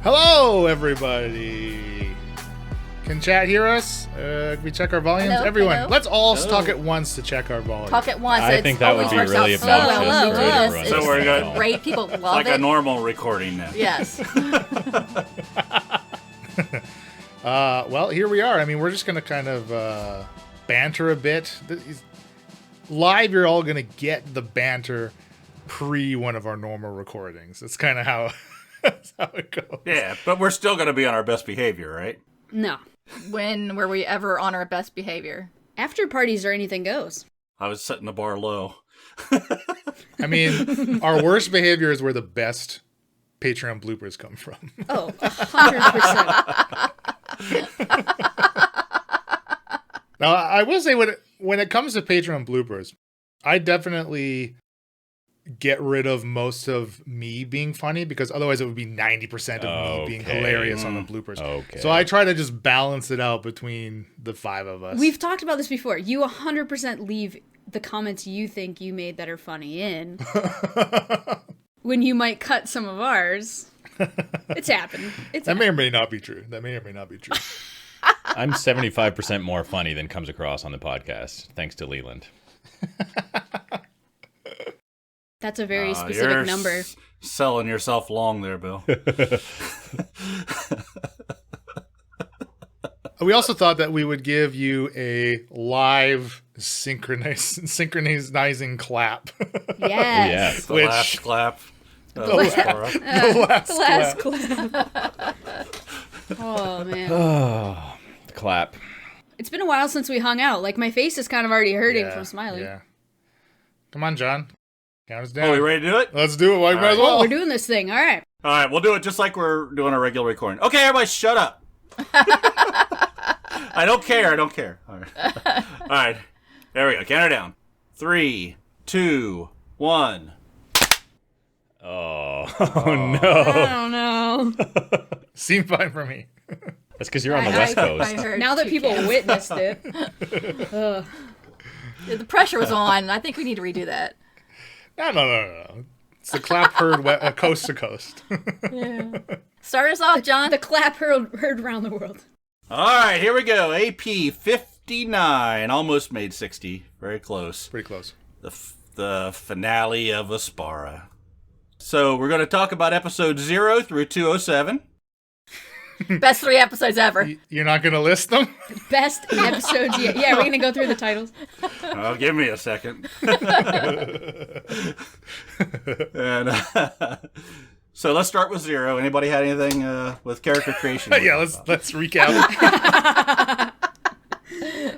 Hello, everybody. Can chat hear us? Can we check our volumes? Hello, Everyone, hello. let's all talk at once to check our volume. Talk at once. I think that would be really obnoxious for everyone. So we're good. It's great. People love Like it. a normal recording now. Yes. Well, here we are. I mean, we're just going to kind of banter a bit. Live, you're all going to get the banter pre one of our normal recordings. That's kind of how, that's how it goes. Yeah, but we're still going to be on our best behavior, right? No. When were we ever on our best behavior? After parties or anything goes. I was setting the bar low. I mean, our worst behavior is where the best Patreon bloopers come from. Oh, 100%. Now, I will say when it comes to Patreon bloopers, I definitely get rid of most of me being funny because otherwise it would be 90% of me being hilarious on the bloopers. Okay. So I try to just balance it out between the five of us. We've talked about this before. You 100% leave the comments you think you made that are funny in. When you might cut some of ours. It's happened. That may or may not be true. That may or may not be true. I'm 75% more funny than comes across on the podcast, thanks to Leland. That's a very specific number. Selling yourself long there, Bill. We also thought that we would give you a live synchronizing clap. Yes. The Which- last clap. last The last clap. clap. Oh, man. Oh, the clap. It's been a while since we hung out. Like, my face is kind of already hurting from smiling. Yeah. Come on, John. Count us down. Oh, we ready to do it? Let's do it. Might as Oh, well. we're doing this thing. All right. All right, we'll do it just like we're doing a regular recording. Okay, everybody, shut up. I don't care. All right. All right. There we go. Count her down. 3, 2, 1. Oh, I no. don't know. Seemed fine for me. That's because you're on the West Coast. Now that people witnessed it. Ugh. The pressure was on. I think we need to redo that. No. It's the clap heard coast to coast. Yeah. Start us off, John. The clap heard around the world. All right, here we go. AP 59. Almost made 60. Very close. Pretty close. The finale of Aspara. So we're going to talk about episodes 0 through 207. Best 3 episodes ever. You're not going to list them? Best episodes yet. Yeah, we're going to go through the titles. Oh, give me a second. And so let's start with 0. Anybody had anything with character creation? Yeah, let's recap.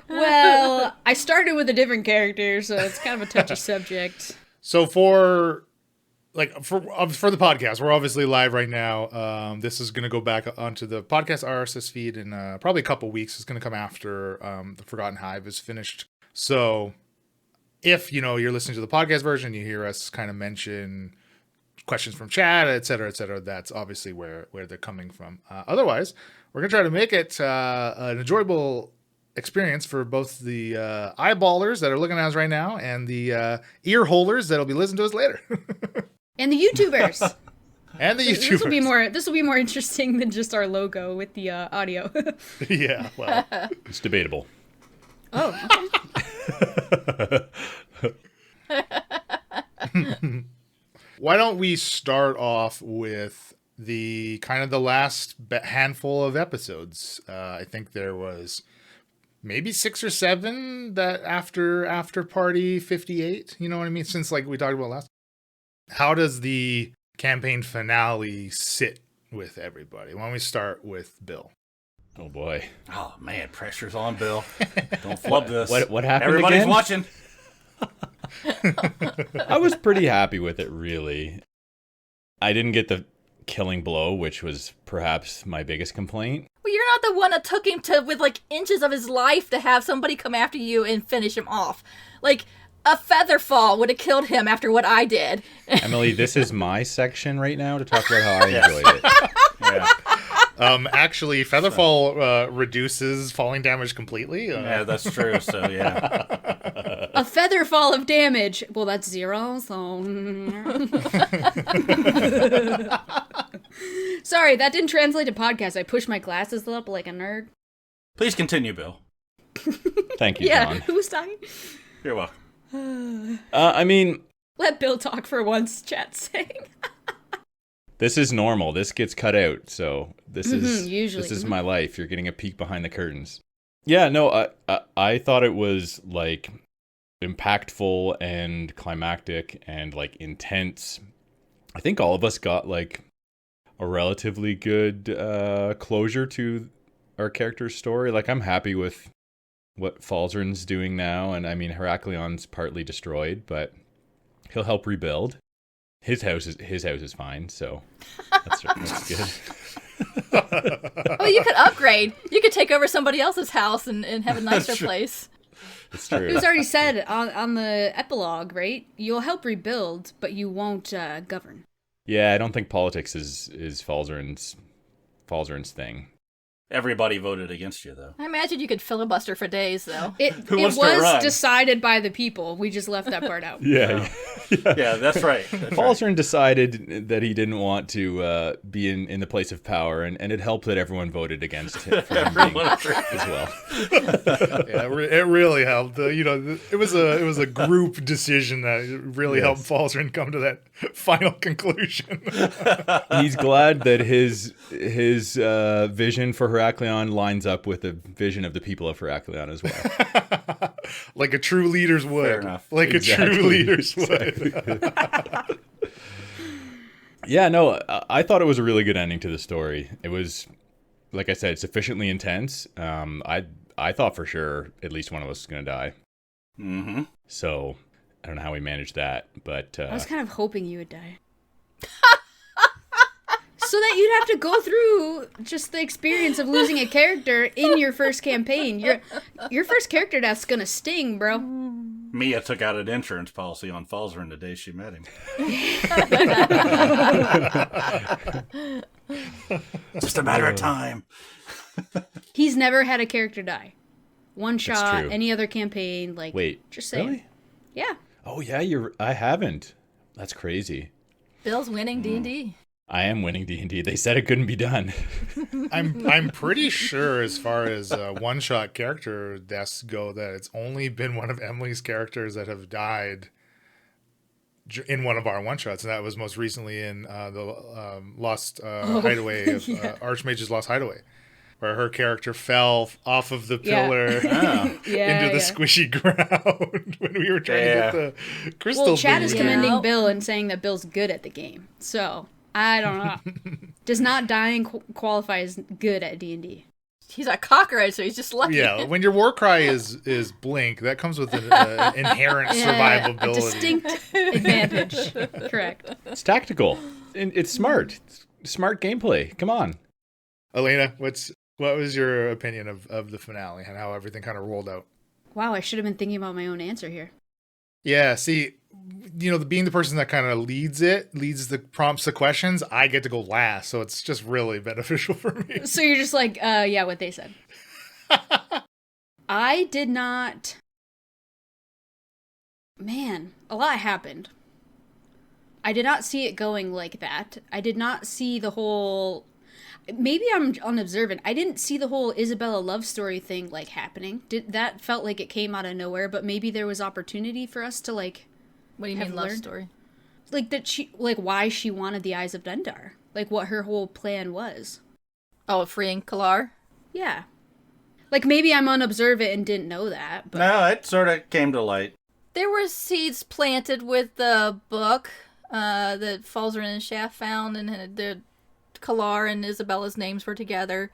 Well, I started with a different character, so it's kind of a touchy subject. So for the podcast, we're obviously live right now. This is going to go back onto the podcast RSS feed in probably a couple weeks. It's going to come after the Forgotten Hive is finished. So if you're listening to the podcast version, you hear us kind of mention questions from chat, et cetera, that's obviously where they're coming from. Otherwise, we're going to try to make it an enjoyable experience for both the eyeballers that are looking at us right now and the ear holders that'll be listening to us later. And the YouTubers. And the YouTubers. This will be more interesting than just our logo with the audio. Yeah, well. It's debatable. Oh. Why don't we start off with the kind of the last handful of episodes? I think there was maybe 6 or 7 that after party 58, you know what I mean? Since like we talked about last. How does the campaign finale sit with everybody? Why don't we start with Bill? Oh, boy. Oh, man, pressure's on, Bill. Don't flub this. What happened Everybody's again? watching. I was pretty happy with it, really. I didn't get the killing blow, which was perhaps my biggest complaint. Well, you're not the one that took him with like inches of his life to have somebody come after you and finish him off. Like, a feather fall would have killed him after what I did. Emily, this is my section right now to talk about how I enjoyed it. Yeah. Actually, Featherfall reduces falling damage completely. Yeah, that's true. So, yeah. A feather fall of damage. Well, that's 0, so... Sorry, that didn't translate to podcast. I pushed my glasses up like a nerd. Please continue, Bill. Thank you, Yeah, John. who's talking? You're welcome. I mean, Let Bill talk for once, chat's saying. this is normal. This gets cut out, so this is usually. this is my life. You're getting a peek behind the curtains. Yeah, no, I thought it was like impactful and climactic and like intense. I think all of us got like a relatively good closure to our character's story. Like, I'm happy with what Falzarin's doing now, and I mean, Herakleon's partly destroyed, but he'll help rebuild. His house is fine, so that's good. Oh, you could upgrade. You could take over somebody else's house and have a nicer place. It's true. It was already said on the epilogue, right? You'll help rebuild, but you won't govern. Yeah, I don't think politics is Falzarin's thing. Everybody voted against you, though. I imagine you could filibuster for days, though. It wants to was run? decided by the people. We just left that part out. Yeah. Yeah, that's right. Falzarin decided that he didn't want to be in the place of power, and it helped that everyone voted against him for him being as well. Yeah, it really helped. It was a group decision that really helped Falzarin come to that final conclusion. He's glad that his vision for Herakleon lines up with the vision of the people of Herakleon as well. Like a true leader's would. Fair enough. Like Exactly. a true leader's would. Yeah, no, I thought it was a really good ending to the story. It was, like I said, sufficiently intense. I thought for sure at least one of us was going to die. Mm-hmm. So I don't know how we managed that, but I was kind of hoping you would die. So that you'd have to go through just the experience of losing a character in your first campaign. Your first character death's gonna sting, bro. Mia took out an insurance policy on Falzarin the day she met him. Just a matter of time. He's never had a character die. One shot, true. any other campaign, like wait, just saying. really? Yeah. Oh yeah, I haven't. That's crazy. Bill's winning D&D. I am winning D&D. They said it couldn't be done. I'm pretty sure, as far as one-shot character deaths go, that it's only been one of Emily's characters that have died in one of our one-shots, and that was most recently in the Lost Hideaway, of, Archmage's Lost Hideaway, where her character fell off of the pillar into the squishy ground when we were trying to get the crystal. Well, Chad is thingy. commending Bill and saying that Bill's good at the game. So I don't know. Does not dying qualify as good at D&D? He's a cockroach, so he's just lucky. Yeah, when your war cry is blink, that comes with an inherent survivability. A distinct advantage. Correct. It's tactical. And it's smart. It's smart gameplay. Come on. Elena, what was your opinion of the finale and how everything kind of rolled out? Wow, I should have been thinking about my own answer here. Yeah, see, being the person that kind of leads the prompts, the questions, I get to go last, so it's just really beneficial for me. So you're just like, yeah, what they said. I did not... Man, a lot happened. I did not see it going like that. I did not see the whole... Maybe I'm unobservant. I didn't see the whole Isabella love story thing, like, happening. That felt like it came out of nowhere, but maybe there was opportunity for us to, like... What do you mean love story? Like, that she... Like, why she wanted the Eyes of Dendar. Like, what her whole plan was. Oh, freeing Kalar? Yeah. Like, maybe I'm unobservant and didn't know that, but... No, it sort of came to light. There were seeds planted with the book that Falzarin and Shaft found, and the Kalar and Isabella's names were together.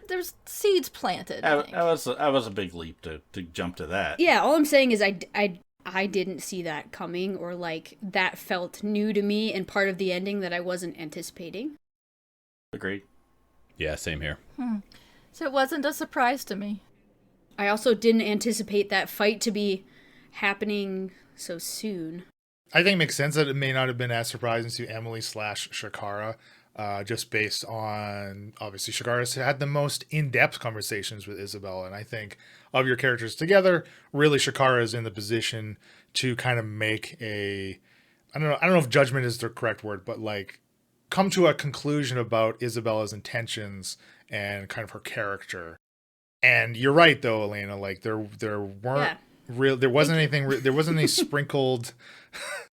There's seeds planted. I think. I was a big leap to jump to that. Yeah, all I'm saying is I didn't see that coming, or, like, that felt new to me and part of the ending that I wasn't anticipating. Agreed. Yeah, same here. So it wasn't a surprise to me. I also didn't anticipate that fight to be happening so soon. I think it makes sense that it may not have been as surprising to Emily / Shakara, just based on, obviously, Shakara's had the most in-depth conversations with Isabella, and I think of your characters together, really Shakara is in the position to kind of make I don't know if judgment is the correct word, but, like, come to a conclusion about Isabella's intentions and kind of her character. And you're right, though, Elena. Like there weren't real. There wasn't anything. There wasn't any sprinkled.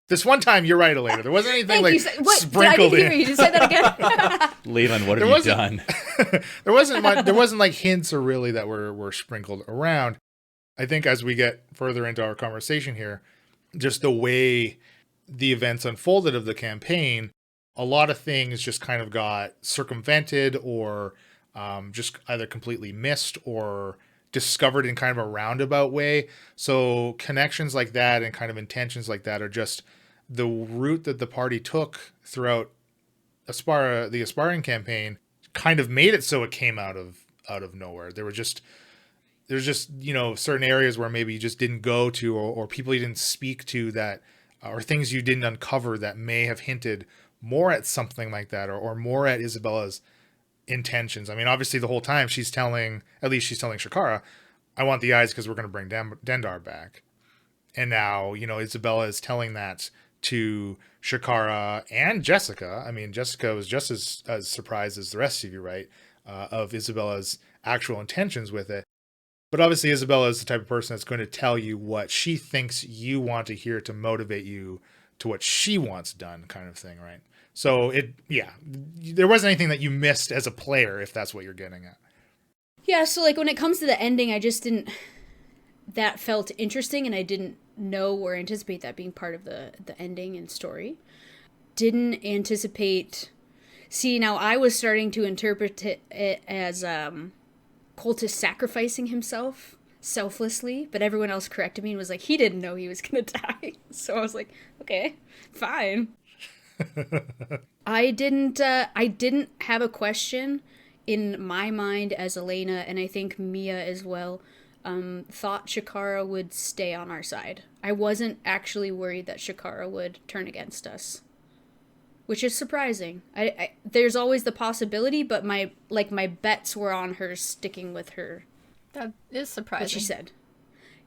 This one time, you're right, Elena. There wasn't anything sprinkled I didn't hear you. Just say that again. Leland, what have you done? There wasn't much, there wasn't like hints or really that were sprinkled around. I think as we get further into our conversation here, just the way the events unfolded of the campaign, a lot of things just kind of got circumvented or just either completely missed or discovered in kind of a roundabout way. So connections like that and kind of intentions like that are just the route that the party took throughout Aspara, the Asparan campaign, kind of made it so it came out of nowhere. There's just, you know, certain areas where maybe you just didn't go to or people you didn't speak to that or things you didn't uncover that may have hinted more at something like that or more at Isabella's intentions. I mean, obviously the whole time she's telling Shakara, I want the eyes because we're going to bring Dendar back. And now, you know, Isabella is telling that to Shakara and Jessica. I mean, Jessica was just as surprised as the rest of you, right? Of Isabella's actual intentions with it. But obviously Isabella is the type of person that's going to tell you what she thinks you want to hear to motivate you to what she wants done, kind of thing, right? So there wasn't anything that you missed as a player, if that's what you're getting at. Yeah, so like when it comes to the ending, I just didn't, that felt interesting and I didn't know or anticipate that being part of the ending and story. Didn't anticipate, now I was starting to interpret it as Cultist sacrificing himself selflessly, but everyone else corrected me and was like, he didn't know he was gonna die. So I was like, okay, fine. I didn't have a question in my mind as Elena, and I think Mia as well, thought Shakara would stay on our side. I wasn't actually worried that Shakara would turn against us, which is surprising. I there's always the possibility, but my bets were on her sticking with her. That is surprising. What she said.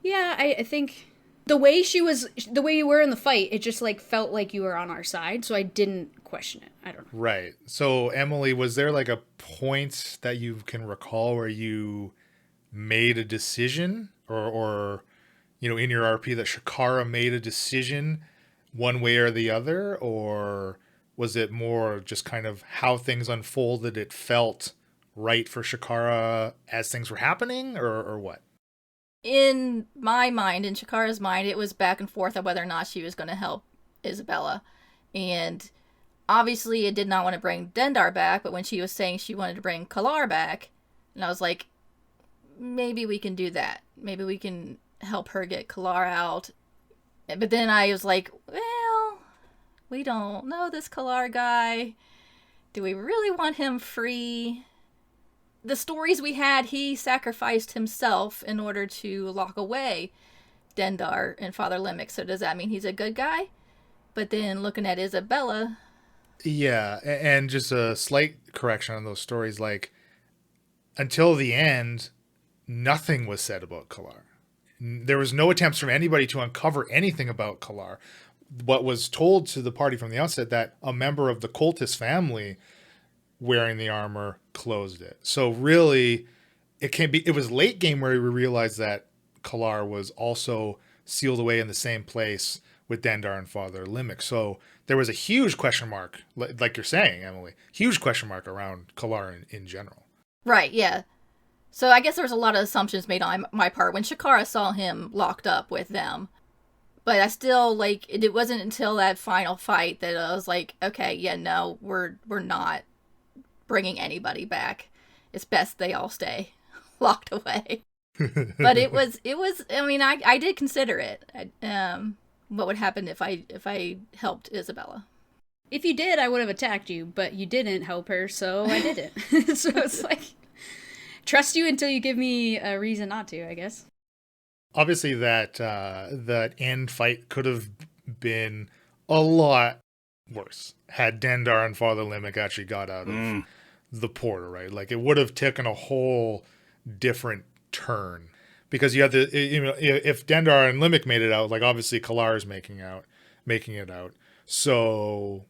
Yeah, I think the way you were in the fight, it just like felt like you were on our side, so I didn't question it. I don't know. Right. So Emily, was there like a point that you can recall where you made a decision or you know, in your RP that Shakara made a decision one way or the other, or was it more just kind of how things unfolded, it felt right for Shakara as things were happening, or what? In my mind, in Shakara's mind, it was back and forth on whether or not she was going to help Isabella. And obviously it did not want to bring Dendar back, but when she was saying she wanted to bring Kalar back, and I was like, maybe we can do that. Maybe we can help her get Kalar out. But then I was like, well, we don't know this Kalar guy. Do we really want him free? The stories we had, he sacrificed himself in order to lock away Dendar and Father Limmick. So does that mean he's a good guy? But then looking at Isabella... Yeah, and just a slight correction on those stories, like, until the end, nothing was said about Kalar. There was no attempts from anybody to uncover anything about Kalar. What was told to the party from the outset that a member of the cultist family wearing the armor closed it. So really, it was late game where we realized that Kalar was also sealed away in the same place with Dendar and Father Limmick. So there was a huge question mark, like you're saying, Emily, huge question mark around Kalar in general. Right, yeah. So I guess there was a lot of assumptions made on my part when Shakara saw him locked up with them. But I still, like, it wasn't until that final fight that I was like, okay, yeah, no, we're not bringing anybody back. It's best they all stay locked away. But it was, I mean, I did consider it. What would happen if I helped Isabella? If you did, I would have attacked you, but you didn't help her, so I didn't. So it's like, trust you until you give me a reason not to, I guess. Obviously, that end fight could have been a lot worse had Dendar and Father Limmick actually got out of the portal, right? Like, it would have taken a whole different turn. Because you have if Dendar and Limmick made it out, like obviously Kalar is making it out. So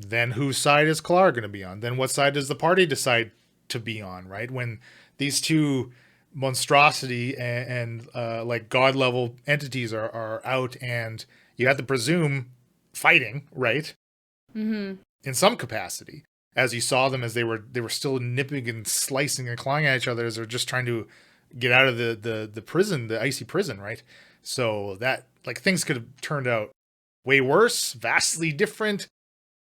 Then whose side is Kalar going to be on? Then what side does the party decide to be on, right? When these two monstrosity and like god level entities are out, and you have to presume fighting, right? Mm-hmm. In some capacity, as you saw them as they were still nipping and slicing and clawing at each other as they're just trying to get out of the prison, the icy prison, right? So that, like, things could have turned out way worse, vastly different.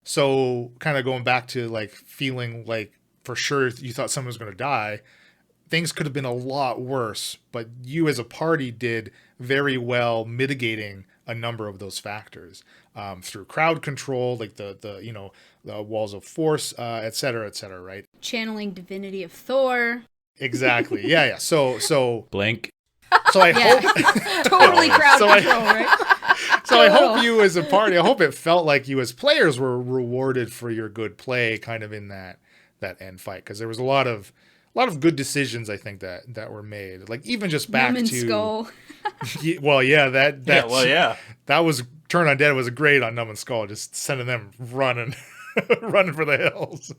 So kind of going back to like feeling like for sure you thought someone was going to die, things could have been a lot worse, but you as a party did very well mitigating a number of those factors through crowd control, like the walls of force, et cetera, right? Channeling divinity of Thor. Exactly. Yeah. So Blank. So I Yeah. hope Totally crowd So control, right? So I hope you as a party, I hope it felt like you as players were rewarded for your good play kind of in that end fight, because there was a lot of good decisions, I think, that were made. Like even just back Human to Skull. well, yeah, Yeah. that was Turn Undead was great on Numb and Skull, just sending them running running for the hills.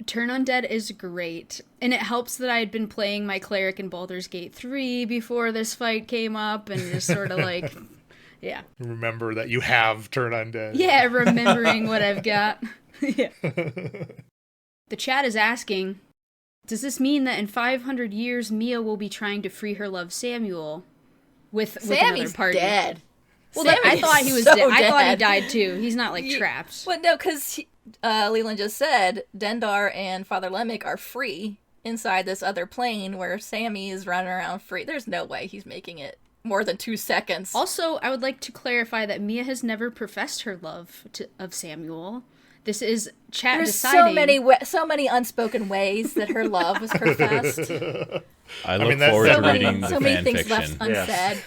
Turn Undead is great. And it helps that I had been playing my cleric in Baldur's Gate 3 before this fight came up, and just sort of like, yeah. Remember that you have Turn Undead. Yeah, remembering what I've got. Yeah. The chat is asking, does this mean that in 500 years Mia will be trying to free her love Samuel with another Sammy's party? dead. Well, Sammy I thought he is was so dead. I thought he dead. died too. He's not like trapped. Well, no, because Leland just said Dendar and Father Lemick are free inside this other plane where Sammy is running around free. There's no way he's making it more than 2 seconds. Also, I would like to clarify that Mia has never professed her love of Samuel. This is chat There's deciding. so many unspoken ways that her love was professed. I look mean, that's forward to so reading the so many fan things left fiction. unsaid.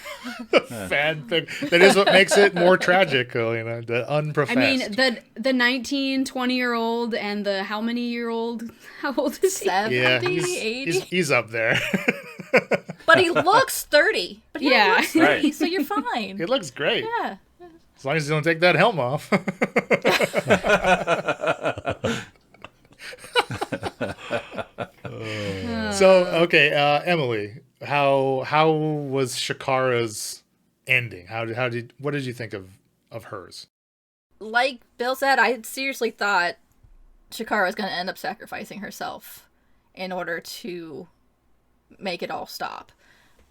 Fanfic. That is what makes it more tragic, the unprofessed. I mean, the 19, 20-year-old and the how many year old? How old is he? 70, yeah, 80. he's up there. But he looks 30. But he Yeah. looks 30, Right. so you're fine. It looks great. Yeah. As long as you don't take that helm off. So, okay, Emily, how was Shakara's ending? What did you think of hers? Like Bill said, I seriously thought Shakara was going to end up sacrificing herself in order to make it all stop.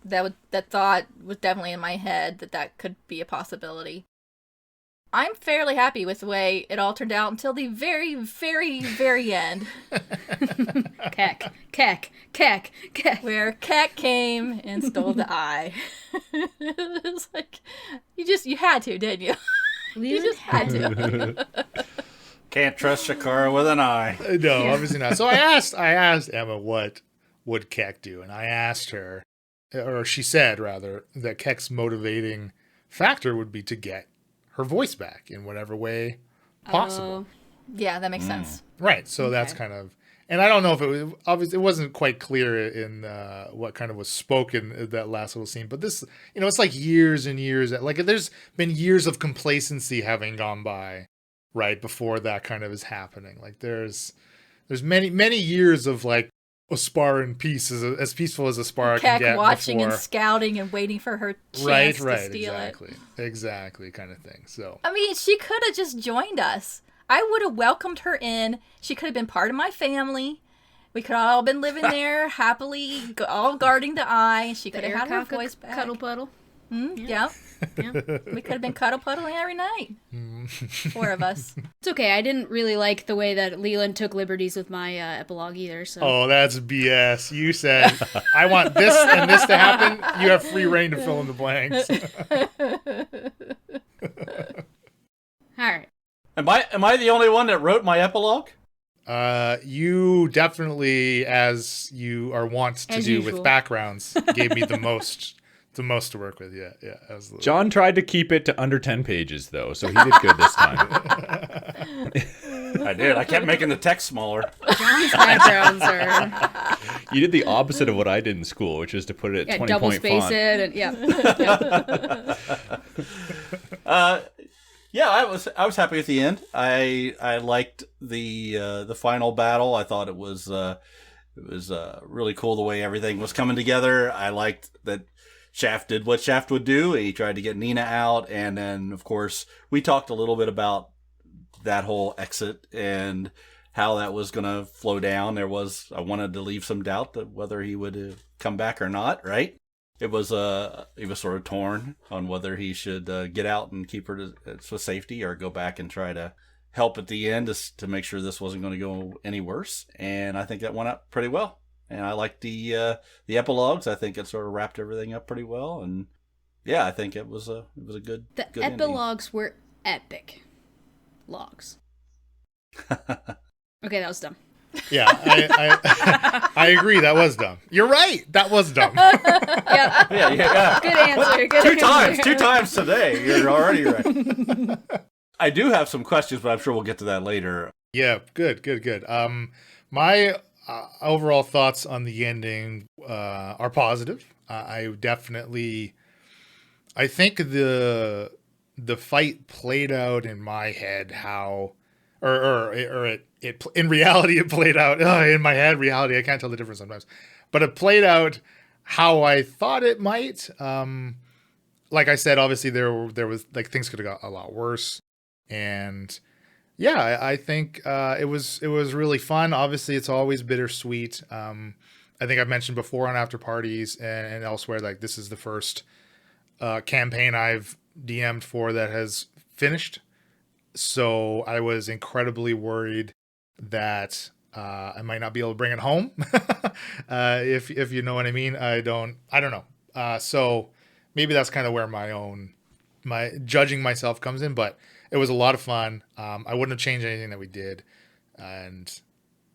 That thought was definitely in my head that could be a possibility. I'm fairly happy with the way it all turned out until the very, very, very end, Keck. where Keck came and stole the eye. It was like, you had to, didn't you? You just had to. Can't trust Shakara with an eye. No, obviously not. So I asked Emma what would Keck do, and I asked her, or she said rather, that Keck's motivating factor would be to get her voice back in whatever way possible. Yeah, that makes sense. Right. So that's kind of, and I don't know if it was obviously, it wasn't quite clear in what kind of was spoken in that last little scene, but this, it's like years and years, like there's been years of complacency having gone by right before that kind of is happening. Like there's many years of like Aspara peace, as peaceful as Aspara can Keck get watching before. and scouting and waiting for her chance to steal exactly kind of thing. So I mean, she could have just joined us. I would have welcomed her in. She could have been part of my family. We could have all been living there happily, all guarding the eye. She could have had her voice back. Cuddle puddle. Yeah. We could have been cuddle puddling every night. 4 of us. It's okay. I didn't really like the way that Leland took liberties with my epilogue either. So. oh, that's BS. You said, I want this and this to happen. You have free reign to fill in the blanks. All right. Am I the only one that wrote my epilogue? You definitely, as you are wont to As do usual. with backgrounds, gave me the most to work with. Yeah, absolutely. John tried to keep it to under 10 pages, though, so he did good this time. I did. I kept making the text smaller. John's backgrounds are You did the opposite of what I did in school, which is to put it at 20 double point space font. it and Yeah, I was happy with the end. I liked the final battle. I thought it was really cool the way everything was coming together. I liked that Shaft did what Shaft would do. He tried to get Nina out, and then of course we talked a little bit about that whole exit and how that was going to flow down. I wanted to leave some doubt that whether he would come back or not. Right? He was sort of torn on whether he should get out and keep her to safety or go back and try to help at the end to make sure this wasn't going to go any worse. And I think that went out pretty well. And I liked the epilogues. I think it sort of wrapped everything up pretty well. And yeah, I think it was a good. The good epilogues were epic logs. Okay, that was dumb. Yeah, I agree. That was dumb. You're right. That was dumb. Yeah. Yeah. Good answer. Good answer. Two times today. You're already right. I do have some questions, but I'm sure we'll get to that later. Yeah, good. My overall thoughts on the ending are positive. I think the fight played out in my head how, or it in reality it played out in my head. Reality, I can't tell the difference sometimes, but it played out how I thought it might. Like I said, obviously there was like things could have got a lot worse, and yeah, I think it was really fun. Obviously, it's always bittersweet. I think I've mentioned before on after parties and elsewhere, like this is the first campaign I've DM'd for that has finished. So I was incredibly worried that I might not be able to bring it home. If you know what I mean. I don't know. So maybe that's kind of where my judging myself comes in, but it was a lot of fun. I wouldn't have changed anything that we did. And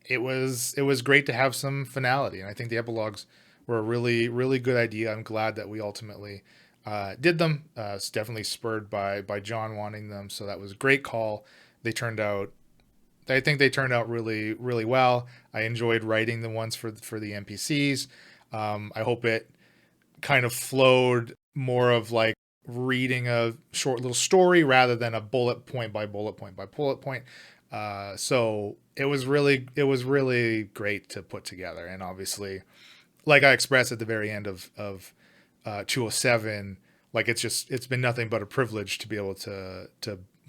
it was great to have some finality. And I think the epilogues were a really, really good idea. I'm glad that we ultimately did them. It's definitely spurred by John wanting them. So that was a great call. I think they turned out really, really well. I enjoyed writing the ones for the NPCs. I hope it kind of flowed more of like reading a short little story rather than a bullet point by bullet point by bullet point. So it was really great to put together. And obviously, like I expressed at the very end of 207, like it's been nothing but a privilege to be able to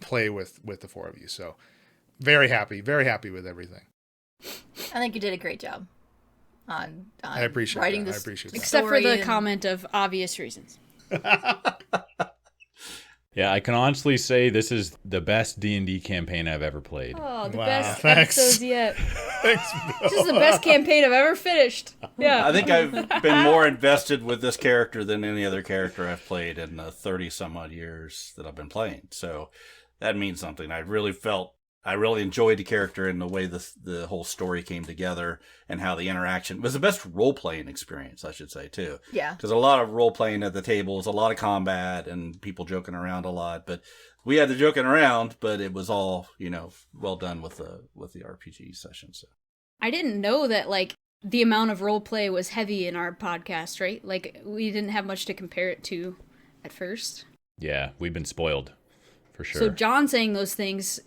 play with the four of you. So very happy with everything. I think you did a great job on I appreciate writing that. this. I appreciate that. Except for the comment of obvious reasons. Yeah, I can honestly say this is the best D&D campaign I've ever played. Oh, the Wow, best thanks. episodes yet. Thanks, This is the best campaign I've ever finished. Yeah. I think I've been more invested with this character than any other character I've played in the 30 some odd years that I've been playing. So that means something. I really enjoyed the character and the way the whole story came together and how the interaction was the best role-playing experience, I should say, too. Yeah. Because a lot of role-playing at the table is a lot of combat and people joking around a lot. But we had the joking around, but it was all, well done with the RPG session. So I didn't know that, like, the amount of role play was heavy in our podcast, right? Like, we didn't have much to compare it to at first. Yeah, we've been spoiled, for sure. So John saying those things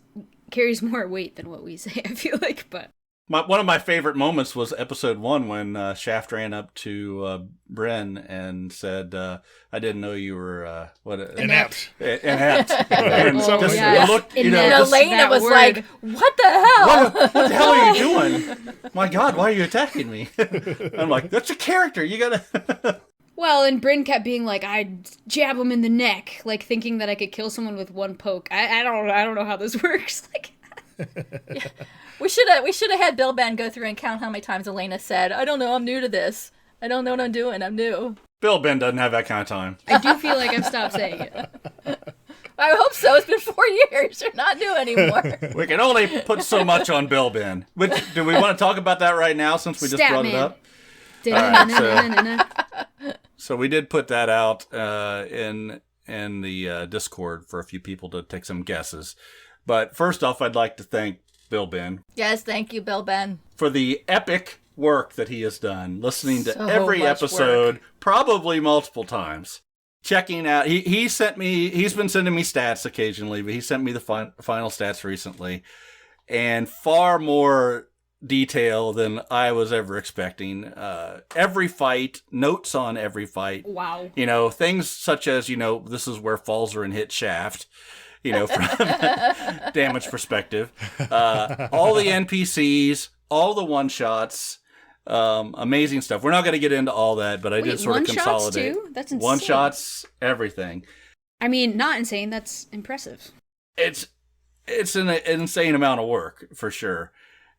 carries more weight than what we say, I feel like, but... one of my favorite moments was episode 1 when Shaft ran up to Bren and said, I didn't know you were, Inept. Inept. And Oh, just yeah. looked, And Just Elena that was word. like, what the hell? what the hell are you doing? My God, why are you attacking me? I'm like, that's your character. You gotta... Well, and Bryn kept being like, I'd jab him in the neck, like thinking that I could kill someone with one poke. I don't know how this works. Like, Yeah. We should have had Bill Ben go through and count how many times Elena said, I don't know, I'm new to this. I don't know what I'm doing, I'm new. Bill Ben doesn't have that kind of time. I do feel like I've stopped saying it. I hope so. It's been 4 years. You're not new anymore. We can only put so much on Bill Ben. Do we want to talk about that right now since we just brought it up? So we did put that out in the Discord for a few people to take some guesses. But first off, I'd like to thank Bill Ben Yes, thank you, Bill Ben. for the epic work that he has done, listening to So every much episode, probably multiple times. checking out. He's been sending me stats occasionally, but he sent me the final stats recently, and far more detail than I was ever expecting. Every fight, notes on every fight. Wow. Things such as, this is where Falzarin hit Shaft, from a damage perspective. All the NPCs, all the one-shots, amazing stuff. We're not going to get into all that, but I did sort of consolidate. Too? That's insane. One-shots, everything. I mean, not insane. That's impressive. It's an insane amount of work, for sure.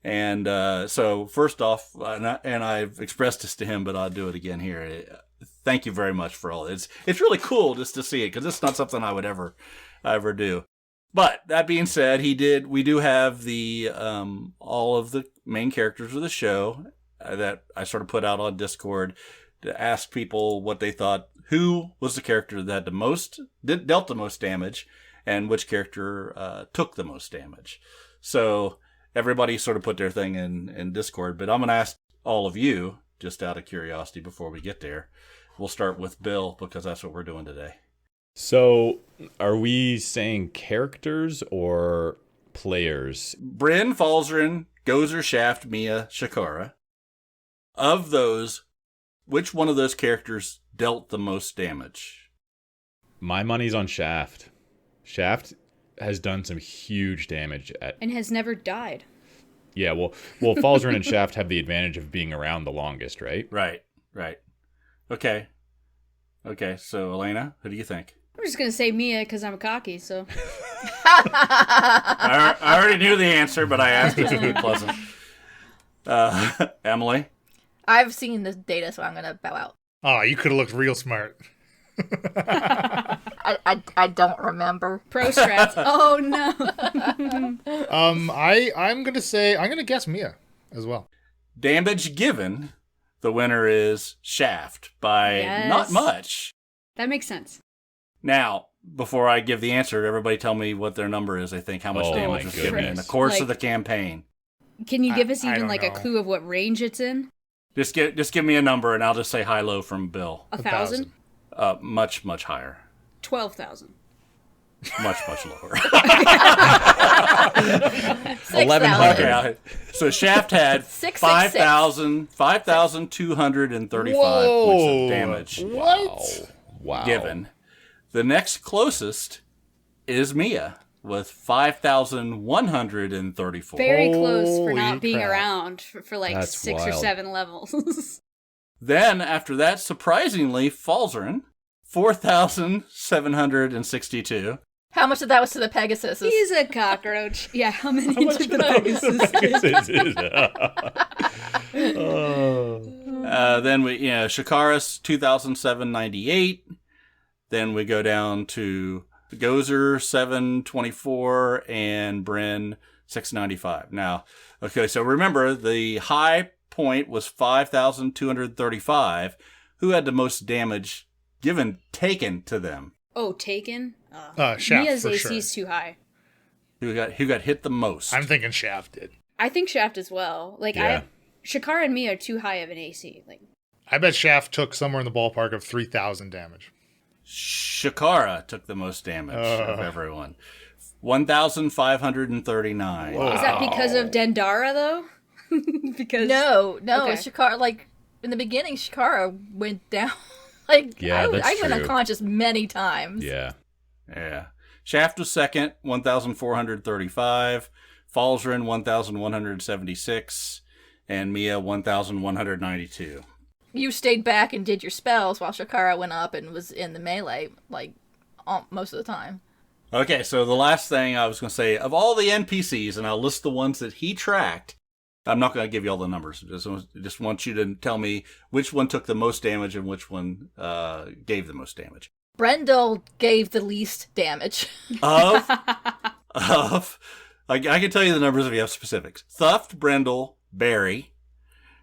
And so, first off, and I've expressed this to him, but I'll do it again here. Thank you very much for all this. It's really cool just to see it, because it's not something I would ever do. But that being said, we do have the all of the main characters of the show that I sort of put out on Discord to ask people what they thought, who was the character that dealt the most damage, and which character took the most damage. So everybody sort of put their thing in Discord, but I'm going to ask all of you, just out of curiosity before we get there. We'll start with Bill, because that's what we're doing today. So, are we saying characters or players? Bryn, Falzarin, Gozer, Shaft, Mia, Shakara. Of those, which one of those characters dealt the most damage? My money's on Shaft. Shaft has done some huge damage and has never died. Yeah, well, Falzarin and Shaft have the advantage of being around the longest, right? Right. Okay, so Elena, who do you think? I'm just going to say Mia because I'm cocky, so. I already knew the answer, but I asked it to be pleasant. Emily? I've seen this data, so I'm going to bow out. Oh, you could have looked real smart. I don't remember. Pro strats. Oh, no. I'm gonna guess Mia as well. Damage given, the winner is Shaft by not much. That makes sense. Now, before I give the answer, everybody tell me what their number is, I think, how much damage was given in the course of the campaign. Can you give us even a clue of what range it's in? Just give me a number, and I'll just say high-low from Bill. 1,000? Much, much higher. 12,000. Much, much lower. 1100. Okay, so Shaft had 5,235 points of damage. Wow. Given. The next closest is Mia with 5,134. Very close for Holy not being crap. around for That's 6 or wild. 7 levels. Then, after that, surprisingly, Falzarin, 4,762. How much of that was to the Pegasus? He's a cockroach. Yeah, how many did the Pegasus? Then Shakara's 2,798. Then we go down to Gozer 724 and Bryn 695. Now, okay, so remember the high point was 5,235. Who had the most damage taken to them? Oh, taken? Shaft Mia's for AC sure. is too high. Who got hit the most? I'm thinking Shaft did. I think Shaft as well. Yeah. Shakara and Mia are too high of an AC. I bet Shaft took somewhere in the ballpark of 3,000 damage. Shakara took the most damage of everyone. 1,539. Whoa. Is that because of Dendara though? Because No, Okay. Shakara, in the beginning, Shakara went down. Yeah, that's I went true. unconscious many times. Yeah. Shaft was second, 1,435. Falzarin, 1,176. And Mia, 1,192. You stayed back and did your spells while Shakara went up and was in the melee, most of the time. Okay, so the last thing I was going to say, of all the NPCs, and I'll list the ones that he tracked, I'm not going to give you all the numbers. Just want you to tell me which one took the most damage and which one gave the most damage. Brendel gave the least damage. I can tell you the numbers if you have specifics. Thuft, Brendel, Barry,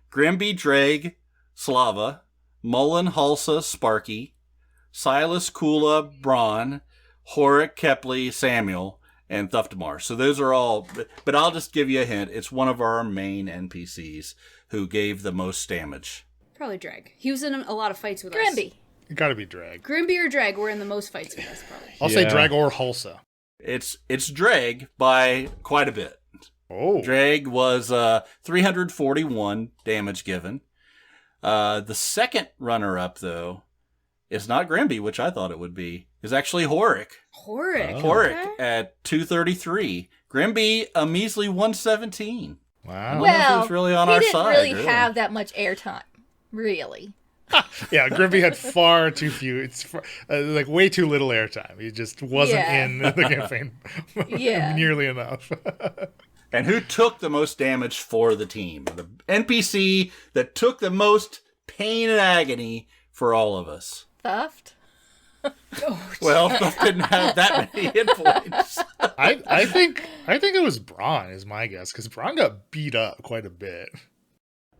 Grimby, Drake, Slava, Mullen, Halsa, Sparky, Silas, Kula, Braun, Horik, Kepley, Samuel, and Thuftmar. So those are all, but I'll just give you a hint. It's one of our main NPCs who gave the most damage. probably Dreg. He was in a lot of fights with us. Grimby. Gotta be Drag. Grimby or Drag were in the most fights with us, probably. I'll say Yeah. Drag or Hulsa. It's Drag by quite a bit. Oh. Drag was 341 damage given. The second runner-up, though, is not Grimby, which I thought it would be. Is actually Horick. Horick. Oh. Horick Okay. at 233. Grimby, a measly 117. I Wow. don't know if he Well, was really on he our didn't side. really have that much airtime. Really. Yeah, Grimby had far too few. It's like way too little airtime. He just wasn't Yeah. in the campaign Yeah. nearly enough. And who took the most damage for the team? The NPC that took the most pain and agony for all of us. Thuft? Well, Thuff didn't have that many hit points. I think it was Braun is my guess because Braun got beat up quite a bit.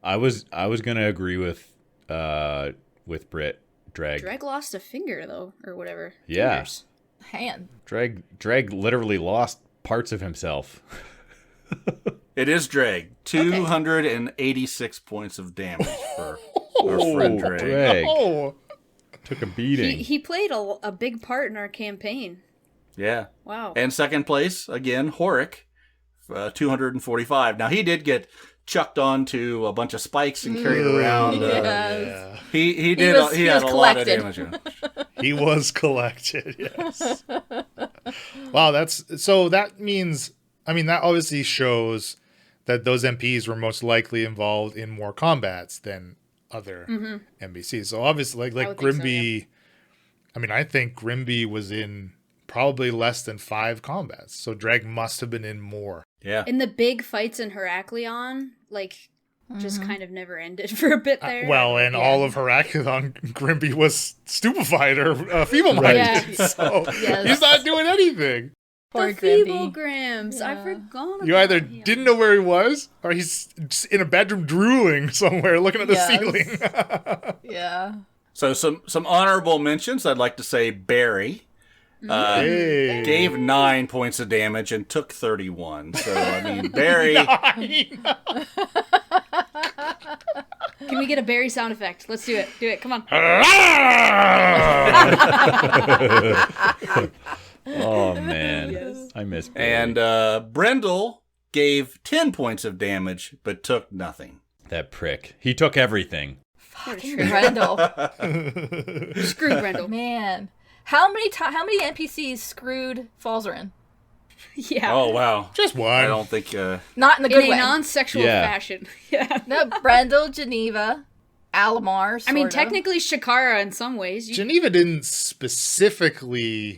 I was gonna agree with Brit. Drag. Drag lost a finger, though, or whatever. Yeah. Fingers. Hand. Drag literally lost parts of himself. It is Drag. 286 points of damage for our friend Drag. Drag Oh, took a beating. He played a big part in our campaign. Yeah. Wow. And second place, again, Horick, 245. Now, he did get chucked onto a bunch of spikes and carried around. Yes. He was had a lot of collected. damage. he was collected. Yes. Wow, that means. I mean, that obviously shows that those MPs were most likely involved in more combats than other NPCs. So obviously, like would think so, Grimby. I mean, I think Grimby was in probably less than 5 combats. So Drag must have been in more. Yeah. In the big fights in Heraklion, like, just kind of never ended for a bit there. Well, and all of Heraklion, Grimby was stupefied or feeble-minded. Yeah. So Yes. he's not doing anything. Poor the Feeble Grimby. Grams. I forgot about You either him. didn't know where he was, or he's just in a bedroom drooling somewhere, looking at the Yes. ceiling. Yeah. So some honorable mentions. I'd like to say Barry. Hey. Gave 9 points of damage and took 31. So, I mean, Barry... Can we get a Barry sound effect? Let's do it. Do it. Come on. Oh man, I miss Barry. And Brendel gave 10 points of damage, but took nothing. That prick. He took everything. Fucking Brendel. Screw Brendel. Man. How many NPCs screwed Falzarin? Yeah. Oh, wow. Just one. I don't think... Not in a In good a way. non-sexual Yeah. fashion. Yeah. No, Brendel, Geneva, Alamar. I mean, sorta. technically Shakara in some ways. Geneva didn't specifically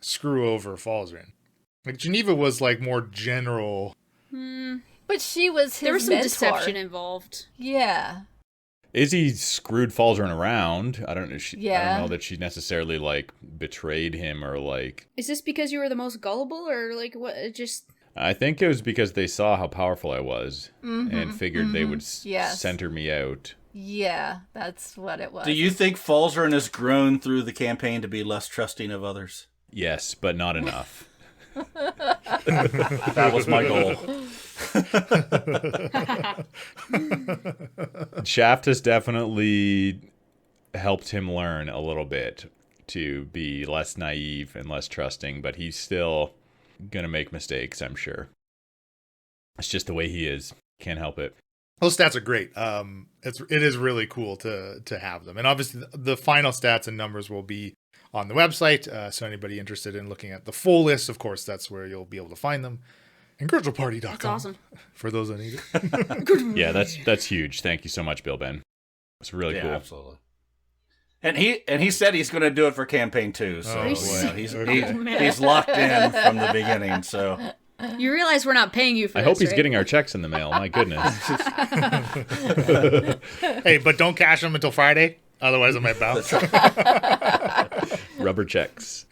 screw over Falzarin. Like, Geneva was, like, more general. But she was his There was some mentor. deception involved. Yeah. Izzy screwed Falzarin around. I don't know. I Yeah. don't know that she necessarily like betrayed him or like. Is this because you were the most gullible, or like what? It just I think it was because they saw how powerful I was and figured they would Yes. center me out. Yeah, that's what it was. Do you think Falzarin has grown through the campaign to be less trusting of others? Yes, but not enough. That was my goal. Shaft has definitely helped him learn a little bit to be less naive and less trusting, but he's still gonna make mistakes, I'm sure. It's just the way he is. Can't help it. Those stats are great. It is really cool to have them. And obviously, the final stats and numbers will be on the website. So anybody interested in looking at the full list, of course, that's where you'll be able to find them. Incorrigible.com. that's awesome. For those that need it. Yeah, that's huge. Thank you so much, Bill Ben. It's really Yeah, cool. absolutely. And he said he's going to do it for campaign 2. So Oh, well, he's okay. he's locked in from the beginning. So You realize we're not paying you for I this, hope he's right? getting our checks in the mail. My goodness. Hey, but don't cash them until Friday. Otherwise, it might bounce. Rubber checks.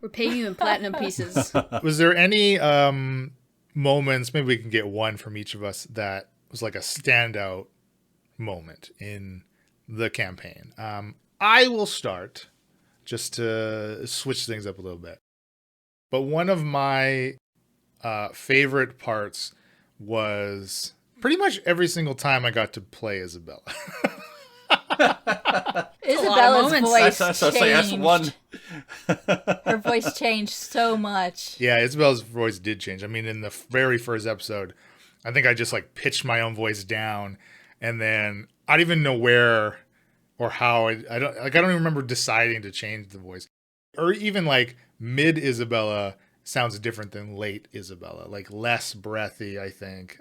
We're paying you in platinum pieces. Was there any moments, maybe we can get one from each of us, that was like a standout moment in the campaign? I will start just to switch things up a little bit. But one of my favorite parts was pretty much every single time I got to play Isabella. Isabella's moments. voice That's changed. one. Her voice changed so much. Yeah, Isabella's voice did change. I mean, in the very first episode, I think I just like pitched my own voice down, and then I don't even know where or how. I don't even remember deciding to change the voice, or even like mid Isabella sounds different than late Isabella, like less breathy. I think.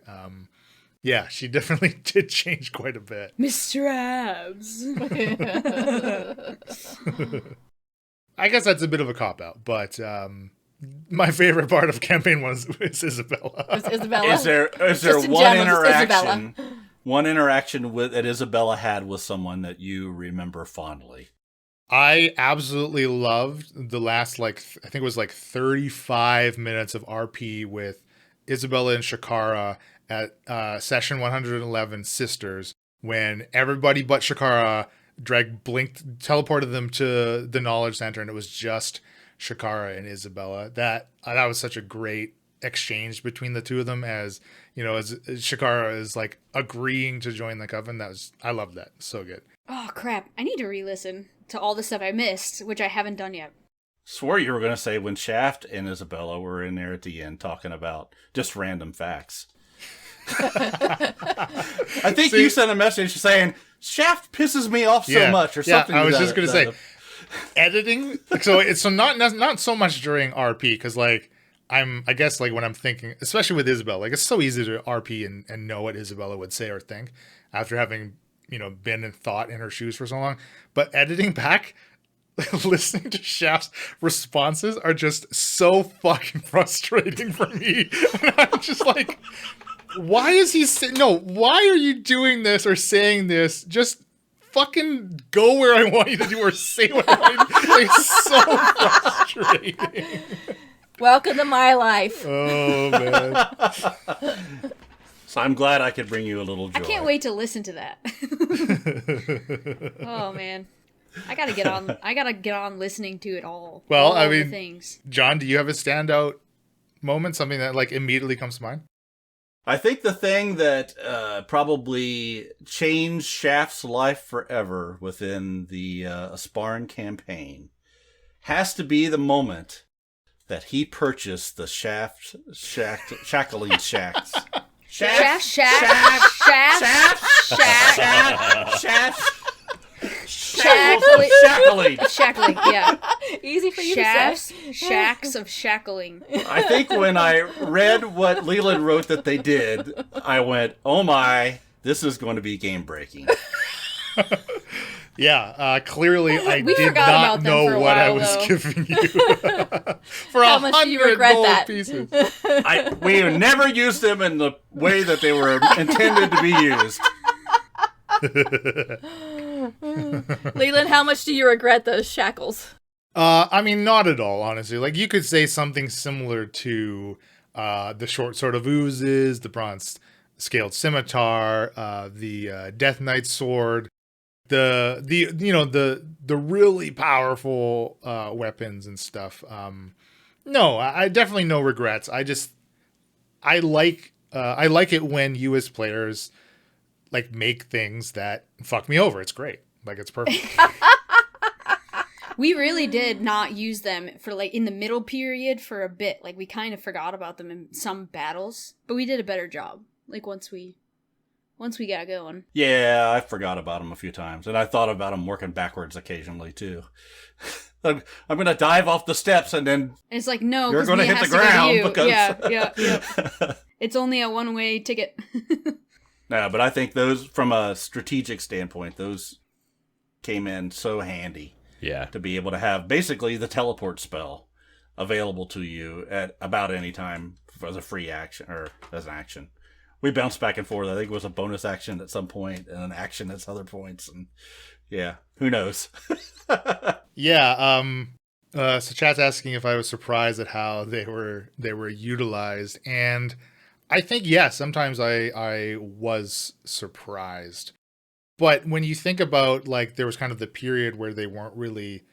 Yeah, she definitely did change quite a bit. Mr. Abs. I guess that's a bit of a cop out, but my favorite part of campaign one is Isabella. It's Isabella. Is there Just in one general, just interaction? One interaction that Isabella had with someone that you remember fondly? I absolutely loved the last, I think it was 35 minutes of RP with Isabella and Shakara at session 111 Sisters, when everybody but Shakara teleported them to the Knowledge Center, and it was just Shakara and Isabella. That was such a great exchange between the two of them, as Shakara is like agreeing to join the coven. I love that. So good. Oh, crap. I need to re-listen to all the stuff I missed, which I haven't done yet. Swore you were going to say when Shaft and Isabella were in there at the end talking about just random facts. I think you sent a message saying Shaft pisses me off so much, or something. Yeah, I was just gonna say, editing. So it's not so much during RP, because I guess when I'm thinking, especially with Isabella, it's so easy to RP and know what Isabella would say or think after having been in thought in her shoes for so long. But editing back, listening to Shaft's responses are just so fucking frustrating for me. And I'm just like, why is he why are you doing this or saying this? Just fucking go where I want you to do, or say what I want you to do. It's so frustrating. Welcome to my life. Oh, man. So I'm glad I could bring you a little joy. I can't wait to listen to that. Oh, man. I gotta get on listening to it all. Well, all I the mean, things. John, do you have a standout moment? Something that immediately comes to mind? I think the thing that probably changed Shaft's life forever within the Asparan campaign has to be the moment that he purchased the shackling shacks. Shaft. Shackling, yeah. Easy for you Shafts, to say. shacks of shackling. I think when I read what Leland wrote that they did, I went, oh my, this is going to be game breaking. Yeah, clearly I We did forgot not about them know for a what I while, was though. giving you. For How much do you 100 regret gold that? pieces. We never used them in the way that they were intended to be used. Leland, how much do you regret those shackles? I mean, not at all, honestly. You could say something similar to the short sword of oozes, the bronze scaled scimitar, the Death Knight sword, the really powerful weapons and stuff. No, I definitely no regrets. I like it when you as players make things that fuck me over. It's great. It's perfect. We really did not use them for in the middle period for a bit. We kind of forgot about them in some battles, but we did a better job. Once we got going. Yeah, I forgot about them a few times, and I thought about them working backwards occasionally too. I'm going to dive off the steps, and then And it's no, you're going to hit has the go to ground you. because Yeah. It's only a one-way ticket. No, but I think those, from a strategic standpoint, those came in so handy. Yeah. To be able to have basically the teleport spell available to you at about any time as a free action or as an action. We bounced back and forth. I think it was a bonus action at some point and an action at other points. And yeah, who knows? Yeah. So chat's asking if I was surprised at how they were utilized, and I think sometimes I was surprised. But when you think about there was kind of the period where they weren't really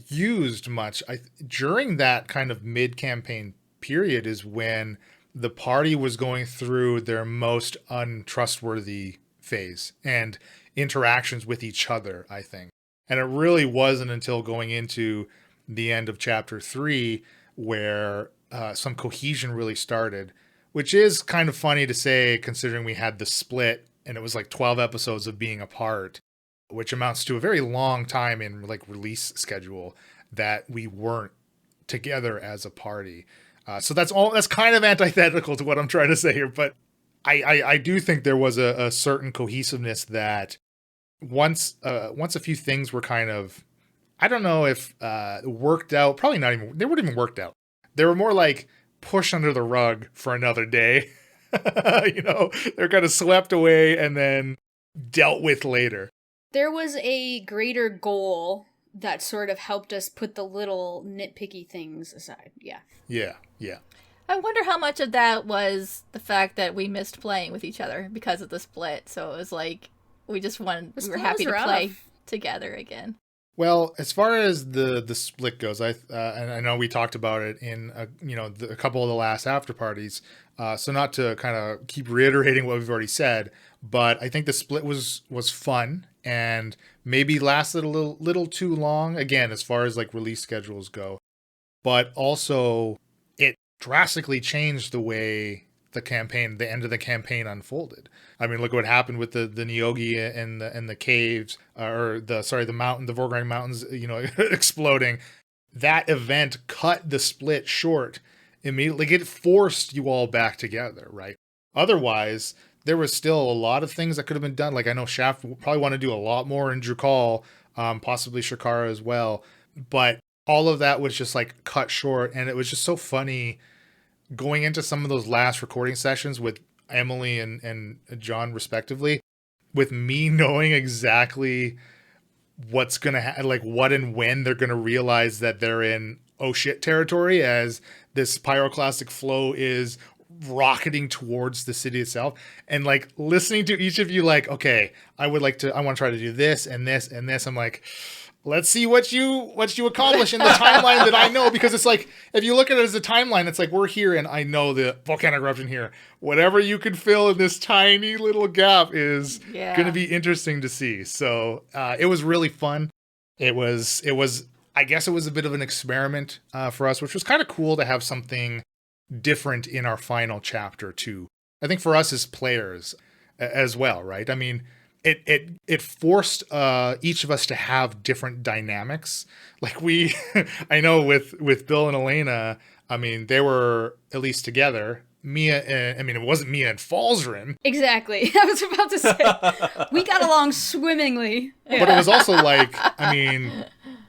used much, during that kind of mid-campaign period is when the party was going through their most untrustworthy phase and interactions with each other, I think. And it really wasn't until going into the end of chapter 3 where some cohesion really started, which is kind of funny to say considering we had the split and it was like 12 episodes of being apart, which amounts to a very long time in like release schedule that we weren't together as a party. So that's kind of antithetical to what I'm trying to say here, but I do think there was a certain cohesiveness that once a few things were kind of, I don't know if worked out, probably not even, they weren't even worked out. They were more like pushed under the rug for another day. They're kind of swept away and then dealt with later. There was a greater goal that sort of helped us put the little nitpicky things aside. Yeah. Yeah. I wonder how much of that was the fact that we missed playing with each other because of the split. So it was like we were happy to play together again. Well, as far as the split goes, and I know we talked about it in a couple of the last after parties. So not to kind of keep reiterating what we've already said, but I think the split was fun and maybe lasted a little too long. Again, as far as like release schedules go, but also it drastically changed the way the end of the campaign unfolded. I mean, look what happened with the Nyogi and the caves, the mountain, the Vorgrang mountains, exploding. That event cut the split short immediately. Like, it forced you all back together, right? Otherwise, there was still a lot of things that could have been done. Like, I know Shaft probably want to do a lot more in Drukal, possibly Shakara as well. But all of that was just like cut short, and it was just so funny going into some of those last recording sessions with Emily and John respectively, with me knowing exactly what's going to like what and when they're going to realize that they're in oh shit territory as this pyroclastic flow is rocketing towards the city itself, and like listening to each of you like, okay, I want to try to do this and this and this. I'm like, let's see what you accomplish in the timeline that I know, because it's like, if you look at it as a timeline, it's like, we're here and I know the volcanic eruption here. Whatever you can fill in this tiny little gap is going to be interesting to see. So it was really fun. It was, I guess it was a bit of an experiment for us, which was kind of cool to have something different in our final chapter too. I think for us as players as well, right? I mean, it forced each of us to have different dynamics. Like I know with Bill and Elena, I mean, they were at least together. It wasn't Mia and Falzarin. Exactly. I was about to say, we got along swimmingly. Yeah. But it was also like, I mean,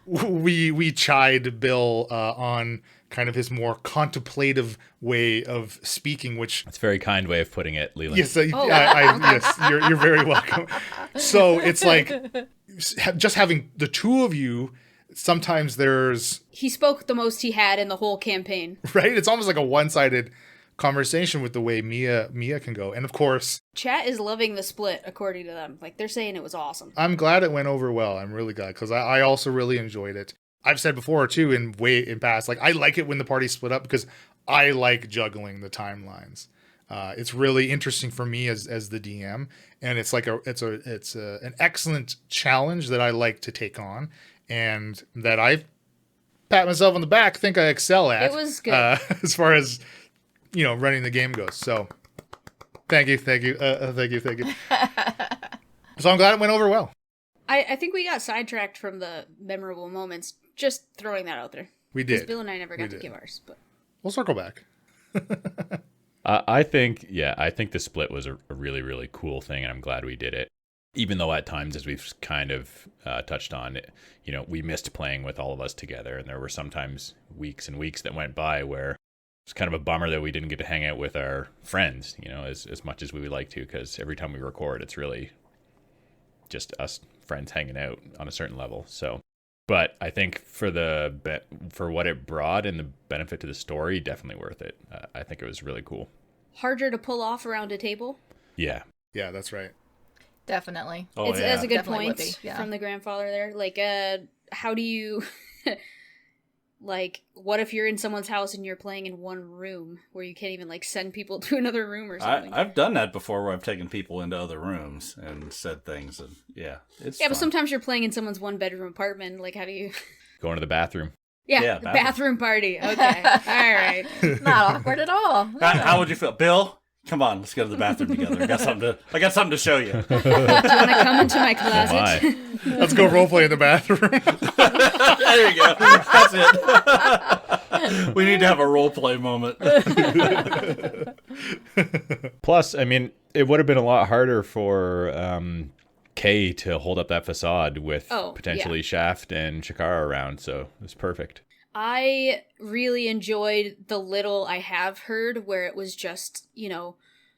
we chide Bill on kind of his more contemplative way of speaking, which... It's a very kind way of putting it, Leland. Yes, yes, you're very welcome. So it's like, just having the two of you, sometimes there's... He spoke the most he had in the whole campaign. Right? It's almost like a one-sided conversation with the way Mia can go. And of course... Chat is loving the split, according to them. Like, they're saying it was awesome. I'm glad it went over well. I'm really glad, because I also really enjoyed it. I've said before too in past, like, I like it when the party split up because I like juggling the timelines. It's really interesting for me as the DM, and it's like an excellent challenge that I like to take on, and that I pat myself on the back, think I excel at. It was good as far as running the game goes. So thank you. So I'm glad it went over well. I think we got sidetracked from the memorable moments. Just throwing that out there. We did. Bill and I never got to give ours, but we'll circle back. I think the split was a really, really cool thing, and I'm glad we did it. Even though at times, as we've kind of touched on, we missed playing with all of us together, and there were sometimes weeks and weeks that went by where it's kind of a bummer that we didn't get to hang out with our friends, as much as we would like to, because every time we record, it's really just us friends hanging out on a certain level. So, but I think for what it brought and the benefit to the story, definitely worth it. I think it was really cool. Harder to pull off around a table? Yeah, that's right. Definitely. That's a good Definitely point from the grandfather there. Like, how do you... Like, what if you're in someone's house and you're playing in one room where you can't even, like, send people to another room or something? I've done that before where I've taken people into other rooms and said things. And it's fun. But sometimes you're playing in someone's one-bedroom apartment. Like, how do you... Going to the bathroom. Yeah, the bathroom party. Okay. All right. Not awkward at all. How would you feel? Bill, come on, let's go to the bathroom together. I got something to show you. Do you want to come into my closet? My. Let's go roleplay in the bathroom. There you go. That's it. We need to have a roleplay moment. Plus, I mean, it would have been a lot harder for Kay to hold up that facade with potentially Shaft and Shakara around, so it was perfect. I really enjoyed the little I have heard where it was just,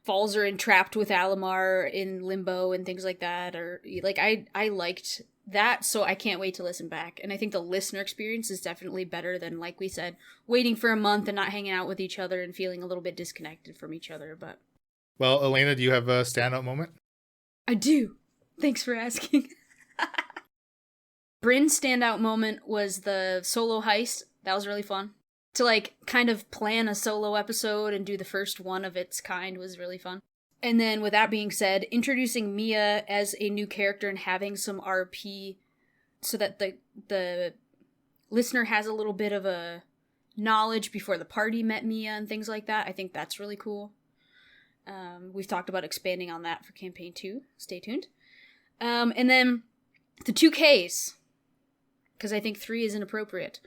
Falls are entrapped with Alamar in limbo and things like that, or like I liked that, so I can't wait to listen back. And I think the listener experience is definitely better than, like we said, waiting for a month and not hanging out with each other and feeling a little bit disconnected from each other. But Well, Elena, do you have a standout moment? I do. Thanks for asking. Bryn's standout moment was the solo heist. That was really fun. To, like, kind of plan a solo episode and do the first one of its kind was really fun. And then, with that being said, introducing Mia as a new character and having some RP so that the listener has a little bit of a knowledge before the party met Mia and things like that, I think that's really cool. We've talked about expanding on that for Campaign 2. Stay tuned. And then, the 2 Ks, because I think 3 is inappropriate.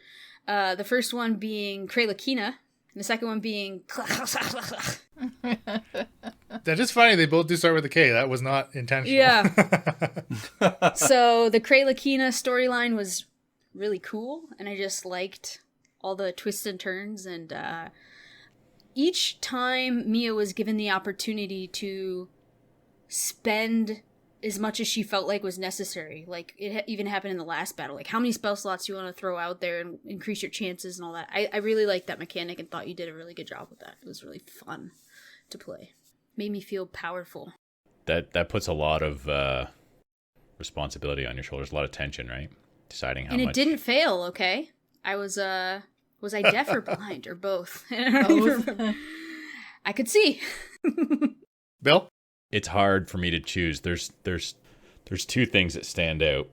The first one being Kralakina, and the second one being... That is funny. They both do start with a K. That was not intentional. Yeah. So the Kralakina storyline was really cool, and I just liked all the twists and turns, and each time Mia was given the opportunity to spend as much as she felt like was necessary. Like, it even happened in the last battle. Like, how many spell slots do you want to throw out there and increase your chances and all that? I really liked that mechanic and thought you did a really good job with that. It was really fun to play. Made me feel powerful. That puts a lot of responsibility on your shoulders, a lot of tension, right? Deciding how much. And it didn't fail, okay? I was I deaf or blind or both? Both. I could see. Bill? It's hard for me to choose. There's 2 things that stand out.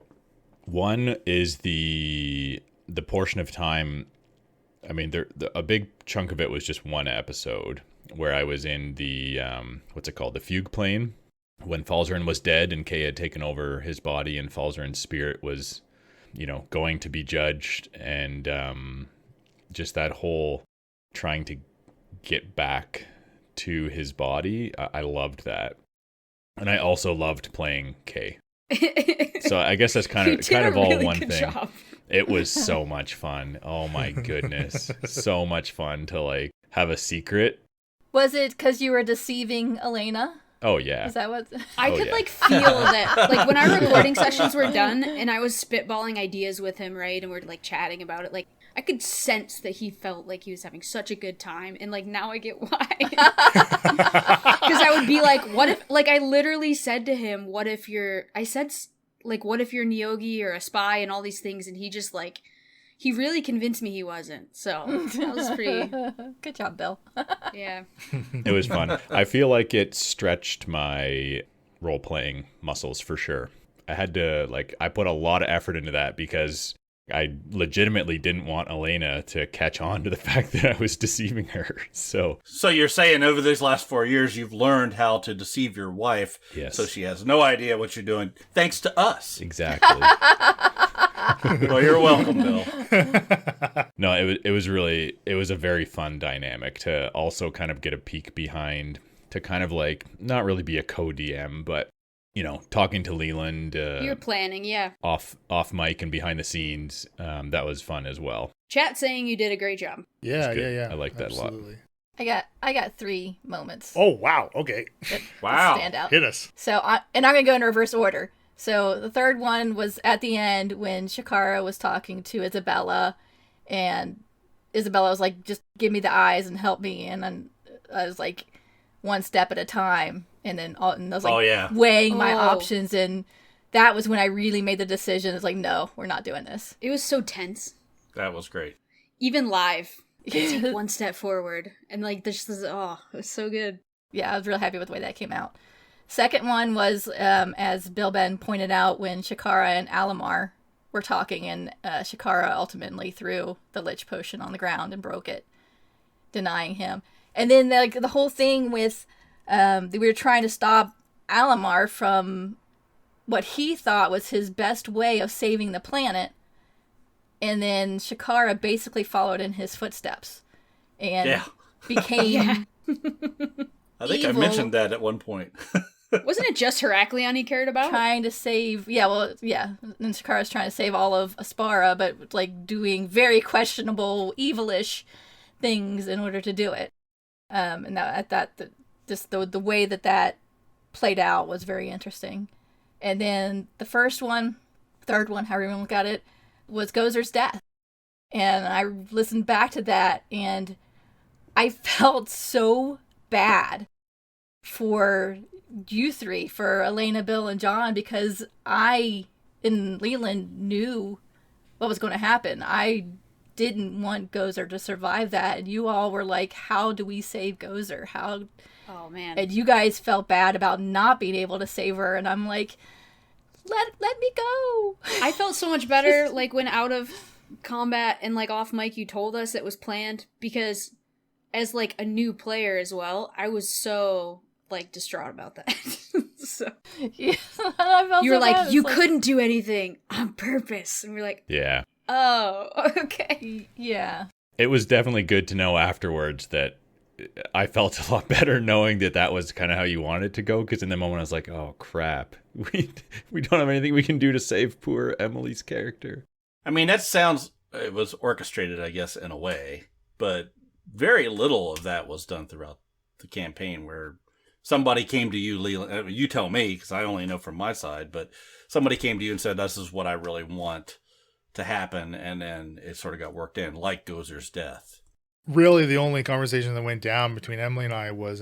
One is the portion of time. I mean, a big chunk of it was just one episode where I was in the what's it called, the fugue plane, when Falzarin was dead and Kay had taken over his body, and Falzarin's spirit was, going to be judged, and just that whole trying to get back to his body. I loved that. And I also loved playing Kay. So I guess that's kind of all really one good thing. job. It was so much fun. Oh my goodness. So much fun to, like, have a secret. Was it because you were deceiving Elena? Oh yeah. Is that what? I Oh, could yeah. like feel that, like when our recording sessions were done and I was spitballing ideas with him, right, and we're like chatting about it, like I could sense that he felt like he was having such a good time, and like now I get why. Because I would be like, what if, like I literally said to him, what if you're Nyogi or a spy and all these things, and he just like, he really convinced me he wasn't. So that was pretty. Good job, Bill. Yeah. It was fun. I feel like it stretched my role-playing muscles for sure. I had to, like, I put a lot of effort into that because I legitimately didn't want Elena to catch on to the fact that I was deceiving her. So you're saying over these last 4 years, you've learned how to deceive your wife, Yes. so she has no idea what you're doing, thanks to us. exactly. Well, you're welcome, Bill. No, it was a very fun dynamic to also kind of get a peek behind, to kind of like not really be a co-DM, but talking to Leland You're planning, yeah. off mic and behind the scenes. That was fun as well. Chat saying you did a great job. Yeah, That's good. yeah. I like that a lot. Absolutely. I got 3 moments. Oh, wow. Okay. that Wow. stand out. Hit us. So, I'm going to go in reverse order. So, the third one was at the end when Shakara was talking to Isabella, and Isabella was like, just give me the eyes and help me. And then I was like, one step at a time. And then I was like, Oh, yeah. weighing my Oh. options. And that was when I really made the decision. It's like, no, we're not doing this. It was so tense. That was great. Even live, they take one step forward, and like this is it was so good. Yeah, I was real happy with the way that came out. Second one was, as Bill Ben pointed out, when Shakara and Alamar were talking, and Shakara ultimately threw the Lich Potion on the ground and broke it, denying him. And then the whole thing with, we were trying to stop Alamar from what he thought was his best way of saving the planet. And then Shakara basically followed in his footsteps and became I think evil. I mentioned that at one point. Wasn't it just Heraklion he cared about? Trying to save, and Shakara's trying to save all of Aspara, but like doing very questionable, evilish things in order to do it. And the way that played out was very interesting. And then the third one, however you look at it, was Gozer's death. And I listened back to that, and I felt so bad for you three, for Elena, Bill, and John, because I, in Leland, knew what was going to happen. I didn't want Gozer to survive that, and you all were like, how do we save Gozer? Oh, man. And you guys felt bad about not being able to save her, and I'm like, let me go. I felt so much better, like, when out of combat and, like, off mic you told us it was planned, because as, like, a new player as well, I was so, like, distraught about that. So yeah, I felt you were so like, bad. you It's couldn't do anything on purpose. And we're like, Yeah. oh, okay. Yeah. It was definitely good to know afterwards that I felt a lot better knowing that was kind of how you wanted it to go, because in the moment I was like, oh crap, we don't have anything we can do to save poor Emily's character. I mean, it was orchestrated, I guess, in a way, but very little of that was done throughout the campaign, where somebody came to you, Leland, you tell me, because I only know from my side, but somebody came to you and said, this is what I really want to happen, and then it sort of got worked in, like Gozer's death. Really, the only conversation that went down between Emily and I was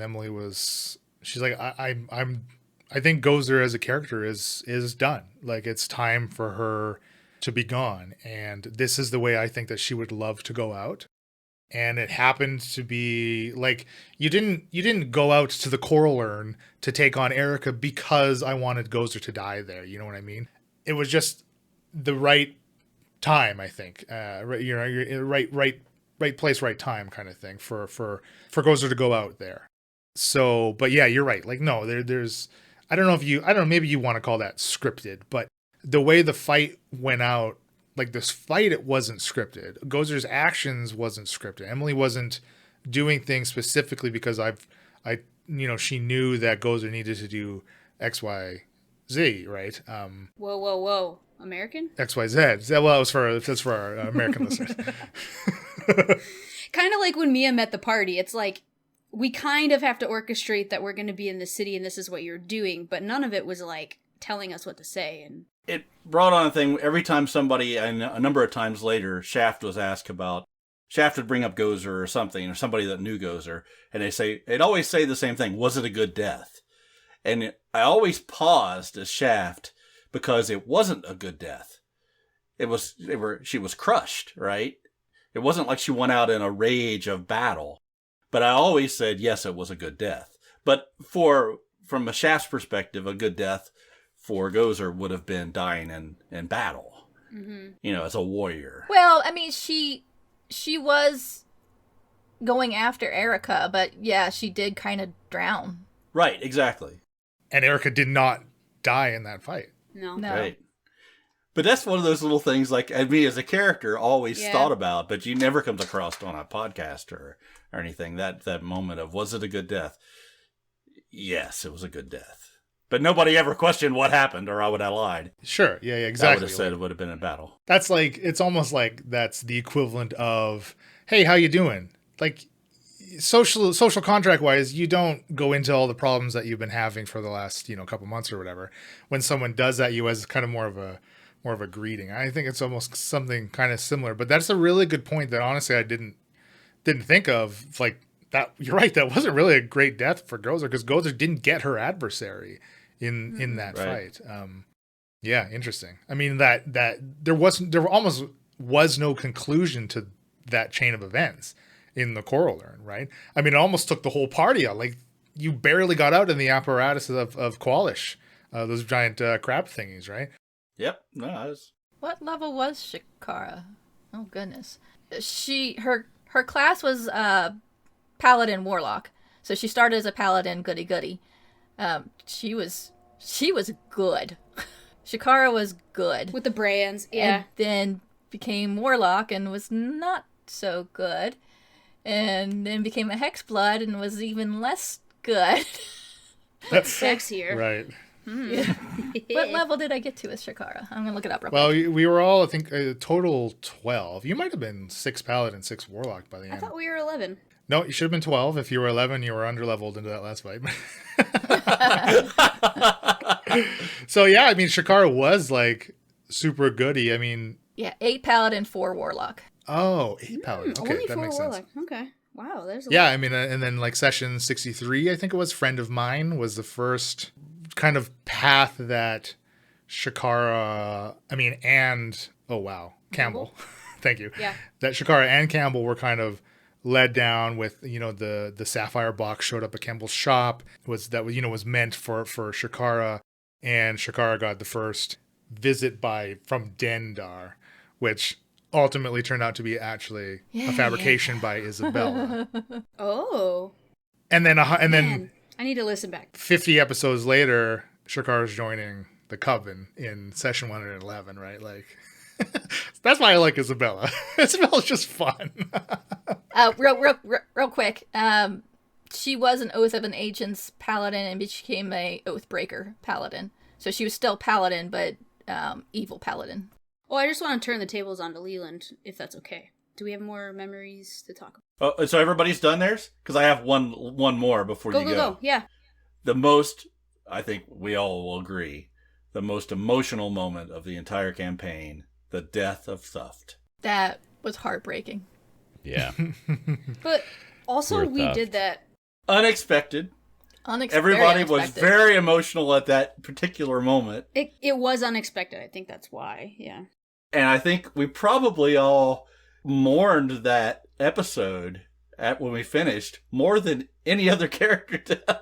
she's like, I think Gozer as a character is done. Like, it's time for her to be gone, and this is the way I think that she would love to go out. And it happened to be like, you didn't go out to the Coral Urn to take on Erica because I wanted Gozer to die there. You know what I mean? It was just the right time, I think. Right place, right time kind of thing for Gozer to go out there. So, but yeah, you're right. Like, no, there's, I don't know, maybe you want to call that scripted, but the way the fight went out, like this fight, it wasn't scripted. Gozer's actions wasn't scripted. Emily wasn't doing things specifically because she knew that Gozer needed to do X, Y, Z, right? Whoa. American? X, Y, Z. Well, that's for our American listeners. Kind of like when Mia met the party. It's like, we kind of have to orchestrate that we're going to be in the city and this is what you're doing, but none of it was like telling us what to say. And it brought on a thing every time somebody, and a number of times later, Shaft was asked about, Shaft would bring up Gozer or something, or somebody that knew Gozer, and they'd always say the same thing, was it a good death? And I always paused as Shaft, because it wasn't a good death. She was crushed, right? It wasn't like she went out in a rage of battle. But I always said, yes, it was a good death. But from a Shaft's perspective, a good death for Gozer would have been dying in battle. Mm-hmm. As a warrior. Well, I mean, she was going after Erica, but yeah, she did kind of drown. Right, exactly. And Erica did not die in that fight. No. Right. But that's one of those little things, like, me as a character always thought about, but you never comes across on a podcast or anything, that moment of, was it a good death? Yes, it was a good death. But nobody ever questioned what happened, or I would have lied. Sure, yeah, exactly. I would have said it would have been a battle. That's like, it's almost like that's the equivalent of, hey, how you doing? Like, social contract wise, you don't go into all the problems that you've been having for the last, couple months or whatever. When someone does that, you as kind of more of a greeting. I think it's almost something kind of similar, but that's a really good point that honestly I didn't think of. Like, that, you're right, that wasn't really a great death for Gozer, because Gozer didn't get her adversary in that fight. Yeah, interesting. I mean, that there almost was no conclusion to that chain of events in the coral urn, right? I mean, it almost took the whole party out. Like, you barely got out in the apparatus of Qualish, those giant crab thingies, right? Yep. No, I was. What level was Shikara? Oh goodness. Her class was Paladin Warlock. So she started as a Paladin goody goody. She was good. Shikara was good. With the brands, yeah. And then became Warlock and was not so good. And then became a Hexblood and was even less good. But sexier. Right. Yeah. What level did I get to with Shikara? I'm gonna look it up real quick. Well, we were all, I think, a total 12. You might have been 6 Paladin, 6 Warlock by the end. I thought we were 11. No, you should have been 12. If you were 11, you were under-leveled into that last fight. So, yeah, I mean, Shikara was, like, super goody. I mean... Yeah, 8 Paladin, 4 Warlock. Oh, 8 Paladin. Okay, only that 4 makes Warlock. sense. Okay. Wow, there's a Yeah, lot. I mean, and then, like, session 63, I think it was, Friend of Mine, was the first kind of path that Shikara... I mean, and... Oh, wow. Campbell. Thank you. Yeah. That Shikara and Campbell were kind of led down with, you know, the sapphire box showed up at Campbell's shop, was meant for Shikara, and Shikara got the first visit from Dendar, which ultimately turned out to be actually a fabrication by Isabella. Oh. And then Man, I need to listen back. 50 episodes later, Shikara's joining the Coven in session 111, right? Like, that's why I like Isabella. Isabella's just fun. Real quick. She was an Oath of an Ancient's Paladin and became a Oathbreaker Paladin. So she was still Paladin, but evil Paladin. Oh, I just want to turn the tables on to Leland, if that's okay. Do we have more memories to talk about? Oh, so everybody's done theirs? Because I have one more before you go. Go. Yeah. The most, I think we all will agree, the most emotional moment of the entire campaign, the death of Thuft. That was heartbreaking. Yeah. But also, Poor we Thuft. did that. Unexpected. Very Everybody was unexpected. very emotional at that particular moment. It was unexpected. I think that's why. Yeah. And I think we probably all mourned that episode when we finished more than any other character death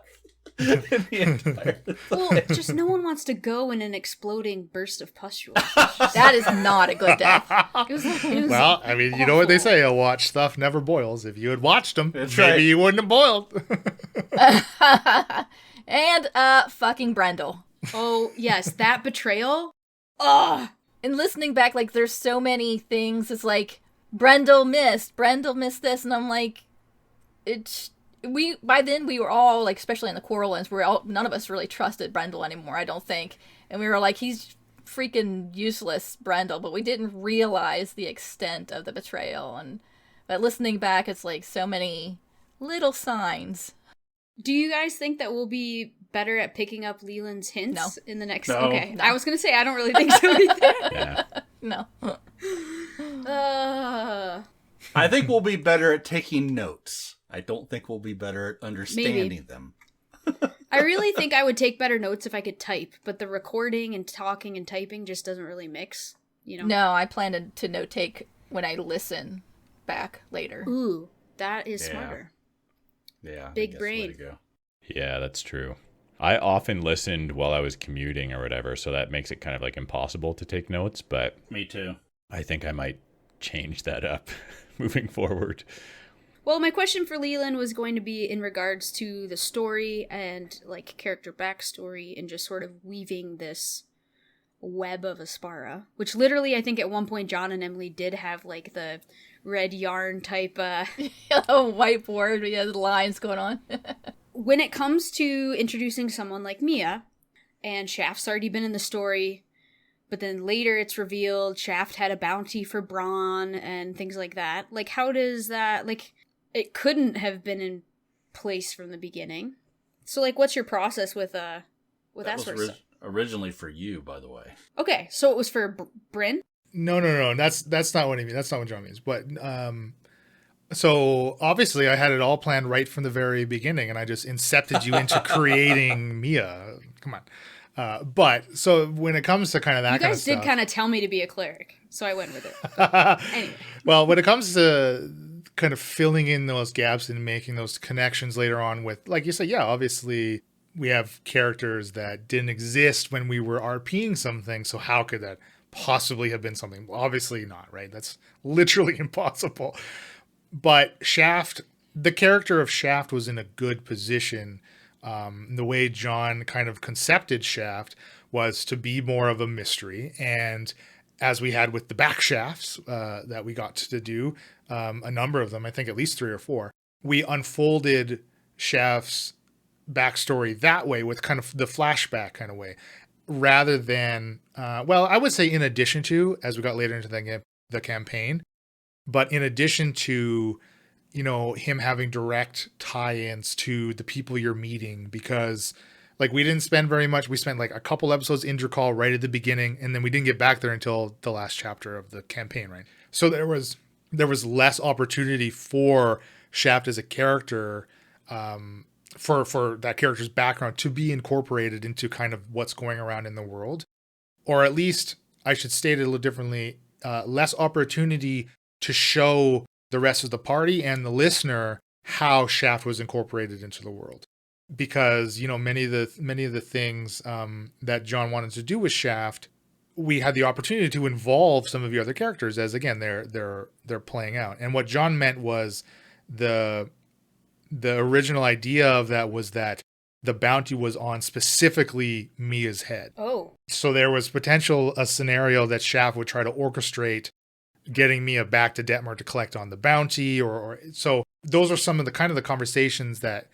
in the entire thing. Well, just no one wants to go in an exploding burst of pustules. That is not a good death. It was Well, I mean, you know what they say, a watch stuff never boils. If you had watched them, That's maybe right. you wouldn't have boiled. And fucking Brendel. Oh, yes, that betrayal. Ugh. And listening back, like, there's so many things. It's like, Brendel missed this, and I'm like, by then we were all, like, especially in the Quarrellands, none of us really trusted Brendel anymore, I don't think. And we were like, he's freaking useless, Brendel, but we didn't realize the extent of the betrayal. But listening back, it's like so many little signs. Do you guys think that we'll be better at picking up Leland's hints No. in the next? No. Okay, No. I was gonna say I don't really think so either. Yeah. No. I think we'll be better at taking notes. I don't think we'll be better at understanding them. I really think I would take better notes if I could type, but the recording and talking and typing just doesn't really mix. You know? No, I plan to note take when I listen back later. Ooh, that is Yeah. smarter. Yeah. I Big think that's the way brain. to go. Yeah, that's true. I often listened while I was commuting or whatever, so that makes it kind of like impossible to take notes, but Me too. I think I might change that up moving forward. Well, my question for Leland was going to be in regards to the story and like character backstory and just sort of weaving this web of Aspara, which literally I think at one point John and Emily did have like the red yarn type Whiteboard, we had lines going on. when it comes to introducing someone like Mia, and Shaft's already been in the story, but then later it's revealed Shaft had a bounty for Braun and things like that. Like, how does that, like, it couldn't have been in place from the beginning. So, like, what's your process with that That sort was of stuff? originally for you, by the way. Okay, so it was for Bryn? No. That's not what I mean. That's not what John means. But so obviously I had it all planned right from the very beginning, and I just incepted you into creating Mia. Come on. But so when it comes to kind of that You kind of guys did stuff, kind of tell me to be a cleric. so I went with it. Anyway. Well, when it comes to kind of filling in those gaps and making those connections later on with, like you said, yeah, obviously we have characters that didn't exist when we were RPing something. So how could that possibly have been something? Well, obviously not, right? That's literally impossible. But Shaft, the character of Shaft was in a good position. The way John kind of concepted Shaft was to be more of a mystery. And as we had with the back shafts that we got to do, a number of them, I think at least 3 or 4, we unfolded Shaft's backstory that way with kind of the flashback kind of way, rather than, well, I would say in addition to, as we got later into the campaign, but in addition to, you know, him having direct tie-ins to the people you're meeting, because like we didn't spend very much. We spent like a couple episodes in Drakal right at the beginning, and then we didn't get back there until the last chapter of the campaign, right? So there was less opportunity for Shaft as a character, for that character's background to be incorporated into kind of what's going around in the world. Or at least I should state it a little differently, less opportunity to show the rest of the party and the listener how Shaft was incorporated into the world. Because, you know, many of the things that John wanted to do with Shaft, we had the opportunity to involve some of the other characters as, again, they're playing out. And what John meant was the original idea of that was that the bounty was on specifically Mia's head. Oh. So there was a scenario that Shaft would try to orchestrate getting Mia back to Detmer to collect on the bounty, or so those are some of the kind of the conversations that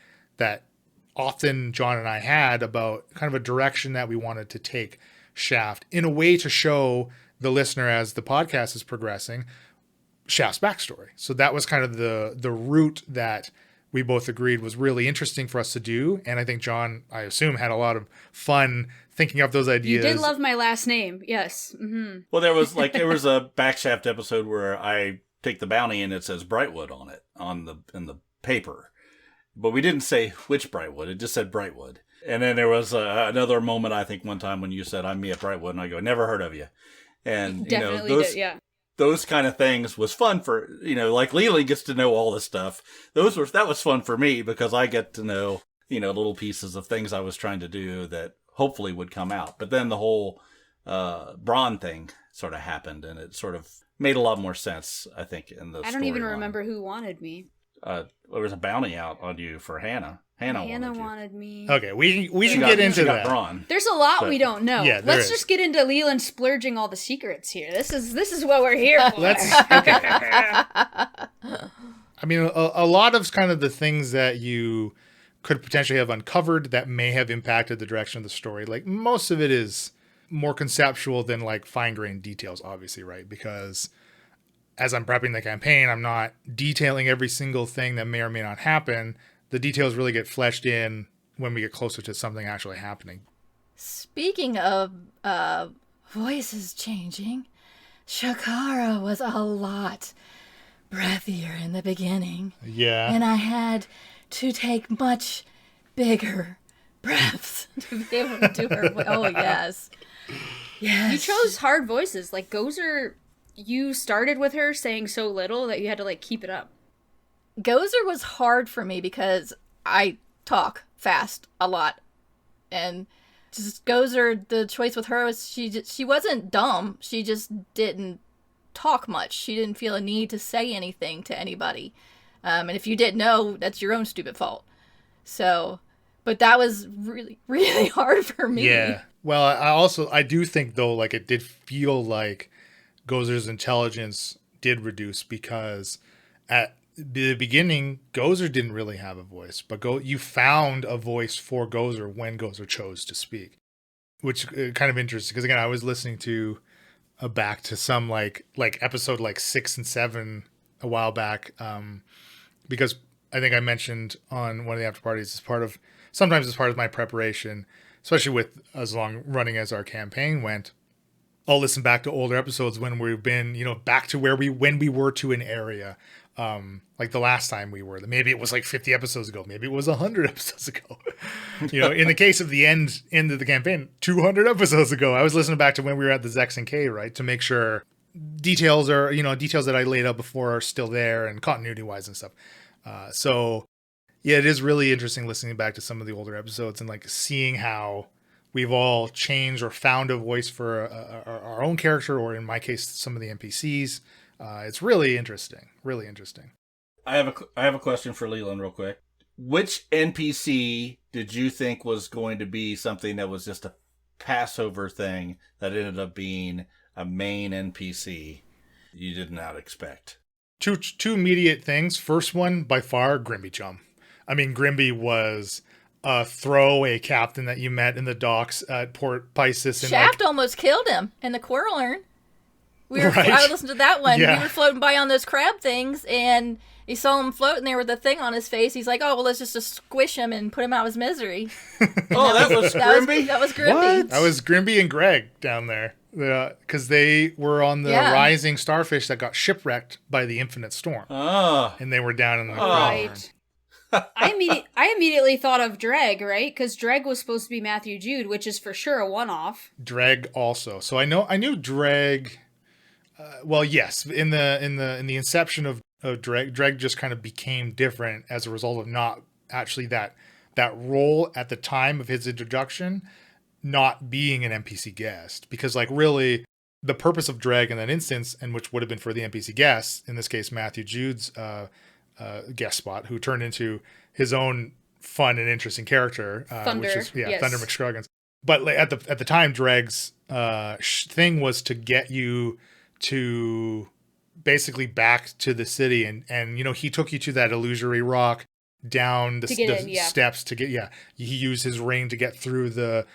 often John and I had about kind of a direction that we wanted to take Shaft in a way to show the listener, as the podcast is progressing, Shaft's backstory. So that was kind of the route that we both agreed was really interesting for us to do. And I think John, I assume, had a lot of fun thinking up those ideas. You did love my last name, yes. Mm-hmm. Well, there was a Backshaft episode where I take the bounty and it says Brightwood on it in the paper, but we didn't say which Brightwood. It just said Brightwood. And then there was another moment, I think, one time when you said, "I'm Mia Brightwood," and I go, "Never heard of you." And Definitely those, did, yeah. Those kind of things was fun for, like Leland gets to know all this stuff. That was fun for me because I get to know, little pieces of things I was trying to do that hopefully would come out. But then the whole Braun thing sort of happened, and it sort of made a lot more sense, I think, in the I don't even remember who wanted me. There was a bounty out on you for Hannah. Hannah wanted me. Okay, we can get into that. Braun. There's a lot we don't know. Yeah, Let's just get into Leland splurging all the secrets here. This is what we're here for. I mean, a lot of kind of the things that you could potentially have uncovered that may have impacted the direction of the story. Like, most of it is more conceptual than like fine-grained details, obviously, right? Because as I'm prepping the campaign, I'm not detailing every single thing that may or may not happen. The details really get fleshed in when we get closer to something actually happening. Speaking of voices changing, Shakara was a lot breathier in the beginning. Yeah. And I had to take much bigger breaths to be able to do her. Oh, yes. Yes. You chose hard voices. Like, Gozer, you started with her saying so little that you had to, like, keep it up. Gozer was hard for me because I talk fast a lot. And just Gozer, the choice with her was she wasn't dumb. She just didn't talk much. She didn't feel a need to say anything to anybody. And if you didn't know, that's your own stupid fault. So, but that was really, really hard for me. Yeah. Well, I do think, though, like, it did feel like Gozer's intelligence did reduce because at the beginning, Gozer didn't really have a voice, but you found a voice for Gozer when Gozer chose to speak, which kind of interesting because, again, I was listening to back to some like episode like 6 and 7 a while back, because I think I mentioned on one of the after parties sometimes as part of my preparation, especially with as long running as our campaign went, I'll listen back to older episodes when we've been, back to when we were to an area. Like the last time we were, maybe it was like 50 episodes ago, maybe it was 100 episodes ago. In the case of the end of the campaign, 200 episodes ago, I was listening back to when we were at the Zex and K, right, to make sure details are, details that I laid out before are still there, and continuity wise and stuff. So yeah, it is really interesting listening back to some of the older episodes and like seeing how we've all changed or found a voice for our own character, or in my case, some of the NPCs. It's really interesting. Really interesting. I have a question for Leland real quick. Which NPC did you think was going to be something that was just a Passover thing that ended up being a main NPC you did not expect? Two immediate things. First one, by far, Grimby Chum. I mean, Grimby was a throwaway captain that you met in the docks at Port Pisces. And Shaft almost killed him in the Quarrel Urn. Right. I listened to that one. Yeah. We were floating by on those crab things, and he saw him floating there with the thing on his face. He's like, "Oh, well, let's just squish him and put him out of his misery." Oh, that was Grimby? That was Grimby. What? That was Grimby and Greg down there. Because they were on the rising starfish that got shipwrecked by the Infinite Storm. Oh. And they were down in the Right. I immediately thought of Dreg, right? Because Dreg was supposed to be Matthew Jude, which is for sure a one-off. Dreg also. So I knew Dreg. Well, yes, in the inception of Dreg just kind of became different as a result of not actually that role at the time of his introduction not being an NPC guest, because like really the purpose of Dreg in that instance, and which would have been for the NPC guest, in this case Matthew Jude's guest spot, who turned into his own fun and interesting character, Thunder, which is yes. Thunder McScruggins. But like, at the time, Dreg's thing was to get you to basically back to the city, and he took you to that illusory rock, down the steps to get he used his ring to get through the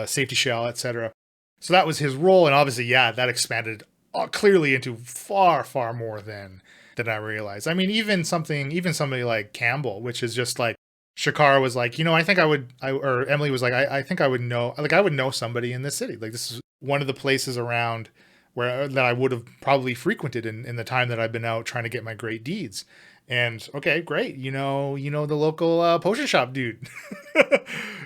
safety shell, etc. So that was his role, and obviously that expanded clearly into far more than I realized. I mean, even somebody like Campbell, which is just like Shakara was like, I think or Emily was like, I think I would know somebody in this city. Like, this is one of the places around that I would have probably frequented in the time that I've been out trying to get my great deeds. And okay, great. The local potion shop dude.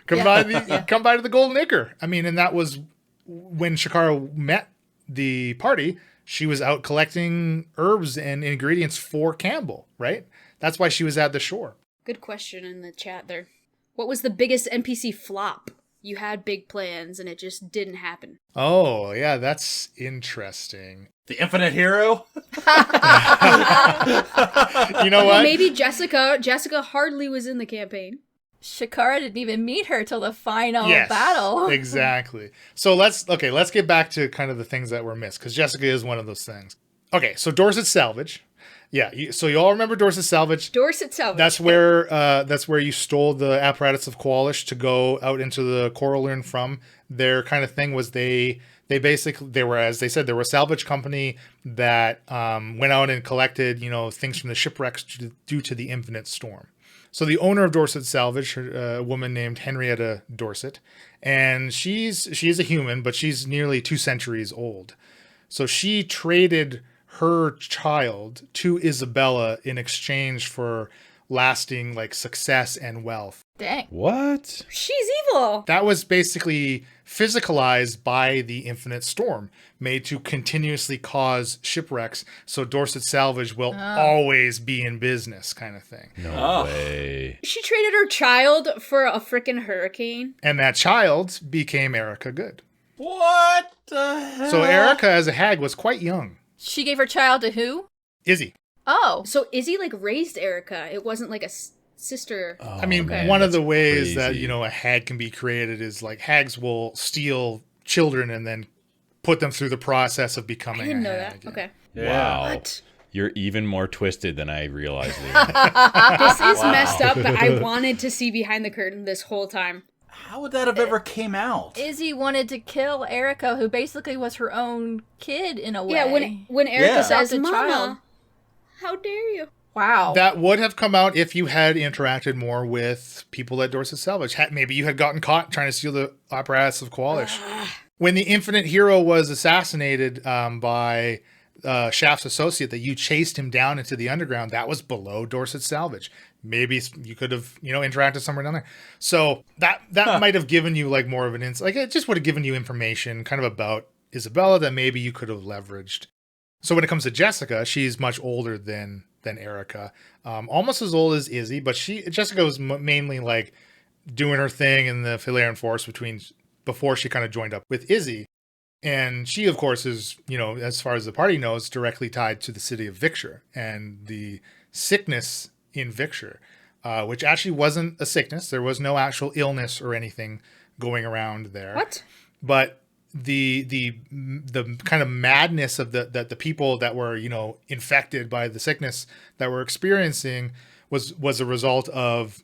Come by to the Golden Acre. I mean, and that was when Shakara met the party. She was out collecting herbs and ingredients for Campbell, right? That's why she was at the shore. Good question in the chat there. What was the biggest NPC flop? You had big plans and it just didn't happen. Oh, yeah, that's interesting. The Infinite Hero? You know what? Maybe Jessica. Jessica hardly was in the campaign. Shakara didn't even meet her till the final Yes, battle. Exactly. So let's get back to kind of the things that were missed, because Jessica is one of those things. Okay, so Dorset Salvage. Yeah, so you all remember Dorset Salvage? Dorset Salvage. That's where you stole the apparatus of Qualish to go out into the Coral Urn from. Their kind of thing was they were, as they said, they were a salvage company that went out and collected, things from the shipwrecks due to the Infinite Storm. So the owner of Dorset Salvage, a woman named Henrietta Dorset, and she is a human, but she's nearly 2 centuries old. So she traded her child to Isabella in exchange for lasting success and wealth. Dang. What? She's evil. That was basically physicalized by the Infinite Storm, made to continuously cause shipwrecks, so Dorset Salvage will always be in business, kind of thing. No way. She traded her child for a frickin' hurricane. And that child became Erica Good. What the hell? So Erica, as a hag, was quite young. She gave her child to who? Izzy. Oh. So Izzy raised Erica. It wasn't like a sister. Oh, I mean, man, one of that's the ways crazy. that, a hag can be created is hags will steal children and then put them through the process of becoming I didn't a know hag. that. Okay. Wow. What? You're even more twisted than I realized. This is messed up, but I wanted to see behind the curtain this whole time. How would that have ever came out? Izzy wanted to kill Erica, who basically was her own kid in a way. Yeah, when Erica Yeah. says, Adopted "Mama, child. how dare you?" Wow. That would have come out if you had interacted more with people at Dorset Salvage. Maybe you had gotten caught trying to steal the apparatus of Qualish. When the Infinite Hero was assassinated by Shaft's associate, that you chased him down into the underground, that was below Dorset Salvage. Maybe you could have, interacted somewhere down there. So that might have given you more of an insight. It just would have given you information kind of about Isabella that maybe you could have leveraged. So when it comes to Jessica, she's much older than Erica, almost as old as Izzy, but Jessica was mainly like doing her thing in the Phaleran Force before she kind of joined up with Izzy. And she, of course, is, as far as the party knows, directly tied to the city of Victor and the sickness in Victor, which actually wasn't a sickness. There was no actual illness or anything going around there. What? But the kind of madness of the people that were, infected by the sickness that were experiencing was a result of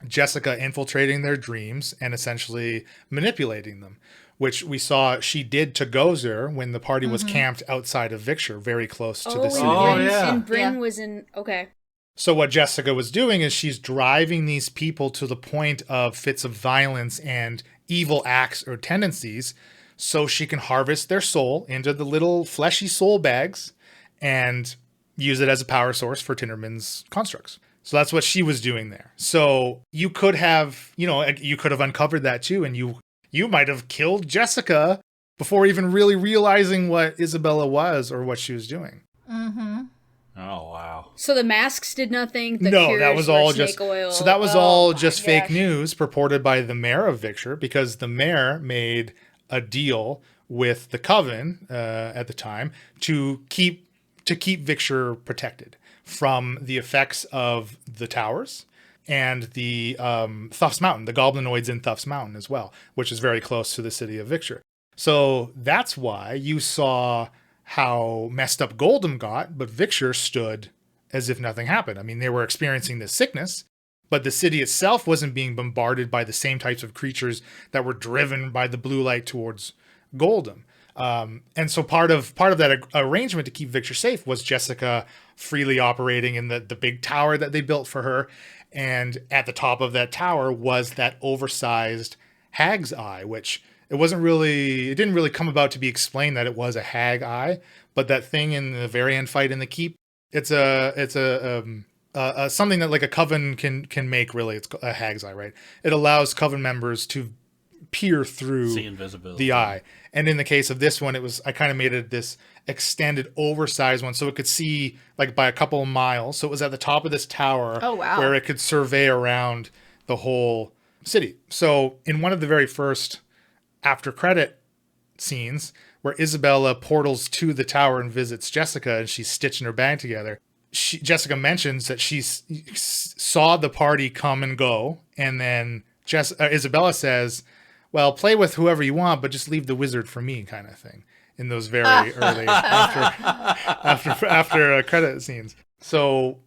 Jessica infiltrating their dreams and essentially manipulating them, which we saw she did to Gozer when the party was camped outside of Victor, very close to the city. And Bryn was in... Okay. So what Jessica was doing is she's driving these people to the point of fits of violence and evil acts or tendencies so she can harvest their soul into the little fleshy soul bags and use it as a power source for Tinderman's constructs. So that's what she was doing there. So you could have, uncovered that too, and you might have killed Jessica before even really realizing what Isabella was or what she was doing. Mm-hmm. Oh, wow. So the masks did nothing? No, that was all just... Oil. So that was all just fake news purported by the mayor of Victor, because the mayor made a deal with the Coven at the time to keep Victor protected from the effects of the towers and the Thuff's Mountain, the goblinoids in Thuff's Mountain as well, which is very close to the city of Victor. So that's why you saw how messed up Goldham got, but Victor stood as if nothing happened. I mean, they were experiencing this sickness, but the city itself wasn't being bombarded by the same types of creatures that were driven by the blue light towards Goldham. And so part of that arrangement to keep Victor safe was Jessica freely operating in the big tower that they built for her. And at the top of that tower was that oversized hag's eye, which it didn't really come about to be explained that it was a hag eye, but that thing in the very end fight in the keep, it's something that like a coven can make. Really, it's a hag's eye, right? It allows coven members to peer through the eye. And in the case of this one, I kind of made it this extended oversized one so it could see like by a couple of miles. So it was at the top of this tower where it could survey around the whole city. So in one of the very first after credit scenes where Isabella portals to the tower and visits Jessica and she's stitching her bag together, Jessica mentions that she saw the party come and go. And then Isabella says, well, play with whoever you want, but just leave the wizard for me, kind of thing, in those very early after credit scenes. So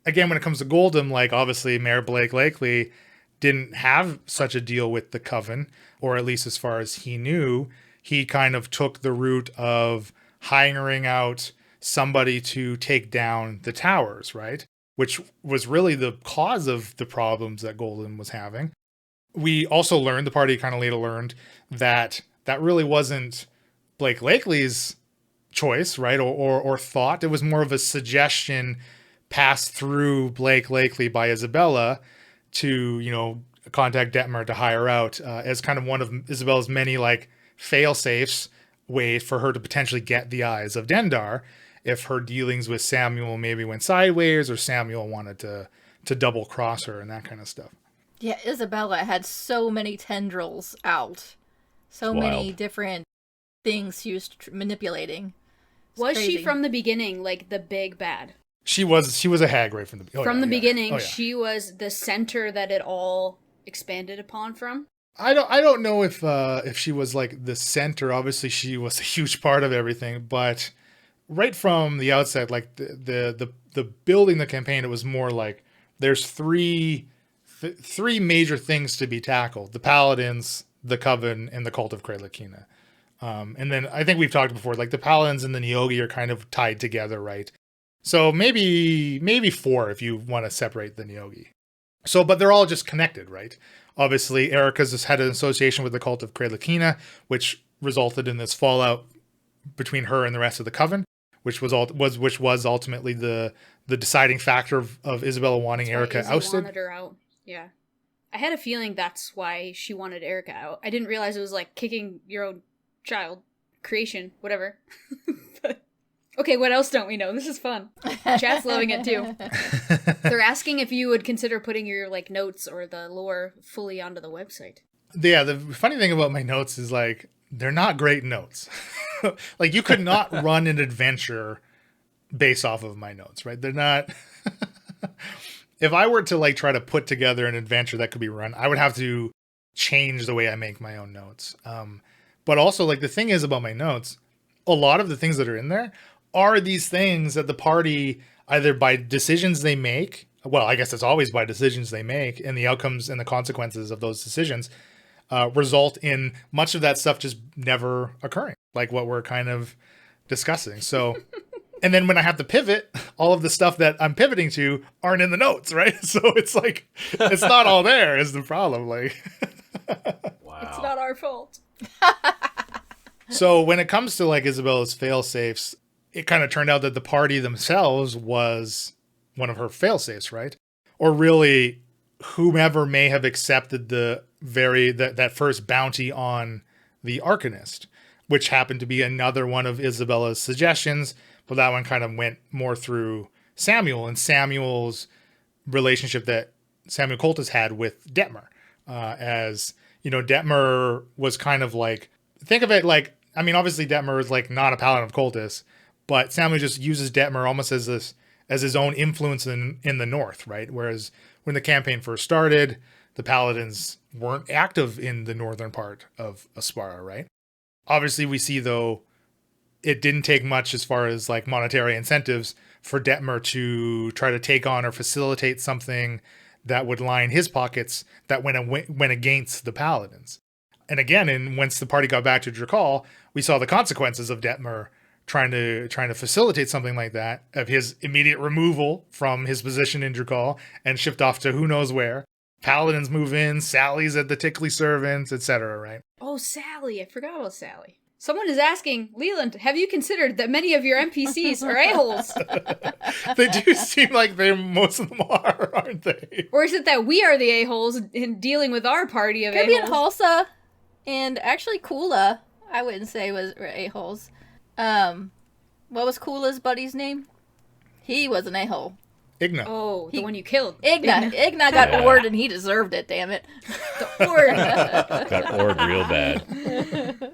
again, when it comes to Goldham, like obviously Mayor Blake Lakely didn't have such a deal with the Coven, or at least as far as he knew, he kind of took the route of hiring out somebody to take down the towers, right? Which was really the cause of the problems that Goldham was having. We also learned, the party kind of later learned, that really wasn't Blake Lakely's choice, right? Or thought. It was more of a suggestion passed through Blake Lakely by Isabella to, contact Detmer to hire out as kind of one of Isabella's many like fail-safes ways for her to potentially get the eyes of Dendar if her dealings with Samuel maybe went sideways or Samuel wanted to double cross her and that kind of stuff. Yeah, Isabella had so many tendrils out. So many different things she was manipulating. Was she from the beginning like the big bad? She was a hag right from the beginning. From the beginning, she was the center that it all expanded upon from? I don't know if she was like the center. Obviously she was a huge part of everything, but right from the outset, like the building the campaign, it was more like there's three major things to be tackled: the Paladins, the Coven, and the Cult of Krelakina. And then I think we've talked before, like the Paladins and the Neogi are kind of tied together, right? So maybe four if you want to separate the Neogi. So, but they're all just connected, right? Obviously, Erica's had an association with the Cult of Krelakina, which resulted in this fallout between her and the rest of the Coven, which was ultimately the deciding factor of Isabella wanting Erica ousted. Wanted her out. Yeah. I had a feeling that's why she wanted Erica out. I didn't realize it was like kicking your own child. creation, whatever. But, okay, what else don't we know? This is fun. Chat's loving it too. They're asking if you would consider putting your like notes or the lore fully onto the website. Yeah, the funny thing about my notes is like they're not great notes. Like you could not run an adventure based off of my notes, right? They're not. If I were to like try to put together an adventure that could be run, I would have to change the way I make my own notes. But also, like the thing is about my notes, a lot of the things that are in there are these things that the party either by decisions they make. Well, I guess it's always by decisions they make, and the outcomes and the consequences of those decisions result in much of that stuff just never occurring, like what we're kind of discussing. So. And then when I have to pivot, all of the stuff that I'm pivoting to aren't in the notes, right? So it's like, it's not all there is the problem. Like, Wow. It's not our fault. so when it comes to like Isabella's fail safes, it kind of turned out that the party themselves was one of her fail safes, right? Or really whomever may have accepted that first bounty on the Arcanist, which happened to be another one of Isabella's suggestions. But that one kind of went more through Samuel and Samuel's relationship that Samuel Coltis had with Detmer. As, you know, Detmer was kind of like, think of it like, I mean, obviously Detmer is like not a paladin of Coltis, but Samuel just uses Detmer almost as his own influence in the north, right? Whereas when the campaign first started, the paladins weren't active in the northern part of Aspara, right? Obviously we see though, it didn't take much as far as like monetary incentives for Detmer to try to take on or facilitate something that would line his pockets that went against the paladins. And again, once the party got back to Drakal, we saw the consequences of Detmer trying to facilitate something like that, of his immediate removal from his position in Drakal and shipped off to who knows where. Paladins move in, Sally's at the Tickly Servants, etc., right? Oh, Sally. I forgot about Sally. Someone is asking, Leland, have you considered that many of your NPCs are a-holes? They do seem like most of them are, aren't they? Or is it that we are the a-holes in dealing with our party of Could be in a-holes? Halsa, and actually Kula, I wouldn't say were a-holes. What was Kula's buddy's name? He was an a-hole. Igna. Oh, the one you killed. Igna got ored and he deserved it, damn it. The ord. Got ored real bad.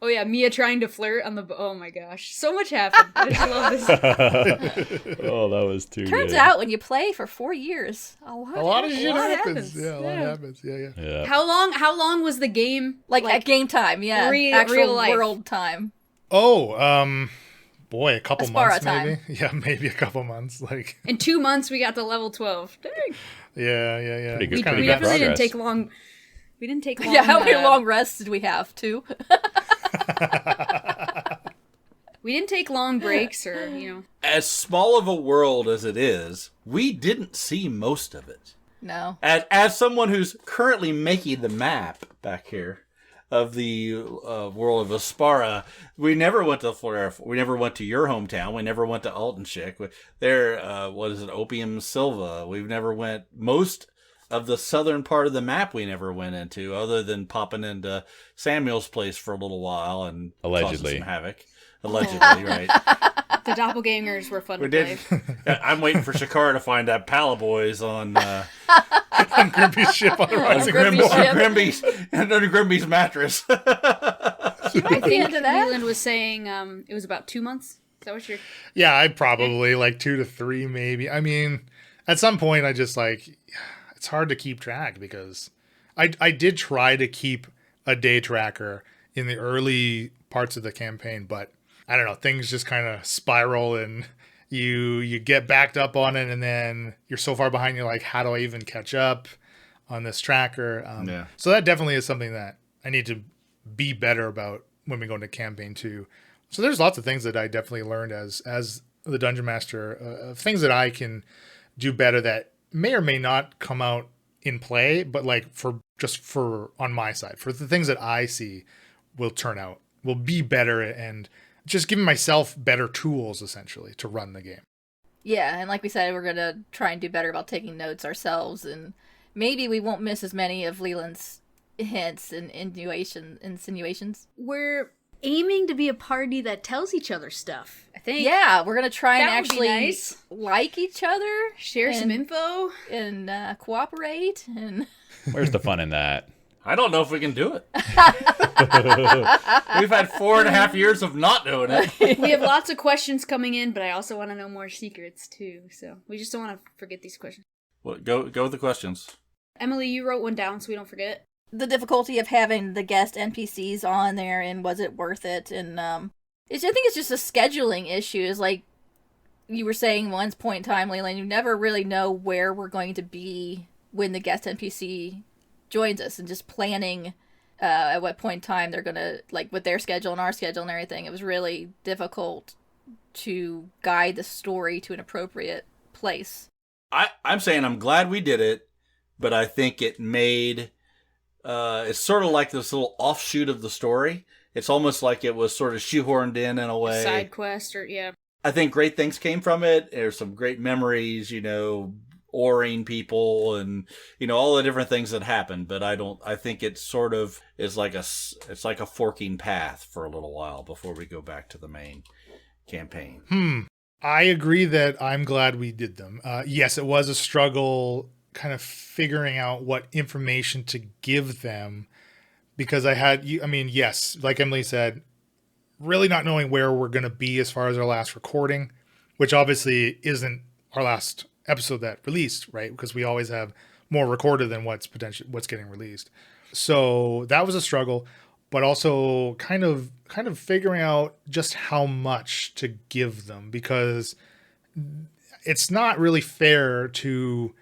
Oh yeah, Mia trying to flirt on the... Oh my gosh. So much happened. I just love this. Oh, that was too Turns good. out when you play for 4 years, a lot of happens. shit lot happens. happens. Yeah, a lot happens. Yeah. Yeah. How long was the game? Like at game time, yeah. Actual real life. world time. Oh, boy, a couple Aspara months time. maybe. Yeah, maybe a couple months. Like, In 2 months, we got to level 12. Dang. yeah. Pretty good. It's kinda We good definitely didn't progress. take long. We didn't take long. Yeah, how many long rests did we have? 2? We didn't take long breaks or, you know. As small of a world as it is, we didn't see most of it. No. As someone who's currently making the map back here of the world of Aspara, we never went to Florida. We never went to your hometown. We never went to Altenshik. There, what is it, Opium Silva. We've never went, most of the southern part of the map we never went into, other than popping into Samuel's place for a little while and Allegedly. causing some havoc. Allegedly, right. The doppelgangers were fun We to did. play. I'm waiting for Shakar to find that Palaboys on On Grimpy's ship on the rising Grimpy's rim. ship. Grimby's and under Grimby's mattress. I think into that? Leland was saying it was about 2 months. Is that what you're... Yeah, I'd probably like 2 to 3 maybe. I mean, at some point I just like, it's hard to keep track because I did try to keep a day tracker in the early parts of the campaign, but I don't know, things just kind of spiral and you get backed up on it, and then you're so far behind, you're like, how do I even catch up on this tracker? Yeah. So that definitely is something that I need to be better about when we go into campaign 2. So there's lots of things that I definitely learned as the Dungeon Master, things that I can do better that may or may not come out in play, but like for on my side, for the things that I see will be better, and just giving myself better tools essentially to run the game. Yeah, and like we said, we're going to try and do better about taking notes ourselves, and maybe we won't miss as many of Leland's hints and insinuations. We're aiming to be a party that tells each other stuff, I think. Yeah, we're gonna try and That would be actually nice. like each other, Share some info. and cooperate. And Where's the fun in that? I don't know if we can do it. We've had 4.5 years of not doing it. We have lots of questions coming in, but I also want to know more secrets too. So we just don't want to forget these questions. Well, go with the questions. Emily, you wrote one down so we don't forget. the difficulty of having the guest NPCs on there, and was it worth it? And I think it's just a scheduling issue. Is like you were saying once point in time, Leland, you never really know where we're going to be when the guest NPC joins us, and just planning at what point in time they're gonna, like, with their schedule and our schedule and everything. It was really difficult to guide the story to an appropriate place. I'm saying I'm glad we did it, but I think it made it's sort of like this little offshoot of the story. It's almost like it was sort of shoehorned in a way. Side quest, or yeah. I think great things came from it. There's some great memories, oaring people and, all the different things that happened. But I think it sort of is like it's like a forking path for a little while before we go back to the main campaign. I agree that I'm glad we did them. Yes, it was a struggle kind of figuring out what information to give them, because yes, like Emily said, really not knowing where we're going to be as far as our last recording, which obviously isn't our last episode that released, right? Because we always have more recorded than what's getting released. So that was a struggle, but also kind of figuring out just how much to give them, because it's not really fair to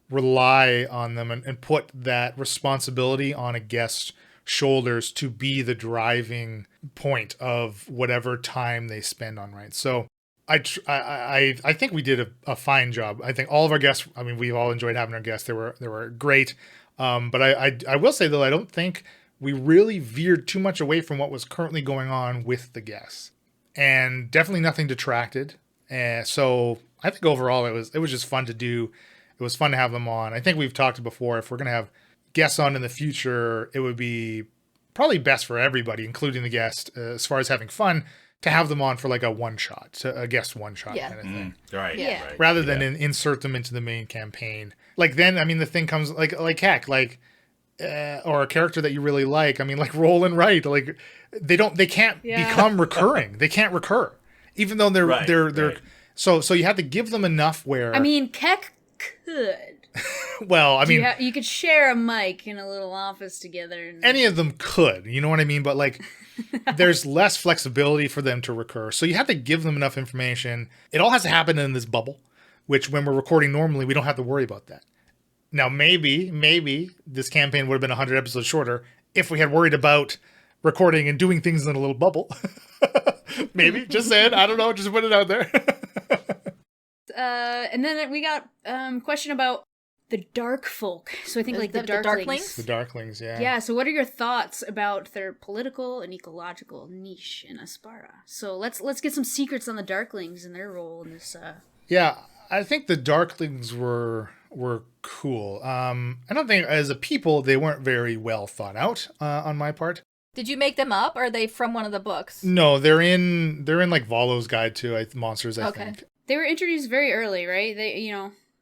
rely on them and put that responsibility on a guest's shoulders to be the driving point of whatever time they spend on, right? So I think we did a fine job. I think all of our guests, we've all enjoyed having our guests. They were great. But I will say, though, I don't think we really veered too much away from what was currently going on with the guests, and definitely nothing detracted. So I think overall it was just fun to do. It was fun to have them on. I think we've talked before, if we're going to have guests on in the future, it would be probably best for everybody, including the guest, as far as having fun, to have them on for like a guest one shot kind of thing. Right. Yeah. Right. Rather than insert them into the main campaign. Like then, the thing comes like heck, like, or a character that you really like. Like Roll and Write, like they can't become recurring. They can't recur, even though they're Right. So you have to give them enough where. Keck could. Well, you could share a mic in a little office together. And... any of them could, you know what I mean? But like, there's less flexibility for them to recur. So you have to give them enough information. It all has to happen in this bubble, which when we're recording normally, we don't have to worry about that. Now, maybe this campaign would have been 100 episodes shorter if we had worried about recording and doing things in a little bubble. Maybe, just saying. I don't know. Just put it out there. And then we got question about the dark folk. So I think the darklings. The darklings, yeah. Yeah, so what are your thoughts about their political and ecological niche in Aspara? So let's get some secrets on the darklings and their role in this. Yeah, I think the darklings were cool. I don't think as a people they weren't very well thought out on my part. Did you make them up, or are they from one of the books? No, they're in like Volo's Guide to Monsters, I think. They were introduced very early, right? They,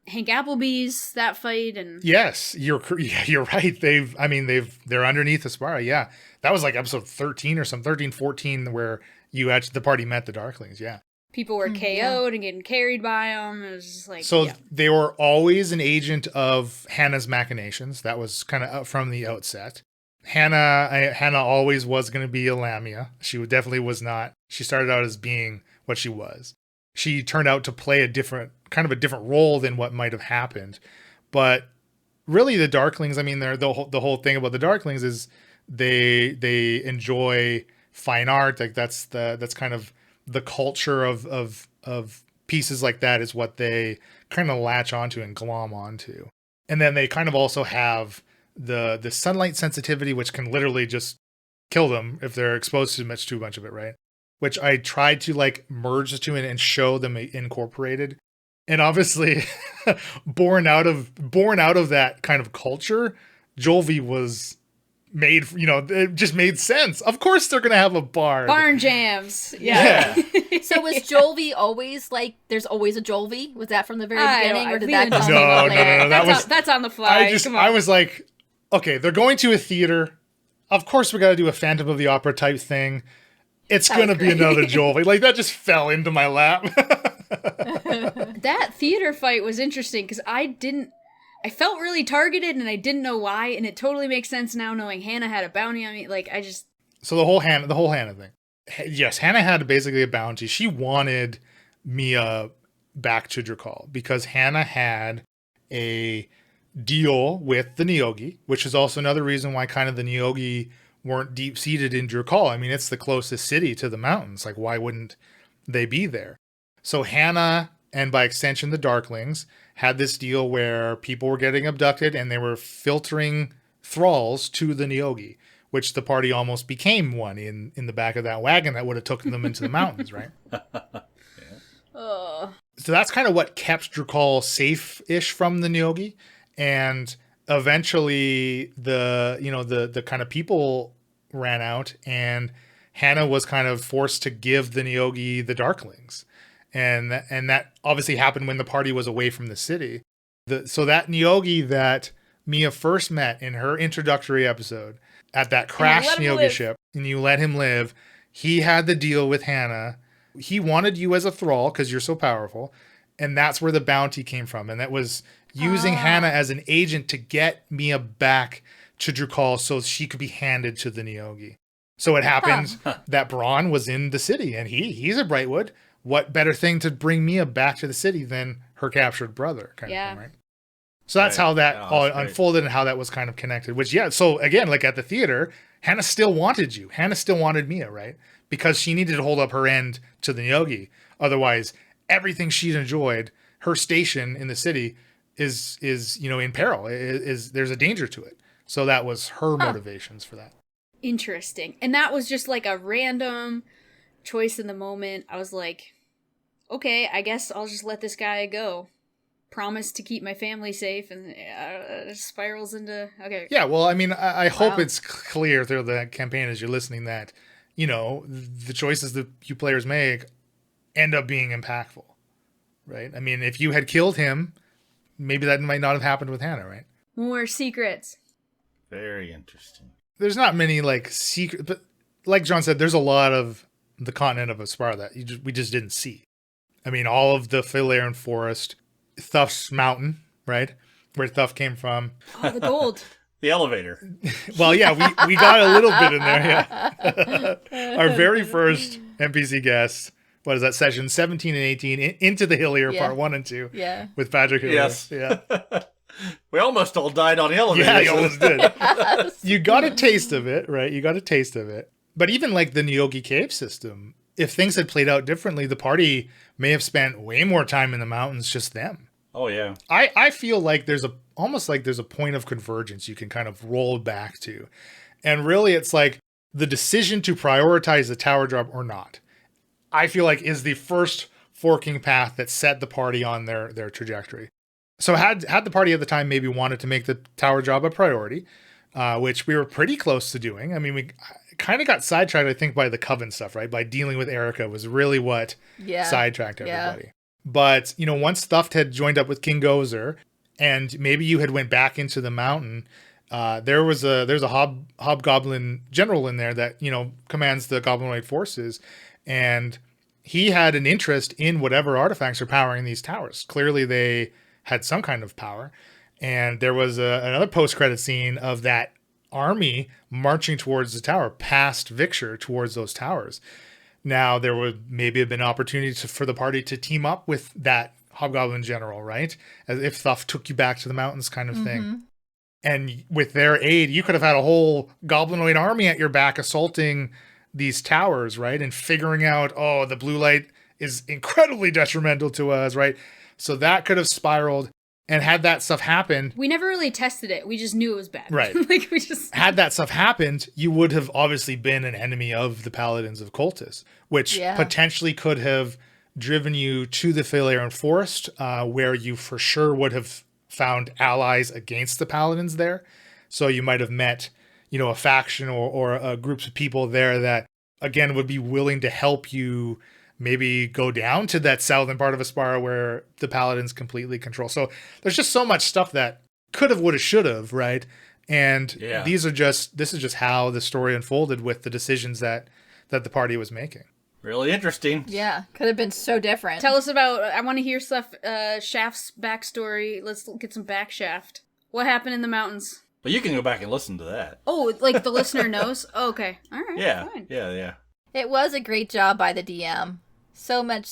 Hank Applebee's, that fight, and yes, you're right. They're underneath Aspara. Yeah, that was like episode 13 or some 13, 14, where the party met the darklings. Yeah, people were KO'd and getting carried by them. It was just like they were always an agent of Hannah's machinations. That was kind of from the outset. Hannah always was going to be a Lamia. She definitely was not. She started out as being what she was. She turned out to play a different role than what might have happened. But really the darklings, they're the whole thing about the darklings is they enjoy fine art. Like that's kind of the culture of pieces like that is what they kind of latch onto and glom onto. And then they kind of also have the sunlight sensitivity, which can literally just kill them if they're exposed to too much of it, right? Which I tried to like merge the two and show them incorporated. And obviously born out of that kind of culture, Jolvi was made, it just made sense. Of course they're going to have a bard. Barn jams. Yeah. So was Jolvi always like, there's always a Jolvi? Was that from the very beginning, or did we that just come made No, up no, later. no, no, That's on the fly. Come on. I was like, okay, they're going to a theater. Of course we got to do a Phantom of the Opera type thing. It's going to be great. another Jolvi. Like, that just fell into my lap. That theater fight was interesting because I felt really targeted and I didn't know why, and it totally makes sense now knowing Hannah had a bounty on me. Like, So the whole Hannah thing. Yes, Hannah had basically a bounty. She wanted Mia back to Drakal because Hannah had a deal with the Neogi, which is also another reason why kind of the Neogi weren't deep-seated in Drakal. I mean, it's the closest city to the mountains. Like, why wouldn't they be there? So Hannah, and by extension the Darklings, had this deal where people were getting abducted and they were filtering thralls to the Neogi, which the party almost became one in the back of that wagon that would have taken them into the mountains, right? So that's kind of what kept Drakal safe-ish from the Neogi. And eventually the kind of people ran out, and Hannah was kind of forced to give the Neogi the Darklings. And that obviously happened when the party was away from the city. So that Neogi that Mia first met in her introductory episode at that crashed Neogi ship, and you let him live, he had the deal with Hannah. He wanted you as a thrall because you're so powerful, and that's where the bounty came from. And that was using Hannah as an agent to get Mia back to Drakal so she could be handed to the Neogi. So it happened that Braun was in the city, and he's a Brightwood. What better thing to bring Mia back to the city than her captured brother, kind of thing, right? So that's how that all unfolded and how that was kind of connected. Which, so again, like at the theater, Hannah still wanted you. Hannah still wanted Mia, right? Because she needed to hold up her end to the Neogi. Otherwise, everything she'd enjoyed, her station in the city, is in peril. There's a danger to it. So that was her motivations for that. Interesting. And that was just like a random choice in the moment. I was like, okay, I guess I'll just let this guy go. Promise to keep my family safe, and it spirals into okay. Yeah, well, I mean, I hope it's clear through the campaign as you're listening that the choices that you players make end up being impactful, right? I mean, if you had killed him, maybe that might not have happened with Hannah, right? More secrets. Very interesting. There's not many secret, but like John said, there's a lot of the continent of Aspara that we just didn't see. I mean, all of the Phalaran forest, Thuff's mountain, right? Where Thuff came from. Oh, the gold. The elevator. Well, yeah, we got a little bit in there, yeah. Our very first NPC guest, what is that, session 17 and 18, Into the Hillier, part 1 and 2. Yeah. With Patrick Hillier. Yes. Yeah. We almost all died on the elevator. Yeah, you almost did. Yes. You got a taste of it, right? You got a taste of it. But even like the Neogi cave system, if things had played out differently, the party may have spent way more time in the mountains, just them. Oh, yeah. I feel like there's almost like there's a point of convergence you can kind of roll back to. And really it's like the decision to prioritize the tower drop or not, I feel like is the first forking path that set the party on their trajectory. So had the party at the time maybe wanted to make the tower job a priority, which we were pretty close to doing. I mean, we kind of got sidetracked, I think, by the Coven stuff, right? By dealing with Erica was really what sidetracked everybody. Yeah. But, once Thuft had joined up with King Gozer, and maybe you had went back into the mountain, there's a hobgoblin general in there that, commands the goblinoid forces, and he had an interest in whatever artifacts are powering these towers. Clearly they had some kind of power. And there was another post-credit scene of that army marching towards the tower, past Victor towards those towers. Now, there would maybe have been opportunities for the party to team up with that hobgoblin general, right? As if Thuff took you back to the mountains kind of thing. And with their aid, you could have had a whole goblinoid army at your back assaulting these towers, right? And figuring out, the blue light is incredibly detrimental to us, right? So that could have spiraled. And had that stuff happened... We never really tested it. We just knew it was bad. Right. Had that stuff happened, you would have obviously been an enemy of the Paladins of Cultus, which potentially could have driven you to the Phalaran Forest, where you for sure would have found allies against the Paladins there. So you might have met, a faction or groups of people there that, again, would be willing to help you maybe go down to that southern part of Aspara where the paladins completely control. So there's just so much stuff that could have, would have, should have, right? And this is just how the story unfolded with the decisions that the party was making. Really interesting. Yeah, could have been so different. Tell us about, I want to hear stuff, Shaft's backstory. Let's get some back Shaft. What happened in the mountains? But you can go back and listen to that. Oh, like the listener knows? Oh, okay. All right. Yeah. Fine. Yeah. It was a great job by the DM. So much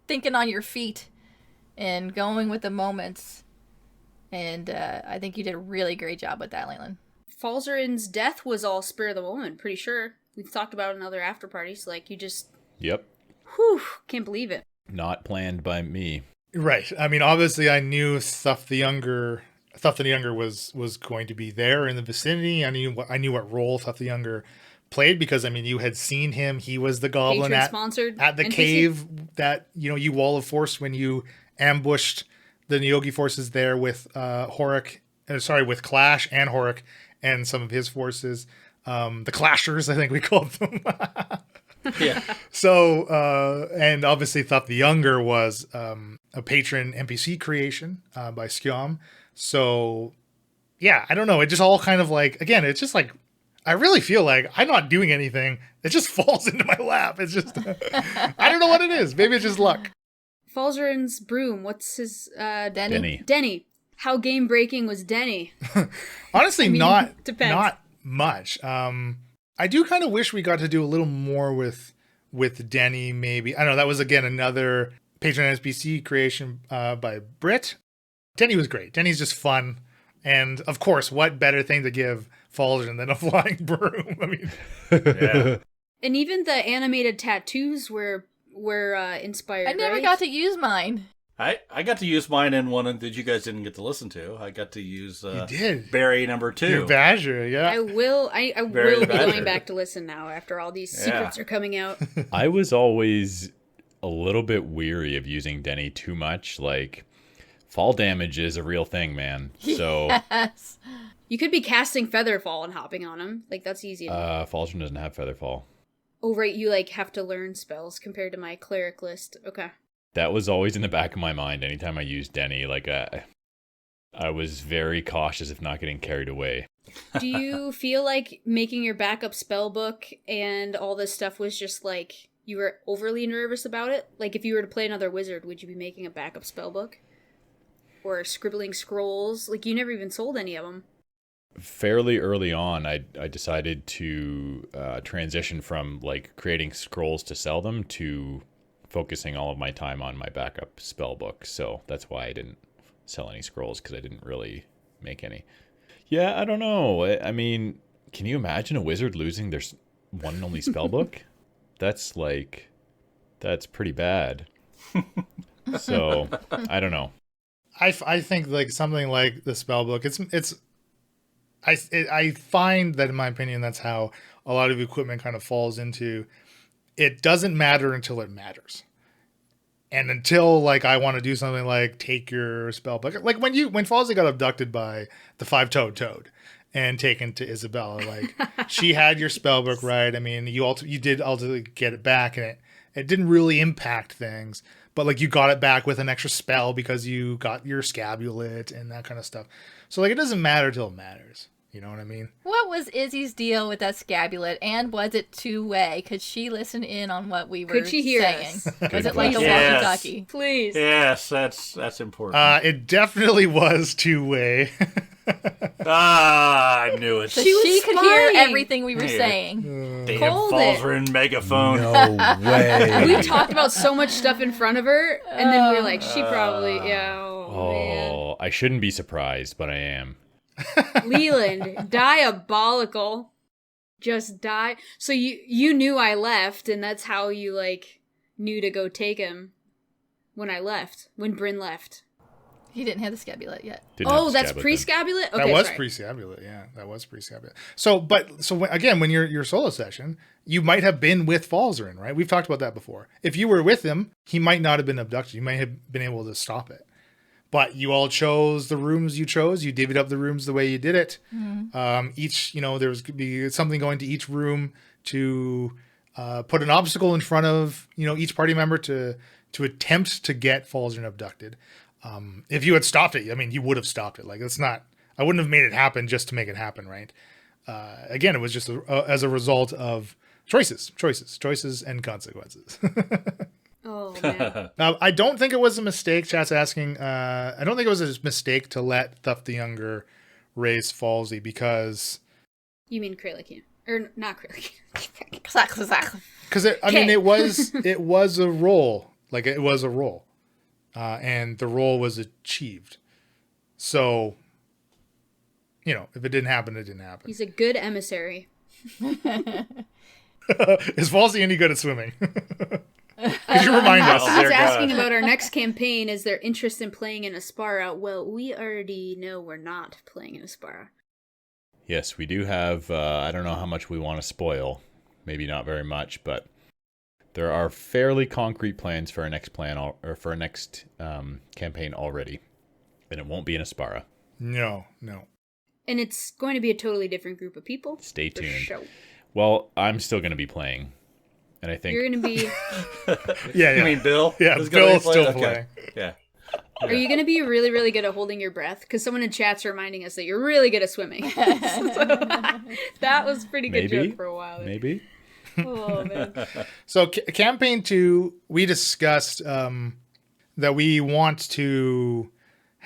thinking on your feet and going with the moments. And I think you did a really great job with that, Leyland. Falzarin's death was all spur of the moment, pretty sure. We've talked about it in other after parties. Like, you just... Yep. Whew, can't believe it. Not planned by me. Right. I mean, obviously, I knew Thuff the Younger was going to be there in the vicinity. I knew what role Thuff the Younger played because, I mean, you had seen him. He was the goblin at the NPC cave that, you Wall of Force when you ambushed the Neogi forces there with with Clash and Horik and some of his forces. The Clashers, I think we called them. Yeah. So, and obviously Thuff the Younger was a patron NPC creation by Skjom. So, yeah, I don't know. It just all kind of like, again, it's just like, I really feel like I'm not doing anything. It just falls into my lap. It's just, I don't know what it is. Maybe it's just luck. Falzarin's broom, what's his, Denny. Denny. How game-breaking was Denny? Honestly, I mean, not depends. much. I do kind of wish we got to do a little more with Denny, maybe. I don't know, that was, again, another patron NPC creation by Britt. Denny was great. Denny's just fun. And, of course, what better thing to give Falzarin than a flying broom? I mean, Yeah. And even the animated tattoos were inspired, I never right? got to use mine. I got to use mine in one that you guys didn't get to listen to. I got to use you did. Barry number 2. Your Badger, yeah. I will Very be badger. going back to listen now after all these secrets are coming out. I was always a little bit weary of using Denny too much. Like, fall damage is a real thing, man. So, Yes. You could be casting Featherfall and hopping on him. Like, that's easy. Falzarin doesn't have Featherfall. Oh, right, you, like, have to learn spells compared to my cleric list. Okay. That was always in the back of my mind anytime I used Denny. Like, I was very cautious of not getting carried away. Do you feel like making your backup spell book and all this stuff was just, like, you were overly nervous about it? Like, if you were to play another wizard, would you be making a backup spell book? Or scribbling scrolls? Like, you never even sold any of them. Fairly early on, I decided to transition from, like, creating scrolls to sell them to focusing all of my time on my backup spell book. So that's why I didn't sell any scrolls, because I didn't really make any. Yeah, I don't know. I mean, can you imagine a wizard losing their one and only spell book? That's pretty bad. So, I don't know. I think like something like the spell book, I find that, in my opinion, that's how a lot of equipment kind of falls into. It doesn't matter until it matters. And until, like, I want to do something like take your spell book. Like when Falsey got abducted by the five-toed toad and taken to Isabella, like, she had your spell book, right? I mean, you did ultimately get it back, and it didn't really impact things. But, like, you got it back with an extra spell because you got your scapulet and that kind of stuff. So, like, it doesn't matter till it matters. You know what I mean? What was Izzy's deal with that scapulet, and was it two-way? Could she listen in on what we were Could she hear saying? us? Was it like a Yes. walkie-talkie? Please. Yes, that's important. It definitely was two-way. I knew it. So She was she could hear spying. everything we were Yeah. saying. Damn Called it. Falzarin megaphone. No way. We talked about so much stuff in front of her, and then we were like, she probably, man. Oh, I shouldn't be surprised, but I am. Leland, diabolical. Just die. So you knew I left, and that's how you, like, knew to go take him when I left, when Bryn left. He didn't have the scapulet yet. Didn't have Oh, the that's scapulet then. pre-scapulet? Okay, That was sorry. pre-scapulet, yeah. That was pre-scapulet. So when your solo session, you might have been with Falzarin, right? We've talked about that before. If you were with him, he might not have been abducted. You might have been able to stop it. but you all chose the rooms you chose. You divvied up the rooms the way you did it. Each, there was going to be something going to each room to put an obstacle in front of, each party member to attempt to get Falzern abducted. If you had stopped it, you would have stopped it. Like, it's not, I wouldn't have made it happen just to make it happen, right? Again, it was just as a result of choices and consequences. Oh, man. Now, I don't think it was a mistake. Chat's asking. I don't think it was a mistake to let Thuff the Younger raise Falsey because. You mean Kralikian. Or not Kralikian. Exactly. Because it was a role. Like, it was a role. And the role was achieved. So, if it didn't happen, it didn't happen. He's a good emissary. Is Falsey any good at swimming? Could you remind us? He's asking about our next campaign. Is there interest in playing in Aspara? Well, we already know we're not playing in Aspara. Yes, we do have, I don't know how much we want to spoil. Maybe not very much, but there are fairly concrete plans for our next campaign already. And it won't be in Aspara. No. And it's going to be a totally different group of people. Stay tuned. Sure. Well, I'm still going to be playing. And I think You're going to be... Yeah. You mean Bill? Yeah, Is gonna Bill's be still Okay. playing. Yeah. Are you going to be really, really good at holding your breath? Because someone in chat's reminding us that you're really good at swimming. So, that was a pretty good joke for a while. Maybe. Oh, man. So campaign 2, we discussed that we want to.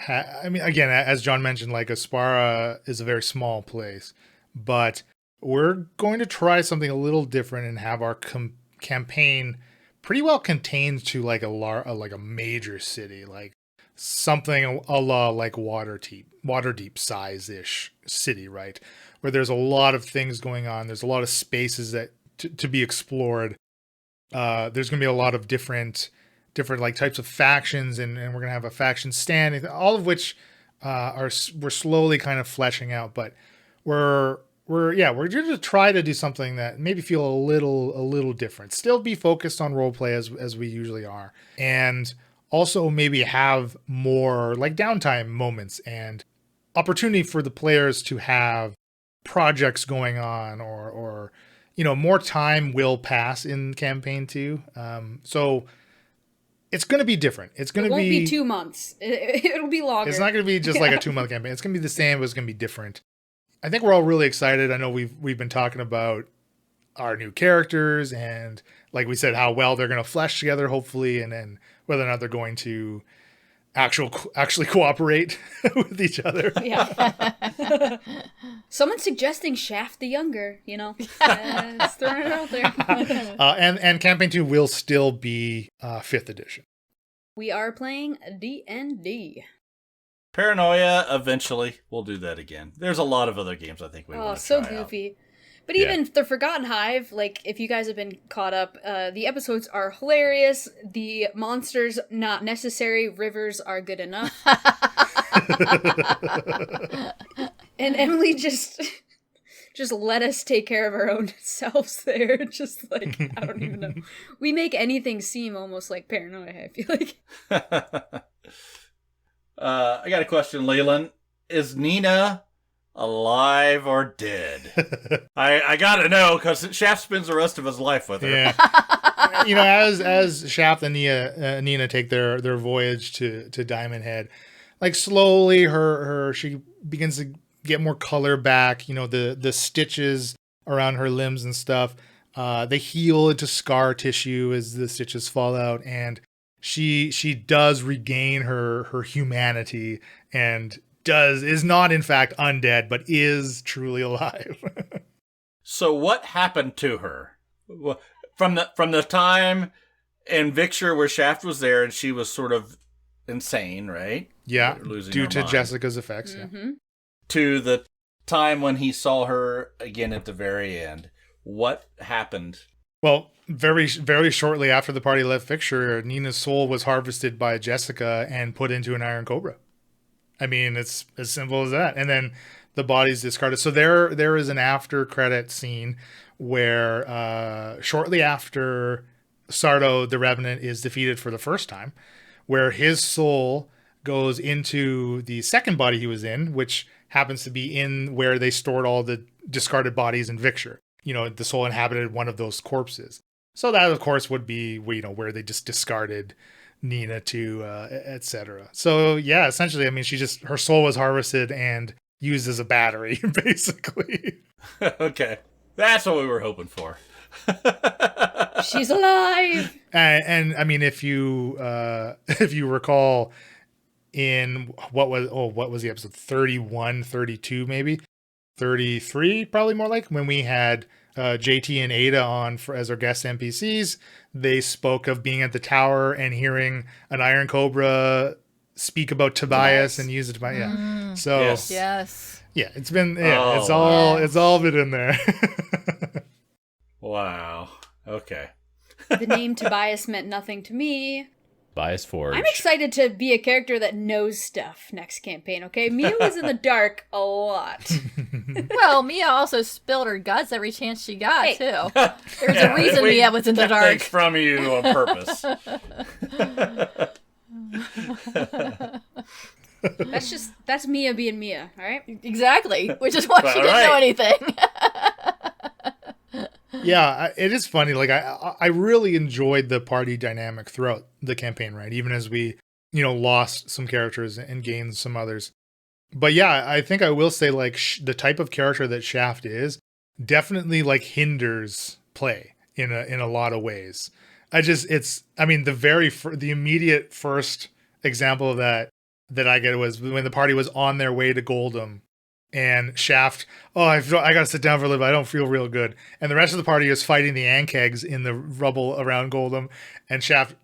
Again, as John mentioned, like Aspara is a very small place, but we're going to try something a little different and have our campaign pretty well contained to like a major city, like something a la like Waterdeep size-ish city, right? Where there's a lot of things going on. There's a lot of spaces that to be explored. There's going to be a lot of different like types of factions, and we're going to have a faction stand, all of which we're slowly kind of fleshing out. But we're going to try to do something that maybe feel a little different. Still be focused on roleplay as we usually are, and also maybe have more like downtime moments and opportunity for the players to have projects going on, or more time will pass in campaign 2. So it's going to be different. It won't be 2 months. It'll be longer. It's not going to be just like a 2-month campaign. It's going to be the same, but it's going to be different. I think we're all really excited. I know we've been talking about our new characters and, like we said, how well they're going to flesh together, hopefully, and then whether or not they're going to actually cooperate with each other. Yeah. Someone's suggesting Shaft the Younger, just throwing it out there. And campaign 2 will still be 5th edition. We are playing D&D. Paranoia, eventually. We'll do that again. There's a lot of other games I think we want to so try goofy. But even The Forgotten Hive, like, if you guys have been caught up, the episodes are hilarious. The monsters, not necessary. Rivers are good enough. And Emily just let us take care of our own selves there. Just like, I don't even know. We make anything seem almost like paranoia, I feel like. I got a question, Leland. Is Nina alive or dead? I gotta know, because Shaft spends the rest of his life with her. Yeah. As Shaft and Nina take their voyage to Diamond Head, like slowly she begins to get more color back. The stitches around her limbs and stuff, they heal into scar tissue as the stitches fall out, and she does regain her humanity and is not in fact undead, but is truly alive. So what happened to her from the time in Victor where Shaft was there and she was sort of insane, right? Yeah, Losing due her to mind. Jessica's effects. Mm-hmm. Yeah. To the time when he saw her again at the very end. What happened? Well, very, very shortly after the party left Victor, Nina's soul was harvested by Jessica and put into an Iron Cobra. I mean, it's as simple as that. And then the body's discarded. So there is an after credit scene where shortly after Sardo the Revenant is defeated for the first time, where his soul goes into the second body he was in, which happens to be in where they stored all the discarded bodies in Victor. You know, the soul inhabited one of those corpses. So that, of course, would be, you know, where they just discarded Nina to, etc. So yeah, essentially, I mean, her soul was harvested and used as a battery, basically. Okay, that's what we were hoping for. She's alive. And I mean, if you recall, in what was the episode 31, 32, maybe 33, probably more like, when we had JT and Ada on as our guest NPCs, they spoke of being at the tower and hearing an Iron Cobra speak about Tobias and use it to buy. Yeah. So Yes. yeah, it's been it's all been in there. Wow. Okay. The name Tobias meant nothing to me. Bias Forge. I'm excited to be a character that knows stuff next campaign, okay? Mia was in the dark a lot. Well, Mia also spilled her guts every chance she got, Hey. too. There's a reason we Mia was in the took dark. things from you on purpose. That's Mia being Mia, alright? Exactly, which is why she didn't know anything. Yeah, it is funny. Like I really enjoyed the party dynamic throughout the campaign, right? Even as we, you know, lost some characters and gained some others. But yeah, I think I will say, like, the type of character that Shaft is definitely like hinders play in a lot of ways. The immediate first example of that I get was when the party was on their way to Goldham. And Shaft, I gotta sit down for a little bit, I don't feel real good. And the rest of the party is fighting the Ankegs in the rubble around Goldham. And Shaft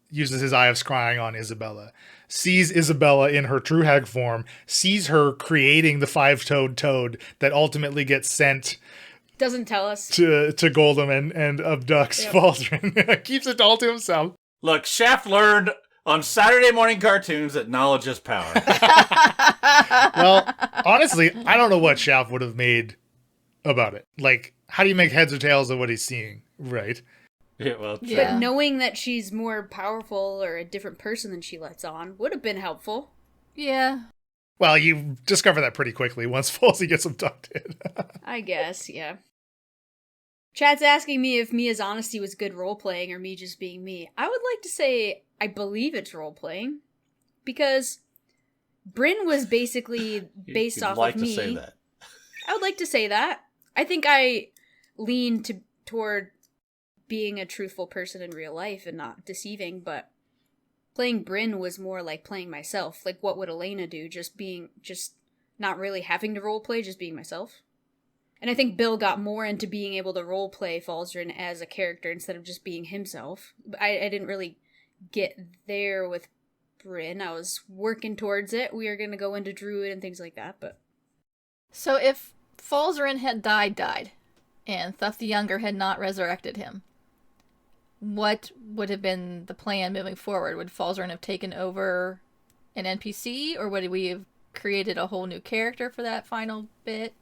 uses his Eye of Scrying on Isabella. Sees Isabella in her true hag form, sees her creating the five-toed toad that ultimately gets sent Doesn't tell us. to Goldham and abducts Falzarin. Keeps it all to himself. Look, Shaft learned on Saturday morning cartoons that knowledge is power. Well, honestly, I don't know what Shaft would have made about it. Like, how do you make heads or tails of what he's seeing, right? Yeah, well, true. Yeah. But knowing that she's more powerful or a different person than she lets on would have been helpful. Yeah. Well, you discover that pretty quickly once Falsey gets abducted. I guess, yeah. Chad's asking me if Mia's honesty was good role-playing or me just being me. I would like to say I believe it's role-playing. Because Bryn was basically based off like of me. to say that. I would like to say that. I think I lean toward being a truthful person in real life and not deceiving, but playing Bryn was more like playing myself. Like, what would Elena do? Just not really having to roleplay, just being myself. And I think Bill got more into being able to roleplay Falzarin as a character instead of just being himself. I didn't really get there with Bryn. I was working towards it. We are going to go into Druid and things like that, but... So if Falzarin had died, and Thuff the Younger had not resurrected him, what would have been the plan moving forward? Would Falzarin have taken over an NPC, or would we have created a whole new character for that final bit?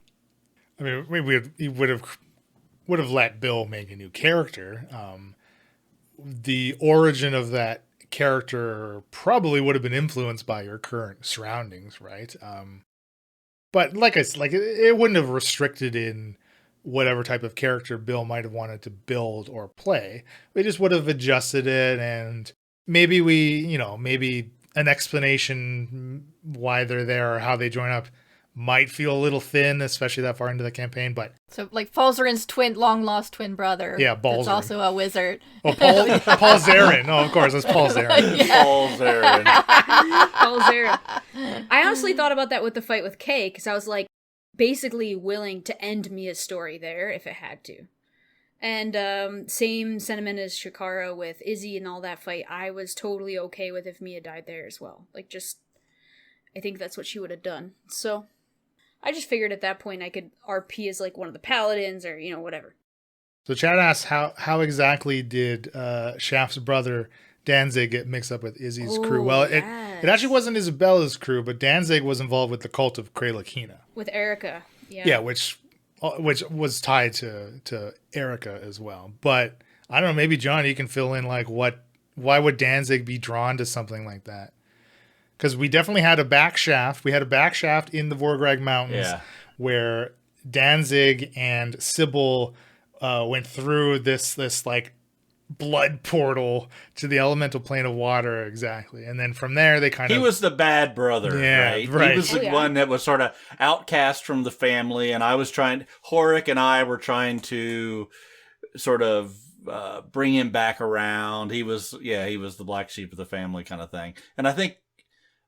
I mean, maybe he would have let Bill make a new character. The origin of that character probably would have been influenced by your current surroundings, right? But like I said, it wouldn't have restricted in whatever type of character Bill might have wanted to build or play. We just would have adjusted it, and maybe maybe an explanation why they're there or how they join up might feel a little thin, especially that far into the campaign. But So, like, Falzarin's long lost twin brother. Yeah, That's Balzarin. also a wizard. Paul Zarin. Oh, of course, that's Paul Zarin. Paul Zarin. Paul Zarin. I honestly thought about that with the fight with Kay, because I was like, basically willing to end Mia's story there if it had to. And same sentiment as Shikara with Izzy and all that fight. I was totally okay with if Mia died there as well. Like, just, I think that's what she would have done. So, I just figured at that point I could RP as like one of the paladins or, whatever. So Chad asks, how exactly did Shaft's brother Danzig get mixed up with Izzy's crew? Well, it actually wasn't Isabella's crew, but Danzig was involved with the cult of Kralakina. With Erica. Yeah. Yeah, which was tied to Erica as well. But I don't know, maybe John, you can fill in like why would Danzig be drawn to something like that? because we definitely had a back shaft. We had a back shaft in the Vorgrag Mountains where Danzig and Sybil went through this like blood portal to the elemental plane of water, exactly. And then from there they kind of... He was the bad brother, right? He was the one that was sort of outcast from the family, and Horik and I were trying to sort of bring him back around. He was the black sheep of the family kind of thing. And I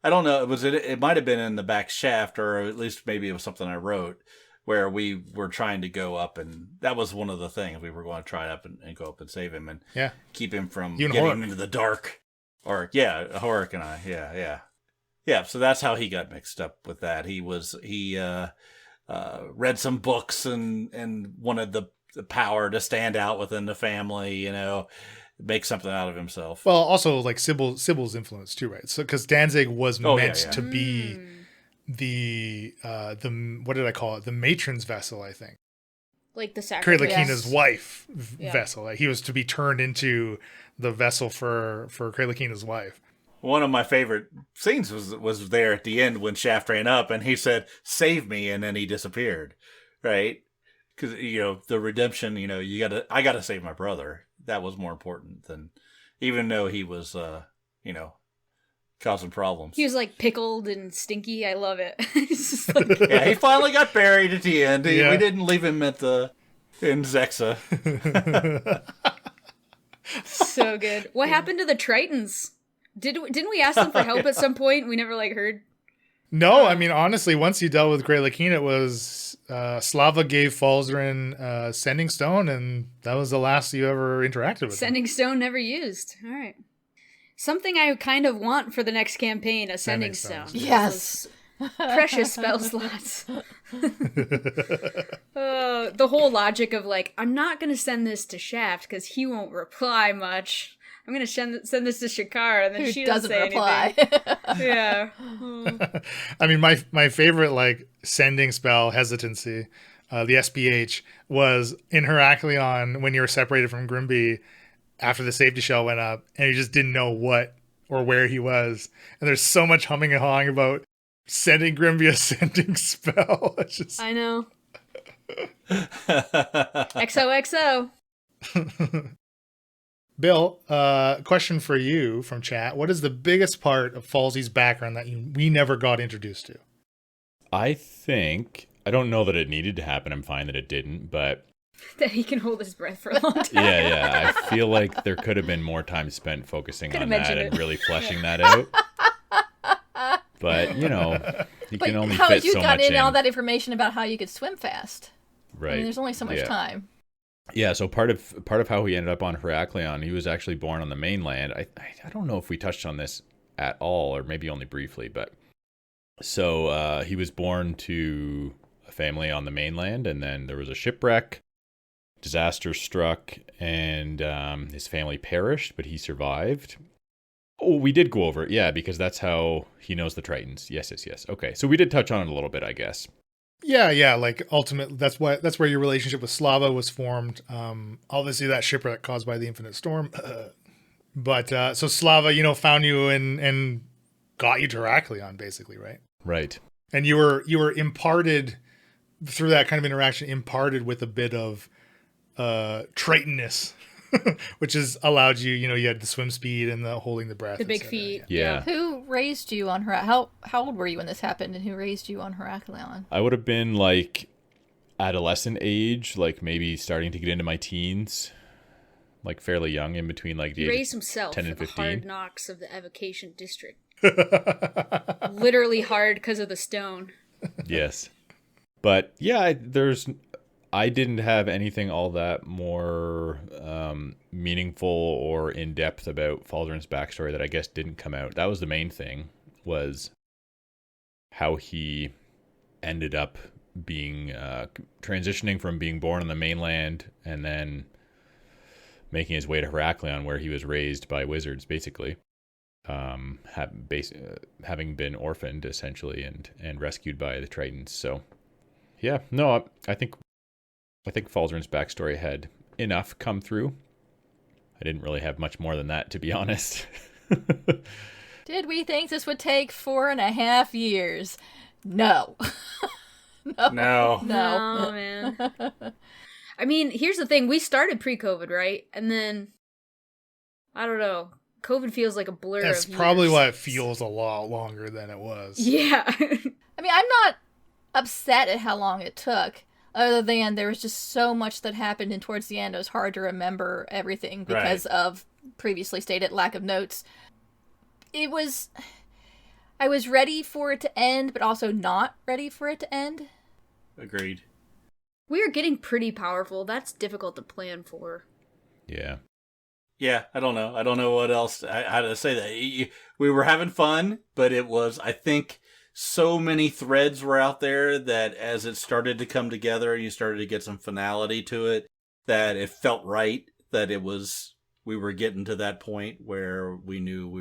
don't know, it might have been in the back shaft, or at least maybe it was something I wrote, where we were trying to go up, and that was one of the things. We were going to try up and go up and save him and keep him from getting into the dark. Or, Horik and I, Yeah, so that's how he got mixed up with that. He read some books and wanted the power to stand out within the family, make something out of himself. Well, also like Sybil's influence too, right? So because Danzig was meant to be the what did I call it? The matron's vessel, I think. Like the sacrifice. Krelakina's wife vessel. Like he was to be turned into the vessel for Krelakina's wife. One of my favorite scenes was there at the end when Shaft ran up and he said, "Save me," and then he disappeared, right? Because the redemption, I gotta save my brother. That was more important than, even though he was, causing problems. He was like pickled and stinky. I love it. It's just like... he finally got buried at the end. We didn't leave him in Zexa. So good. What happened to the Tritons? Didn't we ask them for help at some point? We never heard. No, I mean honestly, once you dealt with Krelakina, it was Slava gave Falzarin Sending Stone, and that was the last you ever interacted with. Sending Stone never used. All right. Something I kind of want for the next campaign, a Sending Stone. Yes. Precious spell slots. The whole logic of I'm not going to send this to Shaft because he won't reply much. I'm going to send this to Shakar, and then she doesn't say reply. Anything. Yeah. I mean, my favorite sending spell, Hesitancy, the SPH, was in Heraklion when you were separated from Grimby after the safety shell went up, and you just didn't know what or where he was. And there's so much humming and hawing about sending Grimby a sending spell. It's just... I know. XOXO. Bill, question for you from chat. What is the biggest part of Falsey's background that we never got introduced to? I don't know that it needed to happen. I'm fine that it didn't, but... That he can hold his breath for a long time. Yeah. I feel like there could have been more time spent focusing on that and really fleshing that out. But, you can only fit so much in. How you got in all that information about how you could swim fast. Right. I mean, there's only so much time. Yeah, so part of how he ended up on Heraklion, he was actually born on the mainland. I don't know if we touched on this at all, or maybe only briefly, but so he was born to a family on the mainland, and then there was a shipwreck, disaster struck, and his family perished, but he survived. Oh, we did go over it, yeah, because that's how he knows the Tritons. Yes. Okay, so we did touch on it a little bit, I guess. Yeah. Ultimately, that's where your relationship with Slava was formed. Obviously, that shipwreck caused by the Infinite Storm. But so Slava, found you and got you to Heraklion, basically, right? Right. And you were imparted through that kind of interaction, with a bit of Tritonness, which has allowed you. You had the swim speed and the holding the breath, the big feet. Yeah. Who raised you on How old were you when this happened, and who raised you on Heraklion? I would have been adolescent age, maybe starting to get into my teens, fairly young, in between the he raised himself 10 and in the 15. hard knocks of the evocation district. Literally hard because of the stone. Yes, but yeah, I didn't have anything all that more meaningful or in depth about Falzarin's backstory that I guess didn't come out. That was the main thing, was how he ended up being transitioning from being born on the mainland and then making his way to Heraklion, where he was raised by wizards, basically, having been orphaned essentially and rescued by the Tritons. So, yeah, no, I think Falzarin's backstory had enough come through. I didn't really have much more than that, to be honest. Did we think this would take 4.5 years? No. No. No, man. I mean, here's the thing. We started pre-COVID, right? And then, I don't know. COVID feels like a blur. That's of probably years. why it feels a lot longer than it was. Yeah. I mean, I'm not upset at how long it took, other than there was just so much that happened, and towards the end it was hard to remember everything because of previously stated lack of notes. I was ready for it to end, but also not ready for it to end. Agreed. We are getting pretty powerful. That's difficult to plan for. Yeah. Yeah, I don't know. I don't know what else. How to say that. We were having fun, but it was, I think, so many threads were out there that as it started to come together, you started to get some finality to it, that it felt right, that we were getting to that point where we knew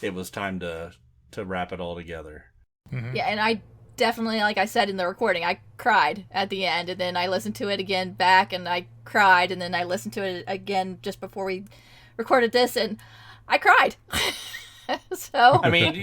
it was time to wrap it all together. Mm-hmm. Yeah, and I definitely, like I said in the recording, I cried at the end, and then I listened to it again back, and I cried, and then I listened to it again just before we recorded this, and I cried. So I mean,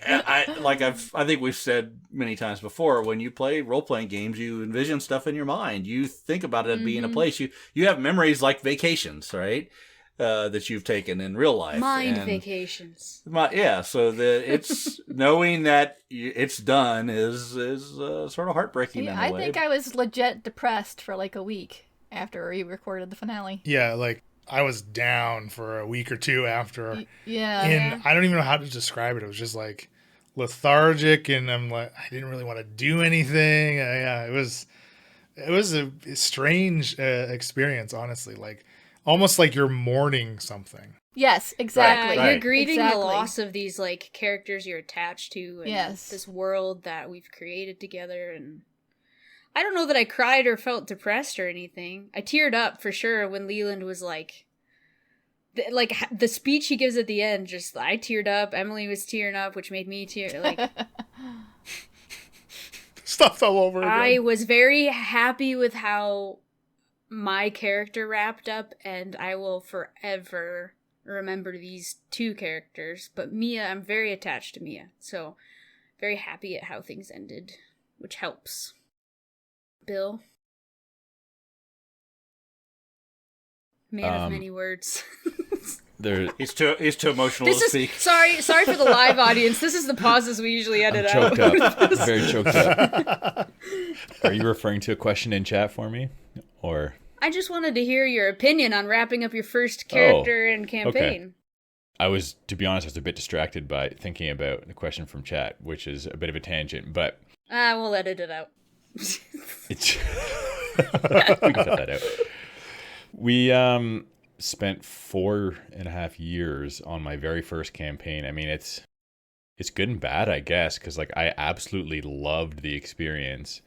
I think we've said many times before, when you play role-playing games, you envision stuff in your mind. You think about it being a place. You have memories like vacations, right? That you've taken in real life. Vacations. So it's knowing that it's done is sort of heartbreaking in a way. I think I was legit depressed for like a week after we recorded the finale. Yeah, like I was down for a week or two after. Yeah. And I don't even know how to describe it. It was just like lethargic, and I'm like, I didn't really want to do anything. It was a strange experience, honestly. Like almost like you're mourning something. Yes, exactly. Right. You're grieving Exactly. the loss of these like characters you're attached to, and this world that we've created together. And I don't know that I cried or felt depressed or anything. I teared up for sure when Leland was like the speech he gives at the end. Just I teared up. Emily was tearing up, which made me tear. Like Stuff all over again. I was very happy with how my character wrapped up, and I will forever remember these two characters. But Mia, I'm very attached to Mia, so very happy at how things ended, which helps. Bill? Man of many words. He's too emotional to speak. Sorry for the live audience. This is the pauses we usually edit I'm choked out. up. Very choked up. Are you referring to a question in chat for me? Or I just wanted to hear your opinion on wrapping up your first character and campaign. Okay. To be honest, I was a bit distracted by thinking about the question from chat, which is a bit of a tangent, but we'll edit it out. we can cut that out. We spent 4.5 years on my very first campaign. I mean, it's good and bad, I guess, because like I absolutely loved the experience,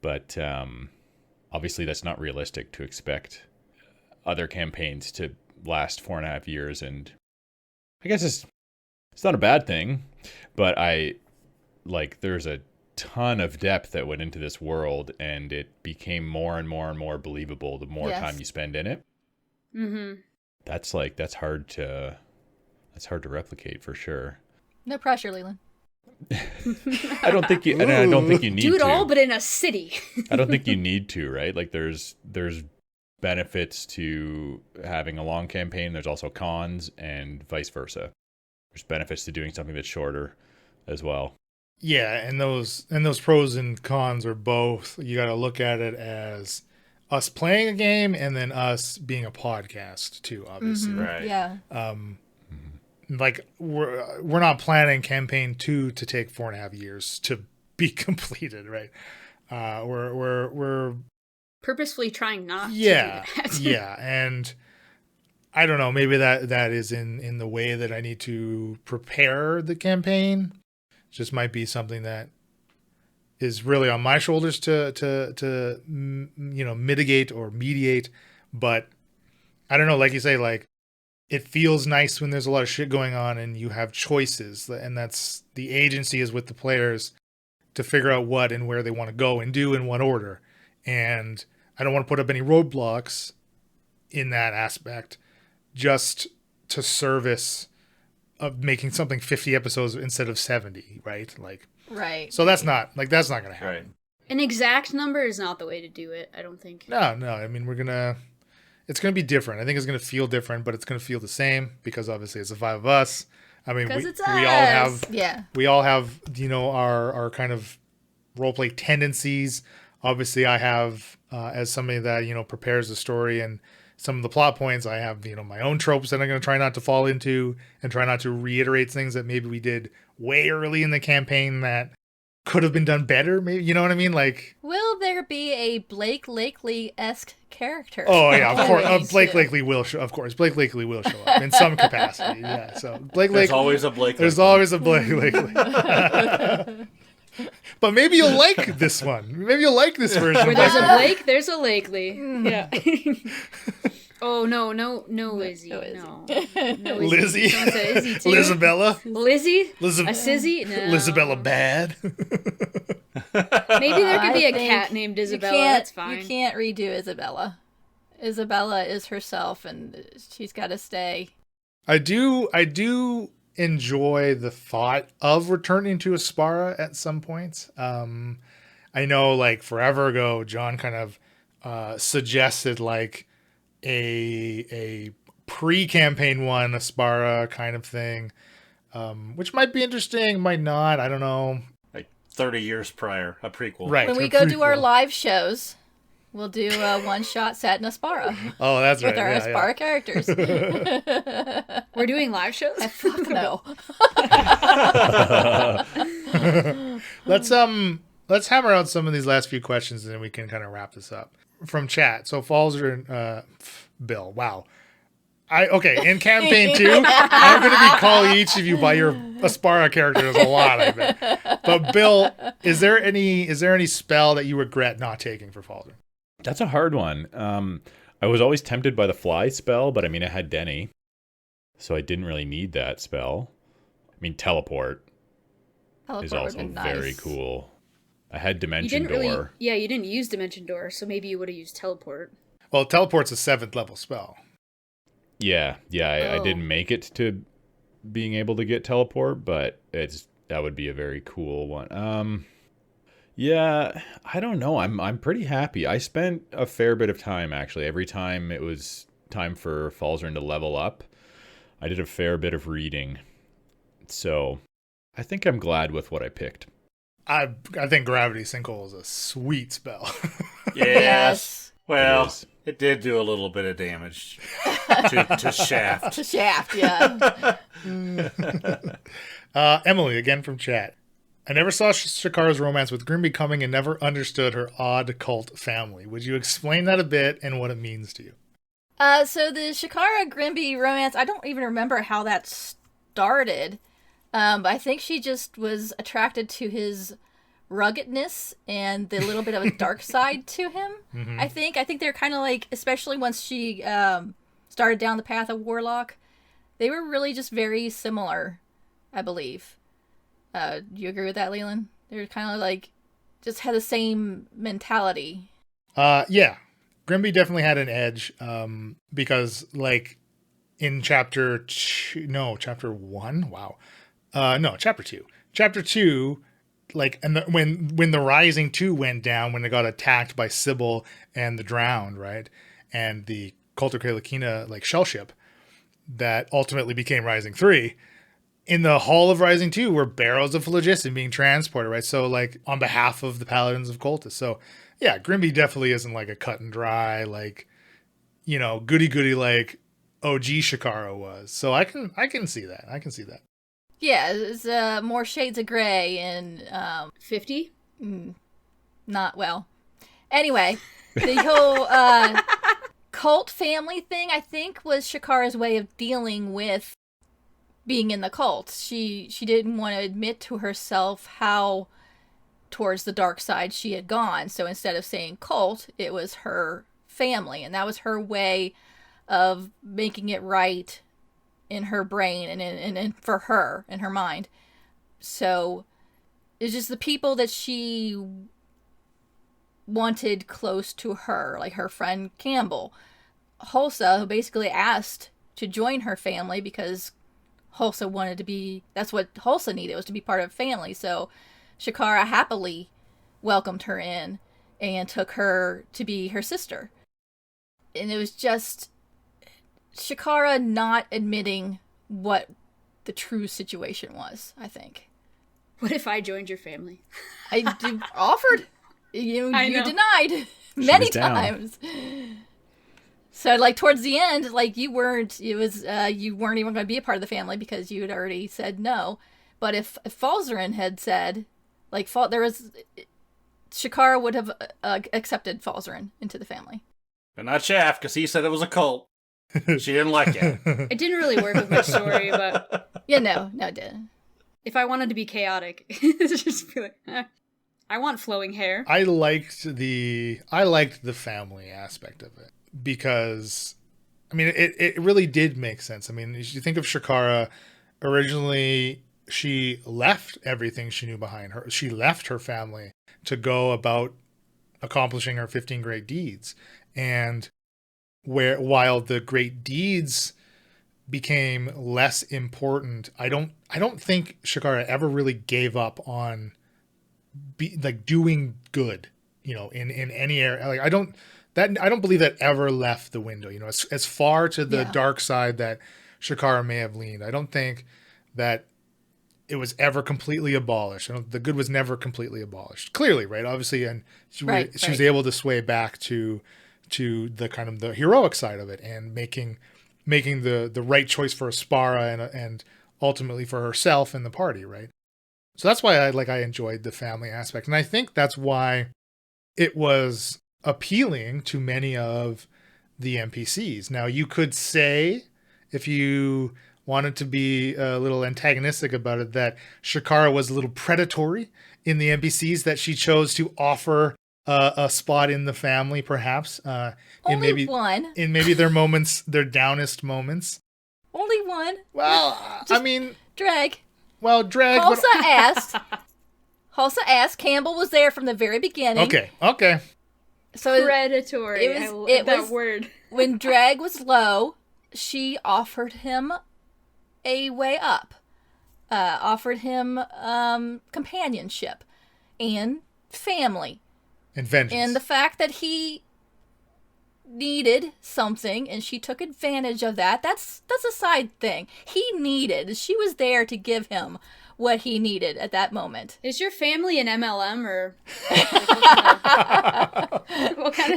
but obviously that's not realistic to expect other campaigns to last 4.5 years, and I guess it's not a bad thing, but there's a ton of depth that went into this world, and it became more and more and more believable the more time you spend in it. Mm-hmm. That's hard to replicate for sure. No pressure, Leland. I don't think you need to do it all, but in a city. I don't think you need to, right? Like there's benefits to having a long campaign. There's also cons, and vice versa. There's benefits to doing something that's shorter as well. Yeah, and those pros and cons are both. You got to look at it as us playing a game, and then us being a podcast too. Obviously, Right? Yeah. Like we're not planning campaign 2 to take 4.5 years to be completed, right? We're Purposefully trying not to do that. Yeah, and I don't know, maybe that is in the way that I need to prepare the campaign. Just might be something that is really on my shoulders to mitigate or mediate. But I don't know, like you say, like it feels nice when there's a lot of shit going on and you have choices, and that's the agency is with the players to figure out what and where they want to go and do in what order. And I don't want to put up any roadblocks in that aspect, just to service of making something 50 episodes instead of 70, right? Like, Right. so that's not going to happen. Right. An exact number is not the way to do it, I don't think. No. I mean, it's going to be different. I think it's going to feel different, but it's going to feel the same because obviously it's the five of us. I mean, Because it's we all have, Yeah. we all have, our kind of roleplay tendencies. Obviously I have, as somebody that, prepares the story and some of the plot points, I have, my own tropes that I'm going to try not to fall into and try not to reiterate things that maybe we did way early in the campaign that could have been done better. Maybe, you know what I mean? Like, Will there be a Blake Lakely-esque character? oh yeah, of course. Please Blake do. Lakely will show. Of course, Blake Lakely will show up in some capacity. Yeah. So Blake There's Lakely. always a Blake. There's always a Blake Lakely. But maybe you'll like this one. Maybe you'll like this version. Where of there's Blake. a Blake, there's a Lakely. Yeah. Oh, no, Izzy. No Izzy. No. No Izzy. Lizzie, Someone said Izzy too. Lisabella, Lizzie? Liz- A Sizzy? No. Lisabella bad. Maybe there could be I a think cat named Isabella. You can't, That's fine. You can't redo Isabella. Isabella is herself, and she's got to stay. I do enjoy the thought of returning to Aspara at some point. I know, like, forever ago, John kind of suggested like a pre-campaign one Aspara kind of thing, which might be interesting, might not. I don't know. Like 30 years prior, a prequel. Right. When a we go do our prequel. live shows, we'll do a one-shot set in Aspara Oh, that's right. with our yeah, Aspara characters. We're doing live shows? Fuck no. Let's hammer out some of these last few questions and then we can kind of wrap this up. From chat. So Falzer and Bill. Wow. In campaign 2, I'm going to be calling each of you by your Aspara characters a lot, I bet. But Bill, is there any spell that you regret not taking for Falzer? That's a hard one. I was always tempted by the fly spell, but I mean, I had Denny, so I didn't really need that spell. I mean, teleport is Teleport also would've been very nice. cool. I had You Dimension didn't Door. really. Yeah, you didn't use Dimension Door, so maybe you would have used Teleport. Well, teleport's a 7th level spell. Yeah, I Oh. didn't make it to being able to get teleport, but that would be a very cool one. Yeah, I don't know. I'm pretty happy. I spent a fair bit of time actually. Every time it was time for Falzarin to level up, I did a fair bit of reading. So, I think I'm glad with what I picked. I think Gravity Sinkhole is a sweet spell. Yes. Well, It is. it did do a little bit of damage to Shaft. The shaft, yeah. Emily, again from chat. I never saw Shakara's romance with Grimby coming and never understood her odd cult family. Would you explain that a bit and what it means to you? So the Shakara Grimby romance, I don't even remember how that started. But I think she just was attracted to his ruggedness and the little bit of a dark side to him. Mm-hmm. I think they're kind of like, especially once she started down the path of Warlock, they were really just very similar, I believe. Do you agree with that, Leland? They're kind of like, just had the same mentality. Yeah. Grimby definitely had an edge because, like, in chapter 1? Wow. No, chapter 2. Chapter 2, like, and when the Rising 2 went down, when it got attacked by Sybil and the Drowned, right? And the Coulter Kalakina, like, shell ship that ultimately became Rising 3. In the Hall of Rising 2 were barrels of phlogiston being transported, right? So, like, on behalf of the Paladins of Cultus. So, yeah, Grimby definitely isn't, like, a cut and dry, like, goody-goody, like, OG Shakara was. So I can see that. I can see that. Yeah, it's more shades of gray and 50? not well. Anyway, the whole cult family thing, I think, was Shakara's way of dealing with being in the cult. She didn't want to admit to herself how towards the dark side she had gone. So instead of saying cult, it was her family, and that was her way of making it right in her brain and for her in her mind. So it's just the people that she wanted close to her, like her friend Campbell, Hulsa, who basically asked to join her family because Hulsa wanted to be, that's what Hulsa needed, was to be part of a family. So Shakara happily welcomed her in and took her to be her sister. And it was just Shakara not admitting what the true situation was, I think. What if I joined your family? Offered. You denied many was down. times. So, like, towards the end, like, you weren't even going to be a part of the family because you had already said no. But if Falzarin had said, like, Shakara would have accepted Falzarin into the family. But not Shaft, because he said it was a cult. She didn't like it. It didn't really work with my story, but Yeah, no, it didn't. if I wanted to be chaotic, it's just be like, I want flowing hair. I liked the family aspect of it because, I mean, it really did make sense. I mean, you think of Shakara, originally she left everything she knew behind her. She left her family to go about accomplishing her 15 great deeds. And while the great deeds became less important, I don't think Shakara ever really gave up on doing good, in any area. Like I don't believe that ever left the window, as far to the dark side that Shakara may have leaned. I don't think that it was ever completely abolished. The good was never completely abolished. Clearly, right? Obviously, and she was able to sway back to the kind of the heroic side of it and making the right choice for Aspara and ultimately for herself and the party, right? So that's why I enjoyed the family aspect. And I think that's why it was appealing to many of the NPCs. Now, you could say, if you wanted to be a little antagonistic about it, that Shakara was a little predatory in the NPCs, that she chose to offer a spot in the family, perhaps. Only one. In maybe their moments, their downest moments. Only one. Well, I mean... Drag. Well, drag... Hulsa asked. Campbell was there from the very beginning. Okay. So predatory. It was that word. When drag was low, she offered him a way up. Offered him companionship and family. And vengeance. And the fact that he needed something and she took advantage of that's a side thing. She was there to give him what he needed at that moment. Is your family an MLM or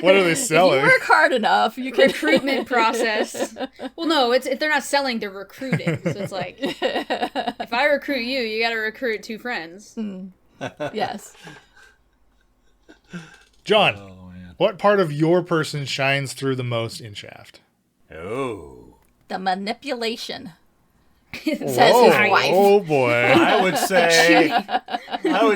what are they selling? If you work hard enough, you can recruitment process. Well, no, they're not selling, they're recruiting. So it's like, if I recruit you, you got to recruit two friends. Yes. John, what part of your person shines through the most in Shaft? Oh. The manipulation. Says his wife. Oh boy. I would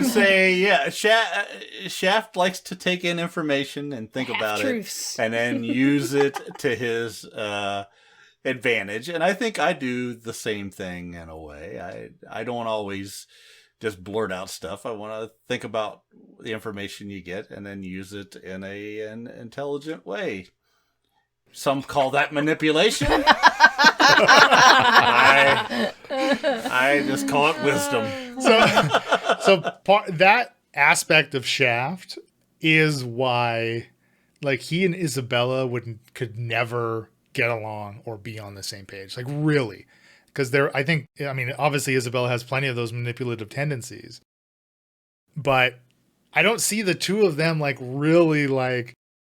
say, yeah. Shaft likes to take in information and think about it, and then use it to his advantage. And I think I do the same thing in a way. I don't always just blurt out stuff. I want to think about the information you get and then use it in an intelligent way. Some call that manipulation. I just call it wisdom. That aspect of Shaft is why, he and Isabella could never get along or be on the same page. Really. Because obviously Isabella has plenty of those manipulative tendencies. But I don't see the two of them really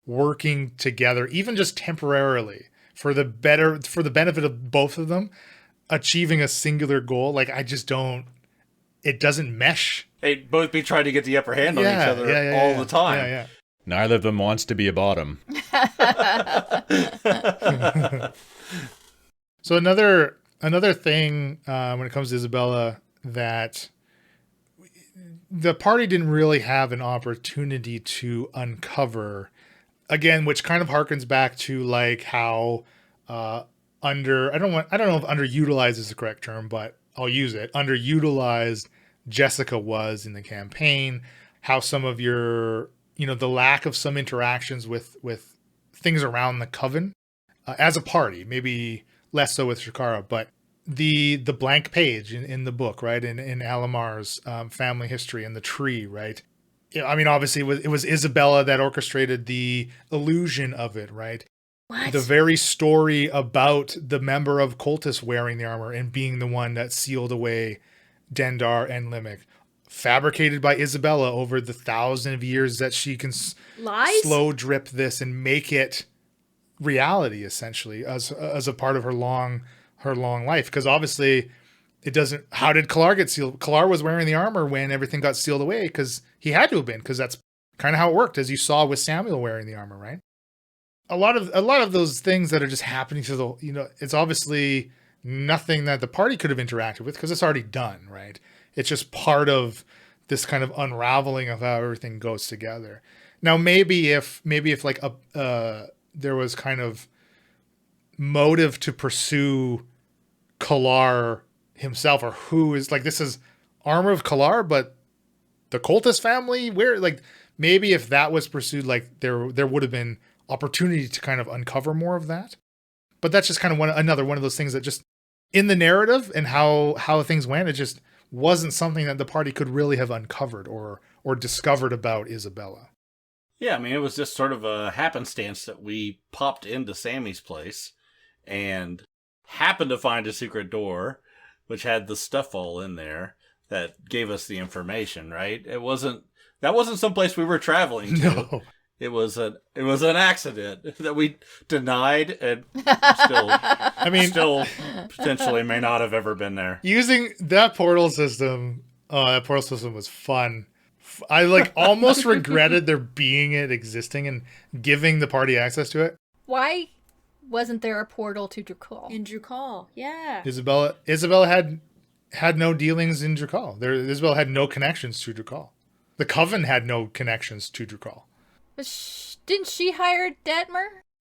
working together, even just temporarily, for the benefit of both of them, achieving a singular goal. I just don't. It doesn't mesh. They'd both be trying to get the upper hand on each other all the time. Yeah. Neither of them wants to be a bottom. So another thing when it comes to Isabella that the party didn't really have an opportunity to uncover, again, which kind of harkens back to how I don't know if underutilized is the correct term, but I'll use it. Underutilized Jessica was in the campaign, how some of your, the lack of some interactions with things around the coven as a party, maybe less so with Shakara, but the blank page in the book, right? In Alamar's family history and the tree, right? Yeah, I mean, obviously, it was Isabella that orchestrated the illusion of it, right? What? The very story about the member of Cultus wearing the armor and being the one that sealed away Dendar and Limerick, fabricated by Isabella over the 1,000 of years that she can Lies? slow drip this and make it reality, essentially, as a part of her long life. Because obviously, it doesn't. How did Kalar get sealed? Kalar was wearing the armor when everything got sealed away, because he had to have been, because that's kind of how it worked, as you saw with Samuel wearing the armor, right? A lot of those things that are just happening to the, it's obviously nothing that the party could have interacted with, because it's already done, right? It's just part of this kind of unraveling of how everything goes together. Now, maybe if like there was kind of motive to pursue Kalar himself, or who is like, this is armor of Kalar, but the Cultus family, where, like, maybe if that was pursued, like there would have been opportunity to kind of uncover more of that. But that's just kind of another one of those things that just in the narrative and how things went, it just wasn't something that the party could really have uncovered or discovered about Isabella. Yeah, I mean, it was just sort of a happenstance that we popped into Sammy's place and happened to find a secret door, which had the stuff all in there that gave us the information, right? That wasn't someplace we were traveling to. No. It was an accident that we denied and still potentially may not have ever been there. Using that portal system, that portal system was fun. I like almost regretted there being it existing and giving the party access to it. Why wasn't there a portal to Drakal? In Drakal, yeah. Isabella had no dealings in Drakal. Isabella had no connections to Drakal. The Coven had no connections to Drakal. But didn't she hire Detmer?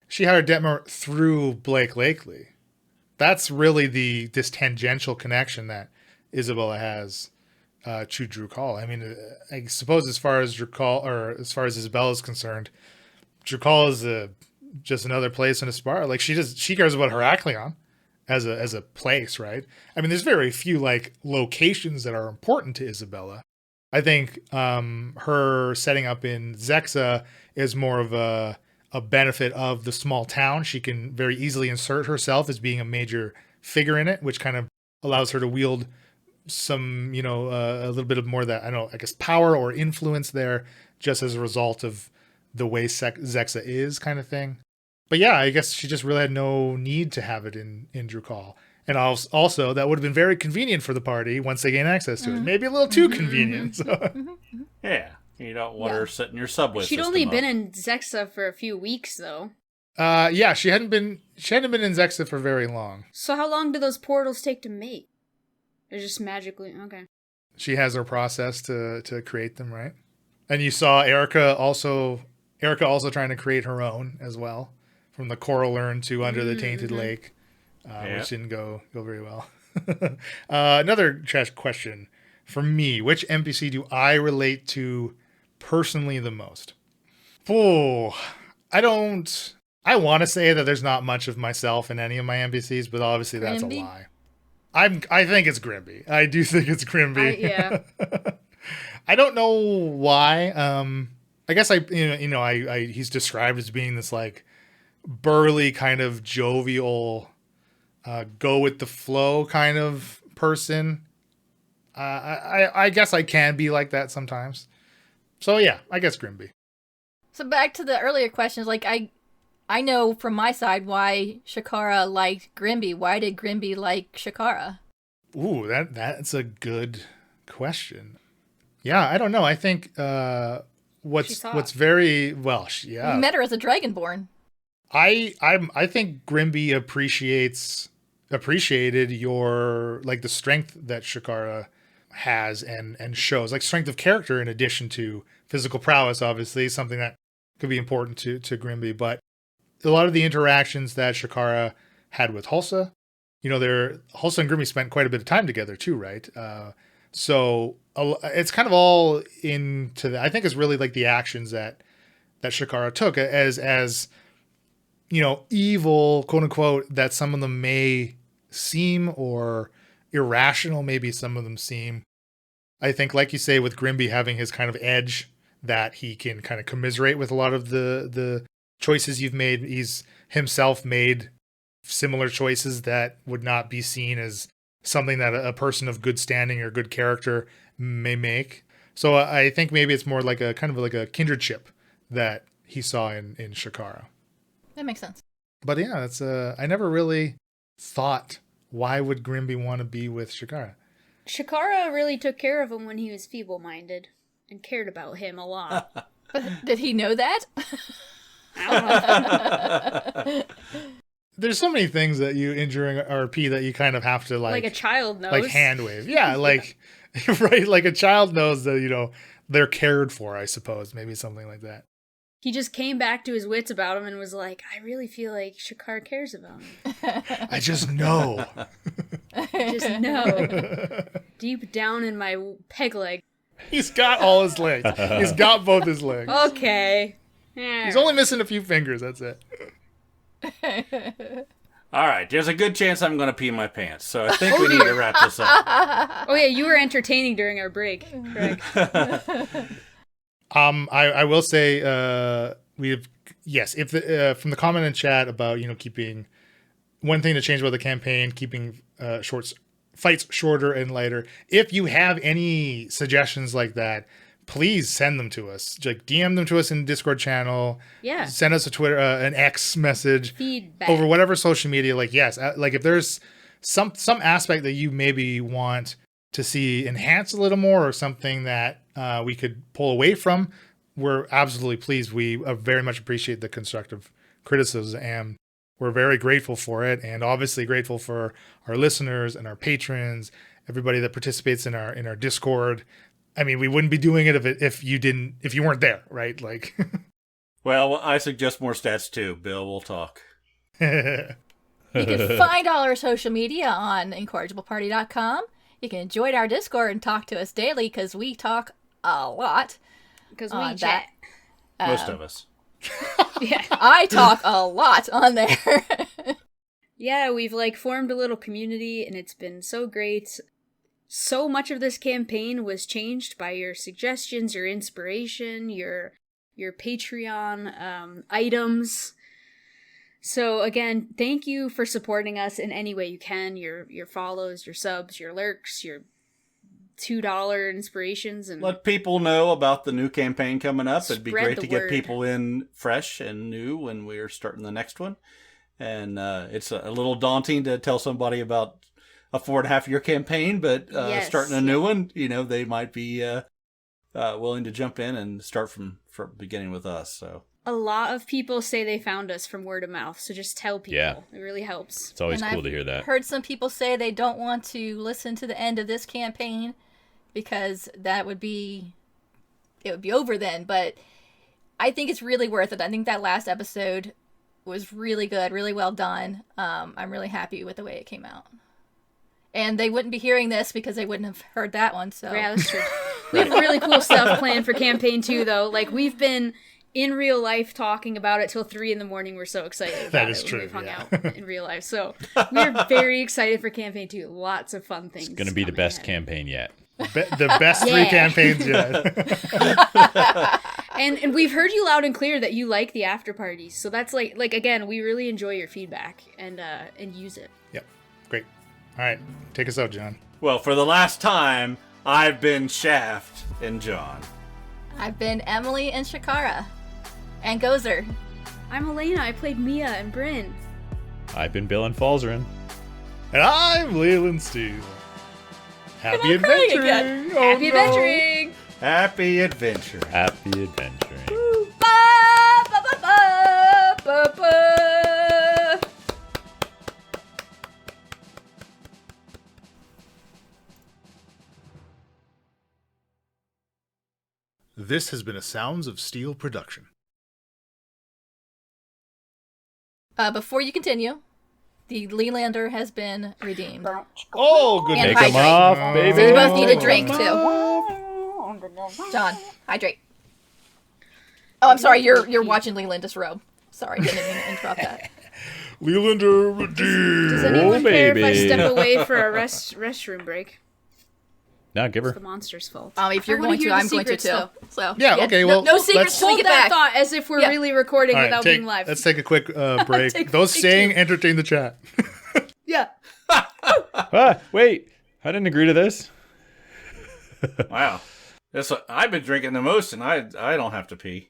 She hired Detmer through Blake Lakely. That's really this tangential connection that Isabella has to Drakal. I mean, I suppose as far as Drakal, or as far as Isabella is concerned, Drakal is just another place in Aspara. Like, she cares about Heraklion as a place, right? I mean, there's very few like locations that are important to Isabella. I think her setting up in Zexa is more of a benefit of the small town. She can very easily insert herself as being a major figure in it, which kind of allows her to wield some, a little bit of more that, I guess power or influence there, just as a result of the way Zexa is, kind of thing. But yeah, I guess she just really had no need to have it in Drakal. And also, that would have been very convenient for the party once they gain access to it. Maybe a little too convenient. So. Yeah, you don't want her sitting your subway. She'd only been in Zexa for a few weeks, though. Yeah, she hadn't been in Zexa for very long. So how long do those portals take to make? They're just magically okay. She has her process to create them, right? And you saw Erica also trying to create her own as well, from the Coral Urn to Under the Tainted Lake. Which didn't go very well. Another trash question for me: which NPC do I relate to personally the most? Oh, I want to say that there's not much of myself in any of my NPCs, but obviously that's a lie. I think it's Grimby. I do think it's Grimby. Yeah. I don't know why. I guess he's described as being this like burly kind of jovial, go with the flow kind of person. I guess I can be like that sometimes. So yeah, I guess Grimby. So back to the earlier questions, like I know from my side why Shakara liked Grimby. Why did Grimby like Shakara? Ooh, that's a good question. Yeah, I don't know. I think what's very well, yeah. You met her as a Dragonborn. I think Grimby appreciated your like the strength that Shakara has and shows, like strength of character in addition to physical prowess, obviously something that could be important to Grimby. But a lot of the interactions that Shakara had with Hulsa, Hulsa and Grimby spent quite a bit of time together too, right? So it's kind of all into I think it's really like the actions that Shakara took as evil, quote unquote, that some of them may seem or irrational maybe some of them seem. I think, like you say, with Grimby having his kind of edge, that he can kind of commiserate with a lot of the choices you've made. He's himself made similar choices that would not be seen as something that a person of good standing or good character may make. So I think maybe it's more like a kind of like a kindredship that he saw in Shakara. That makes sense. But yeah, that's I never really thought, why would Grimby want to be with Shakara? Shakara really took care of him when he was feeble-minded and cared about him a lot. Did he know that? I don't know. There's so many things that you during RP that you kind of have to Like a child knows. like hand wave. Yeah, like right, like a child knows that, you know, they're cared for, I suppose. Maybe something like that. He just came back to his wits about him and was like, I really feel like Shakar cares about him. I just know. I just know. Deep down in my peg leg. He's got all his legs. He's got both his legs. Okay. He's only missing a few fingers, that's it. All right, there's a good chance I'm going to pee my pants, so I think we need to wrap this up. Oh yeah, you were entertaining during our break, Craig. I will say if from the comment in chat about, you know, keeping one thing to change about the campaign, keeping fights shorter and lighter. If you have any suggestions like that, please send them to us. Like DM them to us in the Discord channel. Yeah. Send us a Twitter, an X message. Feedback. Over whatever social media. Like, yes, like if there's some aspect that you maybe want to see enhanced a little more, or something that we could pull away from, we're absolutely pleased. We very much appreciate the constructive criticism, and we're very grateful for it, and obviously grateful for our listeners and our patrons, everybody that participates in our Discord. I mean, we wouldn't be doing it if you weren't there, right? Like, Well, I suggest more stats too. Bill, we'll talk. You can find all our social media on incorrigibleparty.com. You can join our Discord and talk to us daily, because we talk a lot. Because we chat. Most of us. Yeah. I talk a lot on there. Yeah, we've formed a little community, and it's been so great. So much of this campaign was changed by your suggestions, your inspiration, your Patreon items. So again, thank you for supporting us in any way you can. Your follows, your subs, your lurks, your $2 inspirations, and Let people know about the new campaign coming up. It'd be Spread great the to get word. people in fresh and new when we're starting the next one. And it's a little daunting to tell somebody about a 4.5-year campaign, but Yes. starting a new one, you know, they might be willing to jump in and start from beginning with us. So a lot of people say they found us from word of mouth. So just tell people. Yeah. It really helps. It's always And cool I've to hear that. Heard some people say they don't want to listen to the end of this campaign because it would be over then. But I think it's really worth it. I think that last episode was really good, really well done. I'm really happy with the way it came out. And they wouldn't be hearing this because they wouldn't have heard that one. So Yeah, that's true. We have really cool stuff planned for campaign 2, though. We've been in real life talking about it till 3 a.m. We're so excited about That is it when true, we've hung yeah. out in real life. So we're very excited for campaign 2. Lots of fun things. It's going to be the coming best ahead. campaign yet. The best 3 Yeah. campaigns yet. And we've heard you loud and clear that you like the after parties. So that's again, we really enjoy your feedback and use it. Yep. Great. All right. Take us out, John. well, for the last time, I've been Shaft and John. I've been Emily and Shakara. And Gozer. I'm Elena. I played Mia and Bryn. I've been Bill and Falzarin. And I'm Leland Steve. Happy I'm crying adventuring. again. Oh, Happy no. adventuring! Happy adventure. Happy adventuring. Ba, ba, ba, ba, ba, ba. This has been a Sounds of Steel production. Before you continue, the Leelander has been redeemed. Oh, good. And Take 'em hydrate. off, baby. So you both need a drink, Take too. 'em off. John, hydrate. Oh, I'm sorry, you're watching Leland disrobe. Sorry, didn't mean to interrupt that. Leelander redeemed. Does anyone care if I baby. step away for a restroom break? Now give It's her. the monster's fault. If you're I wanna going to, hear the I'm going to secrets, too. though. So Yeah, okay, well, no secrets let's- till we Hold get that back. thought as if we're Yeah. really recording All right, without being live. let's take a quick break. Take Those staying, two. entertain the chat. Yeah. Wait, I didn't agree to this. Wow. I've been drinking the most, and I don't have to pee.